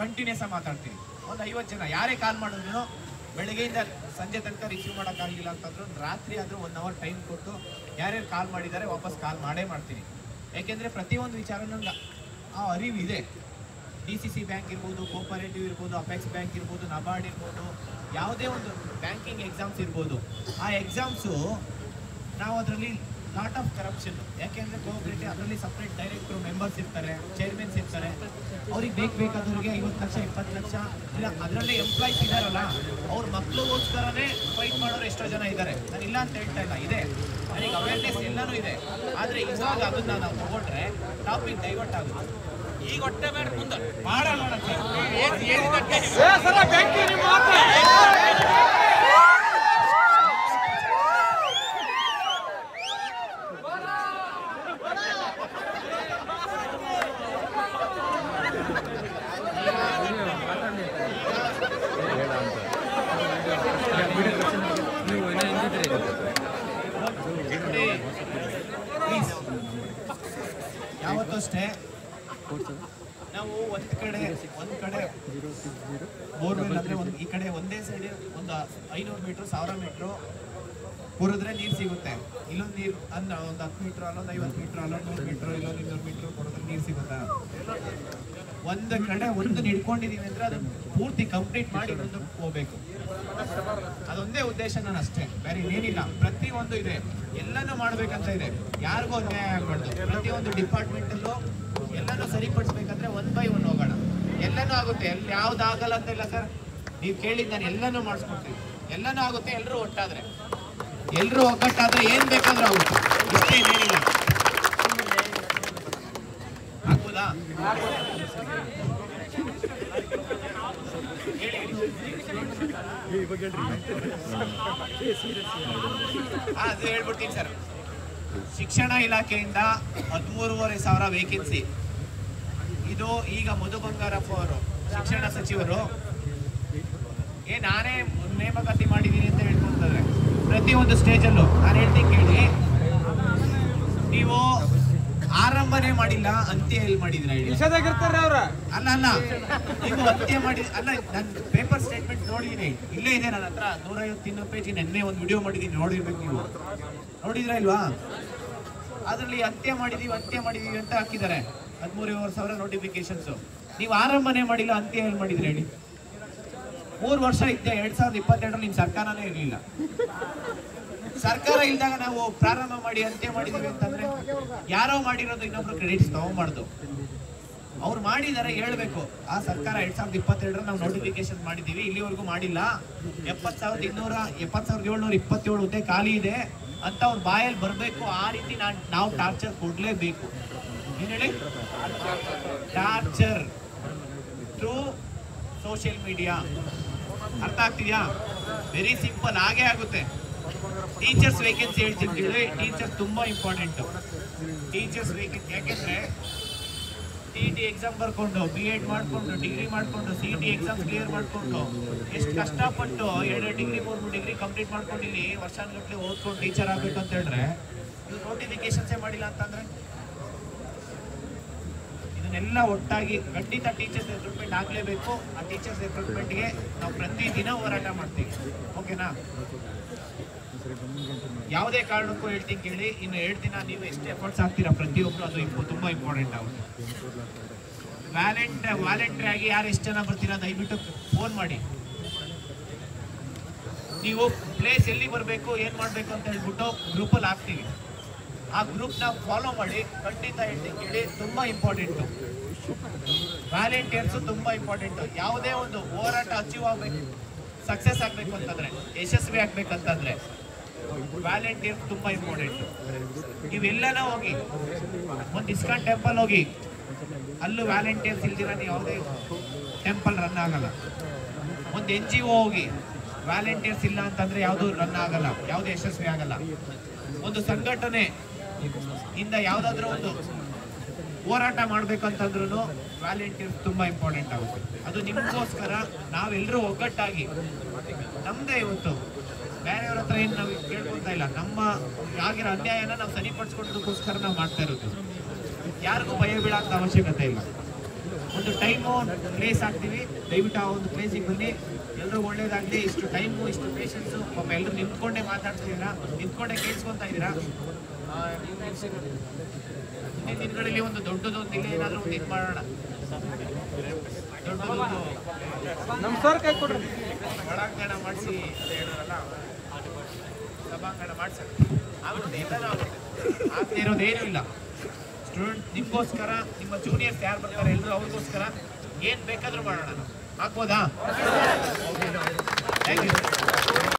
ಕಂಟಿನ್ಯೂಸ್ ಆಗಿ ಮಾತಾಡ್ತೀನಿ. ಒಂದು 50 ಜನ ಯಾರೇ ಕಾಲ್ ಮಾಡಿದ್ರು ಬೆಳಗ್ಗೆಯಿಂದ ಸಂಜೆ ತನಕ ರಿಸೀವ್ ಮಾಡೋಕ್ಕಾಗಿಲ್ಲ ಅಂತಂದ್ರು ರಾತ್ರಿ ಆದರೂ 1 ಅವರ್ ಟೈಮ್ ಕೊಟ್ಟು ಯಾರ್ಯಾರು ಕಾಲ್ ಮಾಡಿದ್ದಾರೆ ವಾಪಸ್ ಕಾಲ್ ಮಾಡೇ ಮಾಡ್ತೀನಿ. ಯಾಕೆಂದರೆ ಪ್ರತಿಯೊಂದು ವಿಚಾರ ನನಗೆ ಆ ಅರಿವು ಇದೆ. DCC ಬ್ಯಾಂಕ್ ಇರ್ಬೋದು, ಕೋಪರೇಟಿವ್ ಇರ್ಬೋದು, ಅಪೆಕ್ಸ್ ಬ್ಯಾಂಕ್ ಇರ್ಬೋದು, ನಬಾರ್ಡ್ ಇರ್ಬೋದು, ಯಾವುದೇ ಒಂದು ಬ್ಯಾಂಕಿಂಗ್ ಎಕ್ಸಾಮ್ಸ್ ಇರ್ಬೋದು. ಆ ಎಕ್ಸಾಮ್ಸು ನಾವು ಅದರಲ್ಲಿ ಲಾಟ್ ಆಫ್ ಕರಪ್ಷನ್. ಯಾಕೆಂದರೆ ಕೋಆಪರೇಟಿವ್ ಅದರಲ್ಲಿ ಸಪ್ರೇಟ್ ಡೈರೆಕ್ಟ್ರು ಮೆಂಬರ್ಸ್ ಇರ್ತಾರೆ, ಚೇರ್ಮನ್ಸ್ ಇರ್ತಾರೆ. ಅವ್ರಿಗೆ ಬೇಕಾದವ್ರಿಗೆ 50 ಲಕ್ಷ 20 ಲಕ್ಷ ಇಲ್ಲ, ಅದರಲ್ಲೇ ಎಂಪ್ಲಾಯ್ಸ್ ಇದ್ದಾರಲ್ಲ ಅವ್ರ ಮಕ್ಳಿಗೋಸ್ಕರನೇ ಫೈಟ್ ಮಾಡೋರು ಎಷ್ಟೋ ಜನ ಇದ್ದಾರೆ. ನಾನು ಇಲ್ಲ ಅಂತ ಹೇಳ್ತಾ ಇಲ್ಲ, ಇದೆ, ನನಗೆ ಅವೇರ್ನೆಸ್ ಎಲ್ಲನೂ ಇದೆ. ಆದರೆ ಇವಾಗ ಅದನ್ನು ನಾವು ತಗೊಂಡ್ರೆ ಟಾಪಿಕ್ ಡೈವರ್ಟ್ ಆಗುತ್ತೆ. ಈಗ ಹೊಟ್ಟೆ ಬೇಡ ಮುಂದೆ ಮಾಡೋಣ. ಯಾವತ್ತೂ ಅಷ್ಟೇ ನಾವು ಒಂದು ಕಡೆ ಬೋರ್ವೆಲ್ ಅಂದರೆ ಈ ಕಡೆ ಒಂದೇ ಸೈಡ್ ಒಂದು 500 ಮೀಟ್ರು 1000 ಮೀಟ್ರು ಕೊರಿದ್ರೆ ನೀರು ಸಿಗುತ್ತೆ. ಇಲ್ಲೊಂದು ನೀರು ಒಂದು 10 ಮೀಟರ್, ಅಲ್ಲೊಂದು 50 ಮೀಟರ್, ಅಲ್ಲೊಂದು 100 ಮೀಟರ್, ಇಲ್ಲೊಂದು 200 ಮೀಟರ್ ಕೊರಿದ್ರೆ ನೀರು ಸಿಗುತ್ತಾ? ಒಂದು ಕಡೆ ಒಂದು ಹಿಡ್ಕೊಂಡಿದೀವಿ ಅಂದ್ರೆ ಅದು ಪೂರ್ತಿ ಕಂಪ್ಲೀಟ್ ಮಾಡಿ ಇನ್ನೊಂದಕ್ಕೆ ಹೋಗ್ಬೇಕು. ಅದೊಂದೇ ಉದ್ದೇಶ ನಾನು ಅಷ್ಟೇ, ಬೇರೆ ಏನಿಲ್ಲ. ಪ್ರತಿಯೊಂದು ಇದೆ, ಎಲ್ಲನೂ ಮಾಡ್ಬೇಕಂತ ಇದೆ, ಯಾರಿಗೂ ಅನ್ಯಾಯ ಆಗ್ಬಾರ್ದು. ಪ್ರತಿಯೊಂದು ಡಿಪಾರ್ಟ್ಮೆಂಟಲ್ಲೂ ಎಲ್ಲನೂ ಸರಿಪಡಿಸ್ಬೇಕಂದ್ರೆ 1 by 1 ಹೋಗೋಣ. ಎಲ್ಲನೂ ಆಗುತ್ತೆ, ಎಲ್ಲಿ ಯಾವ್ದಾಗಲ್ಲ ಅಂತ ಇಲ್ಲ ಸರ್. ನೀವು ಕೇಳಿದ್ ನಾನು ಎಲ್ಲನೂ ಮಾಡಿಸ್ಕೊಡ್ತೀನಿ, ಎಲ್ಲನೂ ಆಗುತ್ತೆ. ಎಲ್ಲರೂ ಒಟ್ಟಾದ್ರೆ, ಎಲ್ಲರೂ ಒಗ್ಗಟ್ಟಾದ್ರೆ ಏನ್ ಬೇಕಾದ್ರೂ ಆಗುತ್ತೆ. ಇಷ್ಟೇ, ಏನಿಲ್ಲ. ಆಗ್ಬೋದಾ? ಅದು ಹೇಳ್ಬಿಡ್ತೀನಿ ಸರ್. ಶಿಕ್ಷಣ ಇಲಾಖೆಯಿಂದ 13,500 ವೇಕೆನ್ಸಿ. ಇದು ಈಗ ಮಧು ಬಂಗಾರಪ್ಪ ಅವರು ಶಿಕ್ಷಣ ಸಚಿವರು ನಾನೇ ನೇಮಕಾತಿ ಮಾಡಿದ್ದೀನಿ ಅಂತ ಹೇಳ್ಕೊಂತಾರೆ ಪ್ರತಿಯೊಂದು ಸ್ಟೇಜಲ್ಲೂ. ನಾನು ಹೇಳ್ತೀನಿ ಕೇಳಿ, ನೀವು ಆರಂಭನೆ ಮಾಡಿಲ್ಲ, ಅಂತ್ಯ ಎಲ್ಲಿ ಮಾಡಿದ್ರ? ಅಲ್ಲ ನೀವು ಅಂತ್ಯ ಮಾಡಿ ಅಲ್ಲ. ನನ್ನ ಪೇಪರ್ ಸ್ಟೇಟ್ಮೆಂಟ್ ನೋಡಿದೀನಿ, ಇಲ್ಲೇ ಇದೆ ನನ್ನ ಹತ್ರ, 150 ಪೇಜ್. ನೆನ್ನೆ ಒಂದು ವಿಡಿಯೋ ಮಾಡಿದೀನಿ, ನೋಡಿರ್ಬೇಕು. ನೀವು ನೋಡಿದ್ರ ಇಲ್ವಾ? ಅದ್ರಲ್ಲಿ ಅಂತ್ಯ ಮಾಡಿದೀವಿ ಅಂತ ಹಾಕಿದ್ದಾರೆ. 13,500 ನೋಟಿಫಿಕೇಶನ್ಸ್. ನೀವು ಆರಂಭನೆ ಮಾಡಿಲ್ಲ, ಅಂತ್ಯ ಎಲ್ಲಿ ಮಾಡಿದ್ರೆ ಹೇಳಿ? 3 ವರ್ಷ ಇದ್ದೆ. 2022 ನಿಮ್ ಸರ್ಕಾರನೇ ಇರಲಿಲ್ಲ. ಸರ್ಕಾರ ಇಲ್ದಾಗ ನಾವು ಪ್ರಾರಂಭ ಮಾಡಿ ಅಂತ್ಯ ಮಾಡಿದೀವಿ ಅಂತಂದ್ರೆ ಯಾರೋ ಮಾಡಿರೋದು ಇನ್ನೊಬ್ರು ಕ್ರೆಡಿಟ್ಸ್ ತಗೊಂಬಾರ್ದು. ಅವ್ರು ಮಾಡಿದಾರೆ ಹೇಳ್ಬೇಕು. ಆ ಸರ್ಕಾರ 2022 ನಾವು ನೋಟಿಫಿಕೇಶನ್ ಮಾಡಿದೀವಿ, ಇಲ್ಲಿವರೆಗೂ ಮಾಡಿಲ್ಲ. 70,727 ಹುದ್ದೆ ಖಾಲಿ ಇದೆ ಅಂತ ಅವ್ರ ಬಾಯಲ್ಲಿ ಬರಬೇಕು. ಆ ರೀತಿ ನಾವು ಟಾರ್ಚರ್ ಕೊಡ್ಲೇಬೇಕು. ಏನ್ ಹೇಳಿ? Torture through social media. ಅರ್ಥ ಆಗ್ತಿದ್ಯಾ? ವೆರಿ ಸಿಂಪಲ್, ಹಾಗೆ ಆಗುತ್ತೆ. ಟೀಚರ್ಸ್ ವೇಕೆನ್ಸಿ ಹೇಳ್ತೀನಿ ಕೇಳಿ. ಟೀಚರ್ಸ್ ತುಂಬಾ ಇಂಪಾರ್ಟೆಂಟ್. ಟೀಚರ್ಸ್ ವೇಕೆನ್ಸಿ ಯಾಕೆಂದ್ರೆ TET ಎಕ್ಸಾಮ್ ಬರ್ಕೊಂಡು, BEd ಮಾಡ್ಕೊಂಡು, ಡಿಗ್ರಿ ಮಾಡ್ಕೊಂಡು, CET ಎಕ್ಸಾಮ್ ಕ್ಲಿಯರ್ ಮಾಡ್ಕೊಂಡು, ಎಷ್ಟು ಕಷ್ಟಪಟ್ಟು 2 ಡಿಗ್ರಿ 3 ಡಿಗ್ರಿ ಕಂಪ್ಲೀಟ್ ಮಾಡ್ಕೊಂಡು ಇಲ್ಲಿ ವರ್ಷಾನುಗಟ್ಟಲೆ ಓದ್ಕೊಂಡು ಟೀಚರ್ ಆಗ್ಬೇಕು ಅಂತ ಹೇಳಿದ್ರೆ ಇದು ನೋಟಿಫಿಕೇಶನ್ಸೇ ಮಾಡಿಲ್ಲ ಅಂತಂದ್ರೆ ಇದನ್ನೆಲ್ಲ ಒಟ್ಟಾಗಿ ಖಂಡಿತ ಟೀಚರ್ಸ್ ರಿಕ್ರೂಟ್ಮೆಂಟ್ ಆಗಲೇಬೇಕು. ಆ ಟೀಚರ್ಸ್ ರಿಕ್ರೂಟ್ಮೆಂಟ್ಗೆ ನಾವು ಪ್ರತಿದಿನ ಹೋರಾಟ ಮಾಡ್ತೀವಿ. ಓಕೆನಾ? ಯಾವುದೇ ಕಾರಣಕ್ಕೂ ಹೇಳ್ತೀನಿ ಕೇಳಿ, ಇನ್ನು 2 ದಿನ ನೀವು ಎಷ್ಟು ಎಫರ್ಟ್ಸ್ ಹಾಕ್ತೀರಾ ಪ್ರತಿಯೊಬ್ಬರು, ಅದು ತುಂಬಾ ಇಂಪಾರ್ಟೆಂಟ್ ಆಗುತ್ತೆ. ವ್ಯಾಲೆಂಟ್ರಿ ಆಗಿ ಯಾರು ಎಷ್ಟು ಜನ ಬರ್ತೀರಾ ದಯವಿಟ್ಟು ಫೋನ್ ಮಾಡಿ. ನೀವು ಪ್ಲೇಸ್ ಎಲ್ಲಿ ಬರಬೇಕು, ಏನ್ ಮಾಡಬೇಕು ಅಂತ ಹೇಳ್ಬಿಟ್ಟು ಗ್ರೂಪಲ್ಲಿ ಹಾಕ್ತೀವಿ. ಆ ಗ್ರೂಪ್ನ ಫಾಲೋ ಮಾಡಿ. ಖಂಡಿತ ಹೇಳ್ತೀನಿ ಕೇಳಿ, ತುಂಬಾ ಇಂಪಾರ್ಟೆಂಟು. ವ್ಯಾಲೆಂಟಿಯರ್ಸು ತುಂಬಾ ಇಂಪಾರ್ಟೆಂಟು. ಯಾವುದೇ ಒಂದು ಹೋರಾಟ ಅಚೀವ್ ಆಗಬೇಕು, ಸಕ್ಸಸ್ ಆಗಬೇಕು ಅಂತಂದ್ರೆ, ಯಶಸ್ವಿ ಆಗ್ಬೇಕಂತಂದ್ರೆ ವ್ಯಾಲೆಂಟಿಯರ್ಸ್ ತುಂಬಾ ಇಂಪಾರ್ಟೆಂಟ್. ನೀವೆಲ್ಲನ ಹೋಗಿ, ಒಂದು ಇಸ್ಕಾನ್ ಟೆಂಪಲ್ ಹೋಗಿ, ಅಲ್ಲೂ ವ್ಯಾಲೆಂಟಿಯರ್ಸ್ ಇಲ್ದಿರ ಯಾವುದೇ ಟೆಂಪಲ್ ರನ್ ಆಗಲ್ಲ. ಒಂದು NGO ಹೋಗಿ, ವ್ಯಾಲೆಂಟಿಯರ್ಸ್ ಇಲ್ಲ ಅಂತಂದ್ರೆ ಯಾವುದು ರನ್ ಆಗಲ್ಲ, ಯಾವುದು ಯಶಸ್ವಿ ಆಗಲ್ಲ. ಒಂದು ಸಂಘಟನೆ ಇಂದ ಯಾವ್ದಾದ್ರು ಒಂದು ಹೋರಾಟ ಮಾಡ್ಬೇಕಂತಂದ್ರೂ ವ್ಯಾಲೆಂಟಿಯರ್ಸ್ ತುಂಬಾ ಇಂಪಾರ್ಟೆಂಟ್ ಆಗುತ್ತೆ. ಅದು ನಿಮಗೋಸ್ಕರ ನಾವೆಲ್ಲರೂ ಒಗ್ಗಟ್ಟಾಗಿ, ನಮ್ದೇ ಇವತ್ತು ಬೇರೆಯವ್ರ ಹತ್ರ ಏನು ನಾವು ಕೇಳ್ಕೊತಾ ಇಲ್ಲ, ನಮ್ಮ ಆಗಿರೋ ಅನ್ಯಾಯನ ನಾವು ಸರಿಪಡಿಸ್ಕೊಳ್ಳೋದಕ್ಕೋಸ್ಕರ ನಾವು ಮಾಡ್ತಾ ಇರೋದು. ಯಾರಿಗೂ ಭಯ ಬೀಳೋಂಥ ಅವಶ್ಯಕತೆ ಇಲ್ಲ. ಒಂದು ಟೈಮು ಪ್ಲೇಸ್ ಹಾಕ್ತೀವಿ, ದಯವಿಟ್ಟು ಆ ಒಂದು ಪ್ಲೇಸಿಗೆ ಬನ್ನಿ. ಎಲ್ಲರೂ ಒಳ್ಳೇದಾಗಲಿ. ಇಷ್ಟು ಟೈಮು, ಇಷ್ಟು ಪೇಷನ್ಸು, ಪಾಪ ಎಲ್ಲರೂ ನಿಂತ್ಕೊಂಡೇ ಮಾತಾಡ್ತಿದ್ದೀರಾ, ನಿಂತ್ಕೊಂಡೇ ಕೇಳಿಸ್ಕೊತಾ ಇದ್ದೀರಾ. ಮುಂದಿನ ದಿನಗಳಲ್ಲಿ ಒಂದು ದೊಡ್ಡದೊಂದು ಇಲ್ಲ, ಏನಾದರೂ ಒಂದು ಇದು ಮಾಡೋಣ. ದೊಡ್ಡದೊಂದು ನಮ್ಮ ಸರ್ ಕೈ ಕೊಡ್ರಿ, ಒಳಾಂಗಣ ಮಾಡಿಸಿ ಹೇಳಿದ್ರಲ್ಲ, ಸಭಾಂಗಣ ಮಾಡಿಸೋಣ. ಆಗುತ್ತೆ, ಎಲ್ಲನೂ ಆಗುತ್ತೆ. ಆಗದೆ ಇರೋದೇನೂ ಇಲ್ಲ. ಸ್ಟೂಡೆಂಟ್ ನಿಮಗೋಸ್ಕರ, ನಿಮ್ಮ ಜೂನಿಯರ್ಸ್ ಯಾರು ಬರ್ತಾರೆ ಎಲ್ಲರೂ ಅವ್ರಿಗೋಸ್ಕರ ಏನು ಬೇಕಾದರೂ ಮಾಡೋಣ. ಆಗ್ಬೋದಾ? Thank you.